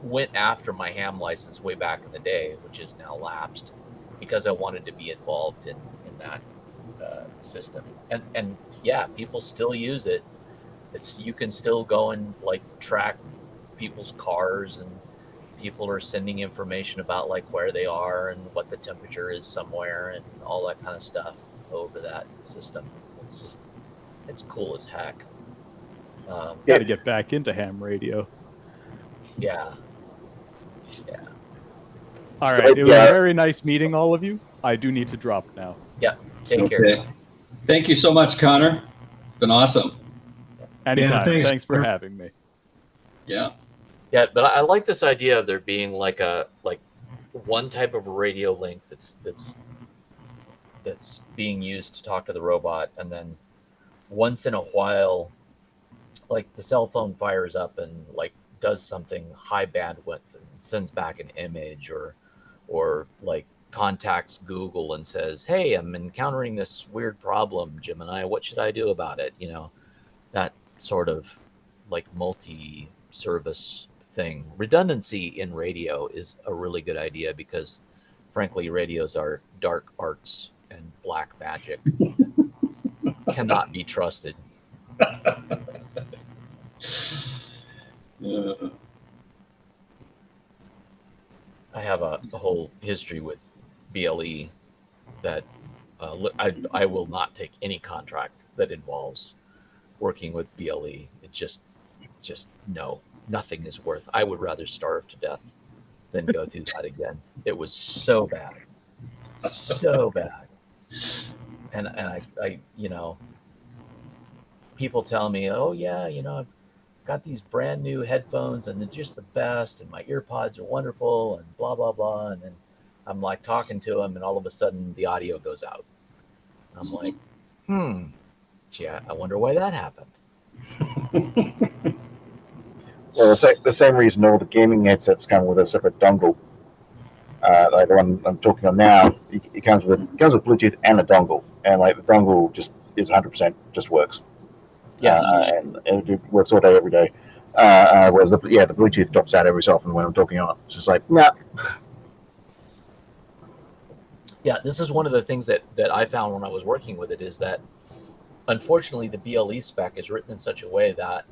went after my ham license way back in the day, which is now lapsed, because I wanted to be involved in that system. And yeah, people still use it. You can still go and like track people's cars, and people are sending information about like where they are and what the temperature is somewhere and all that kind of stuff over that system. It's cool as heck. Got to get back into ham radio. Yeah. All right. It was a very nice meeting all of you. I do need to drop now. Yeah. Take care. Thank you so much, Connor. It's been awesome. Anytime. Thanks for having me. Yeah. Yeah, but I like this idea of there being like one type of radio link that's being used to talk to the robot, and then once in a while, like the cell phone fires up and like does something high bandwidth and sends back an image, or like contacts Google and says, "Hey, I'm encountering this weird problem, Gemini. What should I do about it?" You know, that sort of like multi-service thing. Redundancy in radio is a really good idea because, frankly, radios are dark arts and black magic. Cannot be trusted. I have a whole history with BLE that I will not take any contract that involves working with BLE. It just no, nothing is worth. I would rather starve to death than go through that again. It was so bad, so bad. And I people tell me, oh yeah, I've got these brand new headphones and they're just the best, and my ear pods are wonderful, and blah blah blah. And then I'm like talking to them, and all of a sudden the audio goes out. I'm like, gee, I wonder why that happened. Well, the same reason all the gaming headsets come with a separate dongle. Like the one I'm talking on now, it comes with Bluetooth and a dongle, and like the dongle just is 100% just works. Yeah, and it works all day, every day. Whereas the Bluetooth drops out every so often when I'm talking on it. It's just like, nah. Yeah, this is one of the things that I found when I was working with it, is that unfortunately the BLE spec is written in such a way that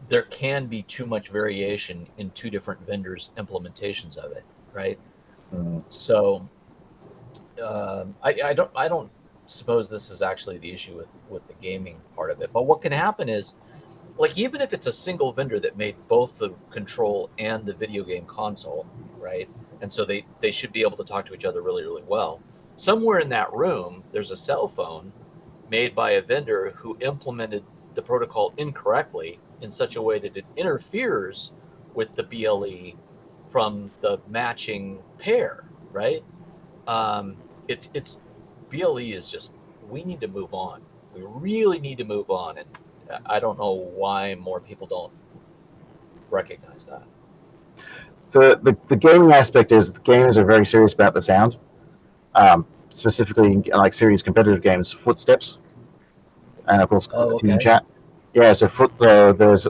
there can be too much variation in two different vendors' implementations of it, right? So I don't suppose this is actually the issue with the gaming part of it. But what can happen is, like, even if it's a single vendor that made both the control and the video game console, right? And so they should be able to talk to each other really, really well. Somewhere in that room, there's a cell phone made by a vendor who implemented the protocol incorrectly in such a way that it interferes with the BLE from the matching pair, right? It's BLE is just, we need to move on. We really need to move on, and I don't know why more people don't recognize that. The gaming aspect is the gamers are very serious about the sound. Specifically, like serious competitive games, footsteps, and of course, team chat. Yeah, so there's.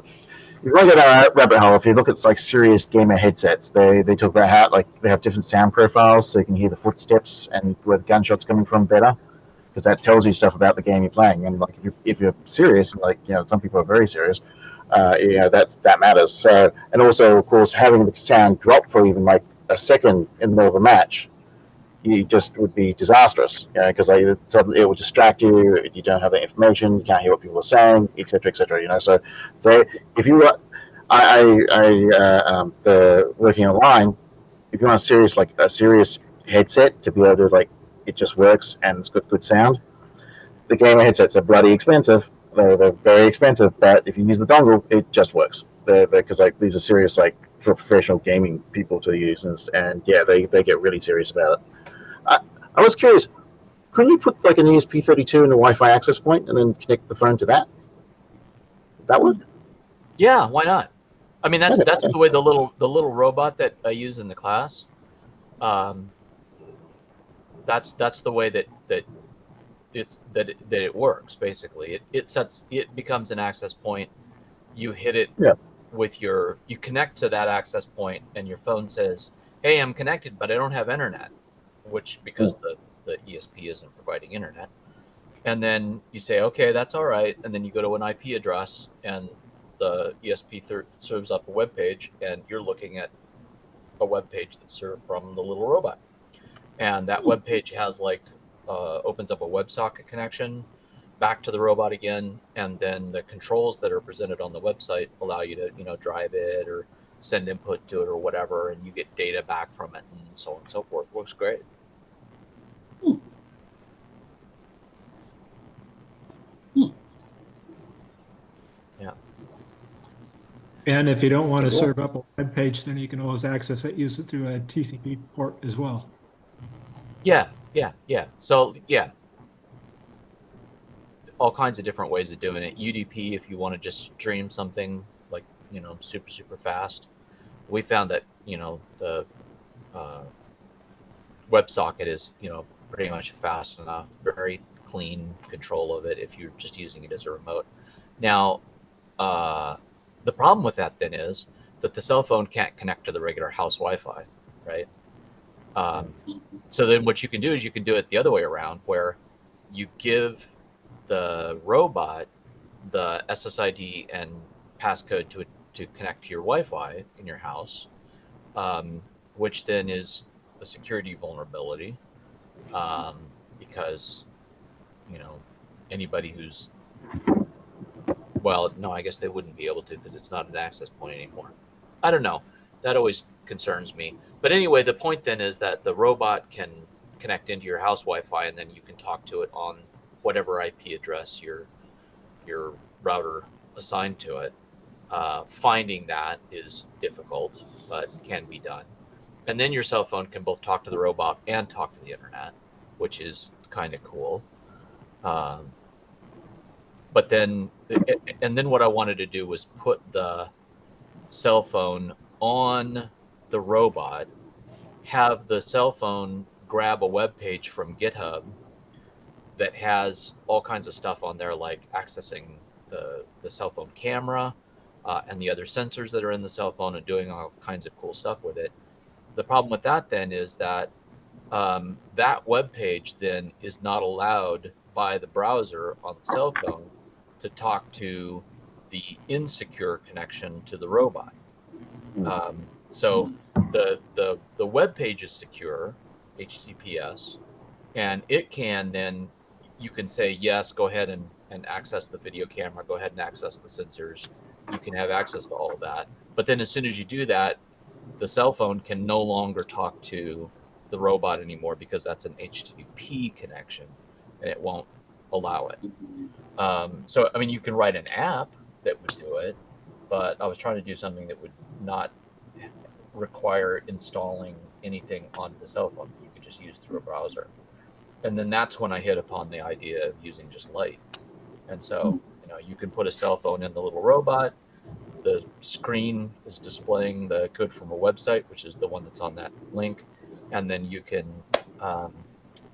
You want to go down a rabbit hole. If you look at like serious gamer headsets, they talk about how like they have different sound profiles, so you can hear the footsteps and where the gunshots coming from better, because that tells you stuff about the game you're playing. And like if you're serious, like some people are very serious, that matters. So, and also of course having the sound drop for even like a second in the middle of a match, you just would be disastrous, because like it will distract you. You don't have the information. You can't hear what people are saying, etc., etc. So, if you, the working online, if you want a serious headset to be able to it just works and it's got good sound. The gamer headsets are bloody expensive. They're very expensive, but if you use the dongle, it just works. Because these are serious for professional gaming people to use, and yeah, they get really serious about it. I was curious, couldn't you put an ESP32 in a Wi-Fi access point and then connect the phone to that? That would? Yeah, why not? I mean, that's the way the little robot that I use in the class. That's the way that it works. Basically, it becomes an access point. You hit it with you connect to that access point, and your phone says, "Hey, I'm connected, but I don't have internet," which because the ESP isn't providing internet. And then you say, "Okay, that's all right," and then you go to an IP address, and the ESP serves up a web page, and you're looking at a web page that's served from the little robot, and that web page has opens up a WebSocket connection back to the robot again, and then the controls that are presented on the website allow you to drive it or send input to it or whatever, and you get data back from it and so on and so forth. Works great. Yeah. And if you don't want to serve up a web page, then you can always access it, use it through a TCP port as well. Yeah. So yeah, all kinds of different ways of doing it. UDP, if you want to just stream something super fast. We found that the WebSocket is pretty much fast enough, very clean control of it if you're just using it as a remote. Now, the problem with that then is that the cell phone can't connect to the regular house Wi-Fi, right? So then what you can do is you can do it the other way around, where you give the robot the SSID and passcode to connect to your Wi-Fi in your house, which then is a security vulnerability, because anybody who's I guess they wouldn't be able to because it's not an access point anymore. I don't know. That always concerns me. But anyway, the point then is that the robot can connect into your house Wi-Fi, and then you can talk to it on whatever IP address your router assigned to it. Finding that is difficult, but can be done. And then your cell phone can both talk to the robot and talk to the internet, which is kind of cool. But then what I wanted to do was put the cell phone on the robot, have the cell phone grab a web page from GitHub that has all kinds of stuff on there, like accessing the cell phone camera and the other sensors that are in the cell phone and doing all kinds of cool stuff with it. The problem with that then is that that web page then is not allowed by the browser on the cell phone to talk to the insecure connection to the robot. So the web page is secure, HTTPS, and it can then, you can say, yes, go ahead and access the video camera, go ahead and access the sensors. You can have access to all of that. But then as soon as you do that, the cell phone can no longer talk to the robot anymore because that's an HTTP connection and it won't allow it. So, I mean, you can write an app that would do it, but I was trying to do something that would not require installing anything on the cell phone. You could just use through a browser. And then that's when I hit upon the idea of using just light. And so, you can put a cell phone in the little robot. The screen is displaying the code from a website, which is the one that's on that link. And then you can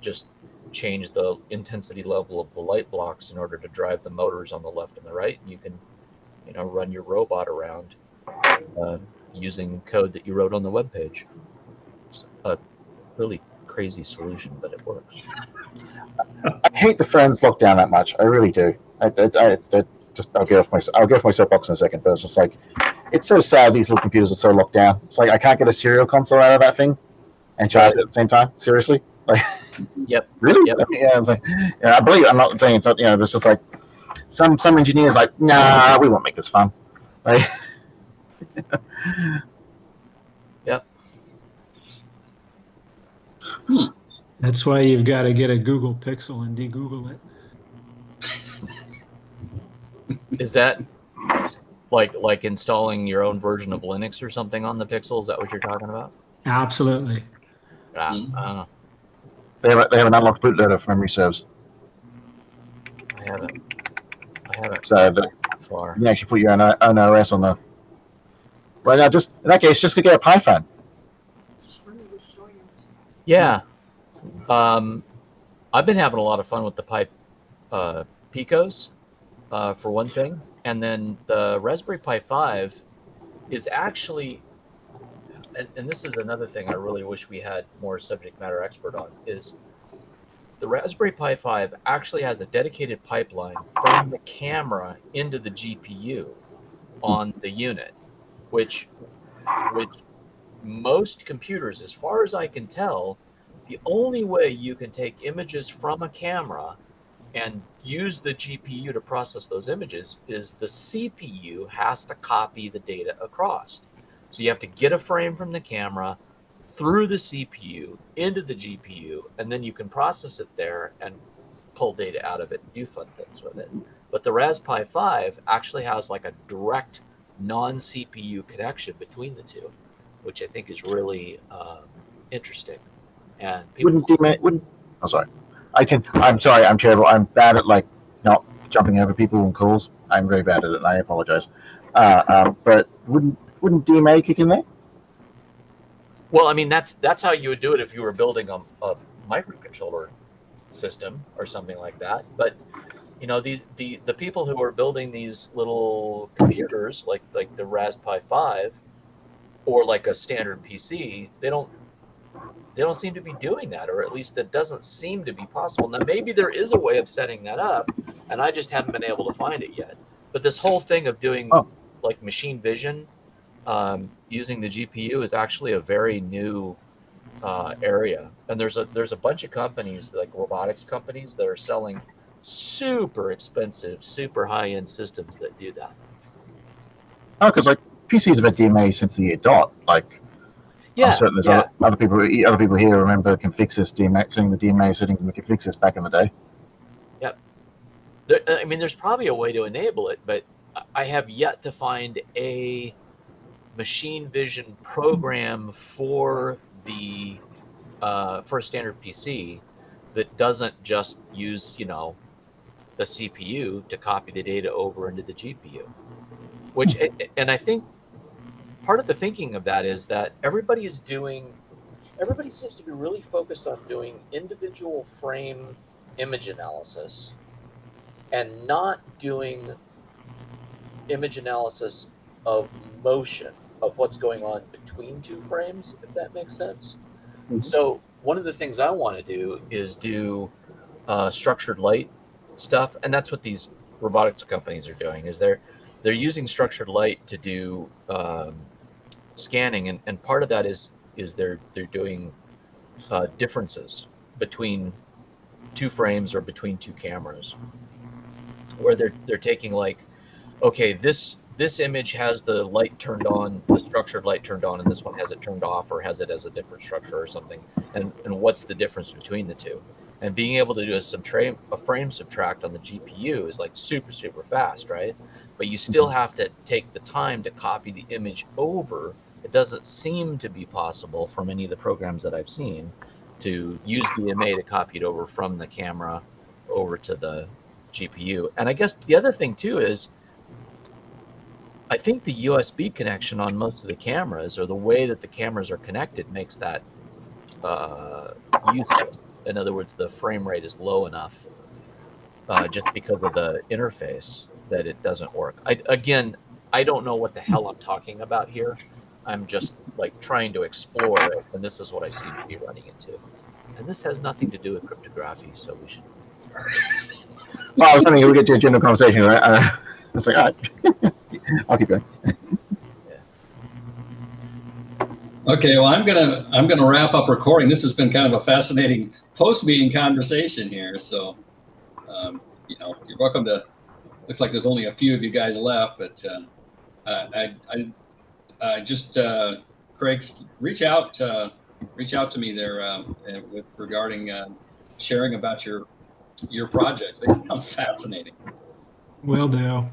just change the intensity level of the light blocks in order to drive the motors on the left and the right. And you can, run your robot around using code that you wrote on the web page. It's a really crazy solution, but it works. I hate the phone's locked down that much. I really do. I'll get off my soapbox in a second, but it's just it's so sad these little computers are so locked down. It's I can't get a serial console out of that thing and charge it at the same time. Seriously? Yep. Really? Yep. Yeah, it's I believe it. I'm not saying it's not, it's just some engineers nah, we won't make this fun. Yep. That's why you've got to get a Google Pixel and de-Google it. Is that like installing your own version of Linux or something on the Pixel? Is that what you're talking about? Absolutely. I They have an unlocked bootloader if memory serves. haven't. So that Far. you can actually put your own OS on the. Well, now just in that case, just go get a Python. Yeah. I've been having a lot of fun with the Picos, for one thing, and then the Raspberry Pi 5 is actually, and this is another thing I really wish we had more subject matter expert on, is the Raspberry Pi 5 actually has a dedicated pipeline from the camera into the GPU on the unit, which most computers, as far as I can tell, the only way you can take images from a camera and use the GPU to process those images is the CPU has to copy the data across. So you have to get a frame from the camera through the CPU into the GPU, and then you can process it there and pull data out of it and do fun things with it. But the Raspberry Pi 5 actually has like a direct non-CPU connection between the two, which I think is really interesting. And people I'm sorry. I'm sorry. I'm terrible. I'm bad at like not jumping over people in calls. I'm very bad at it, and I apologize. But wouldn't DMA kick in there? Well, I mean, that's how you would do it if you were building a microcontroller system or something like that. But you know, the people who are building these little computers, like the Raspberry Pi 5, or like a standard PC, they don't seem to be doing that, or at least that doesn't seem to be possible. Now, maybe there is a way of setting that up, and I just haven't been able to find it yet. But this whole thing of doing like machine vision using the GPU is actually a very new area, and there's a bunch of companies, like robotics companies, that are selling super expensive, super high-end systems that do that. Oh, because like PCs have had DMA since the year dot. Like, yeah, I'm certain there's other people here remember Confixis DMA, setting the DMA settings in the Confixis back in the day. Yep. I mean, there's probably a way to enable it, but I have yet to find a machine vision program for the for a standard PC that doesn't just use, you know, the CPU to copy the data over into the GPU. Which, and I think part of the thinking of that is that everybody seems to be really focused on doing individual frame image analysis and not doing image analysis of motion, of what's going on between two frames, if that makes sense. Mm-hmm. So one of the things I want to do is do structured light stuff, and that's what these robotics companies are doing, is they're using structured light to do scanning, and part of that is they're doing differences between two frames or between two cameras, where they're taking, like, okay, this image has the light turned on, the structured light turned on, and this one has it turned off, or has it as a different structure or something, and what's the difference between the two? And being able to do a frame subtract on the GPU is like super, super fast, right? But you still have to take the time to copy the image over. It doesn't seem to be possible from any of the programs that I've seen to use DMA to copy it over from the camera over to the GPU. And I guess the other thing too is, I think the USB connection on most of the cameras, or the way that the cameras are connected, makes that useless. In other words, the frame rate is low enough just because of the interface that it doesn't work. I don't know what the hell I'm talking about here. I'm just like trying to explore it, and this is what I seem to be running into. And this has nothing to do with cryptography, so we should. Well, I was thinking we get to a general conversation, right? I was like, all right, I'll keep going. Okay, well, I'm gonna wrap up recording. This has been kind of a fascinating post-meeting conversation here. So, you know, you're welcome to. Looks like there's only a few of you guys left, but just Craig, reach out to me there with regarding sharing about your projects. They sound fascinating. Will do.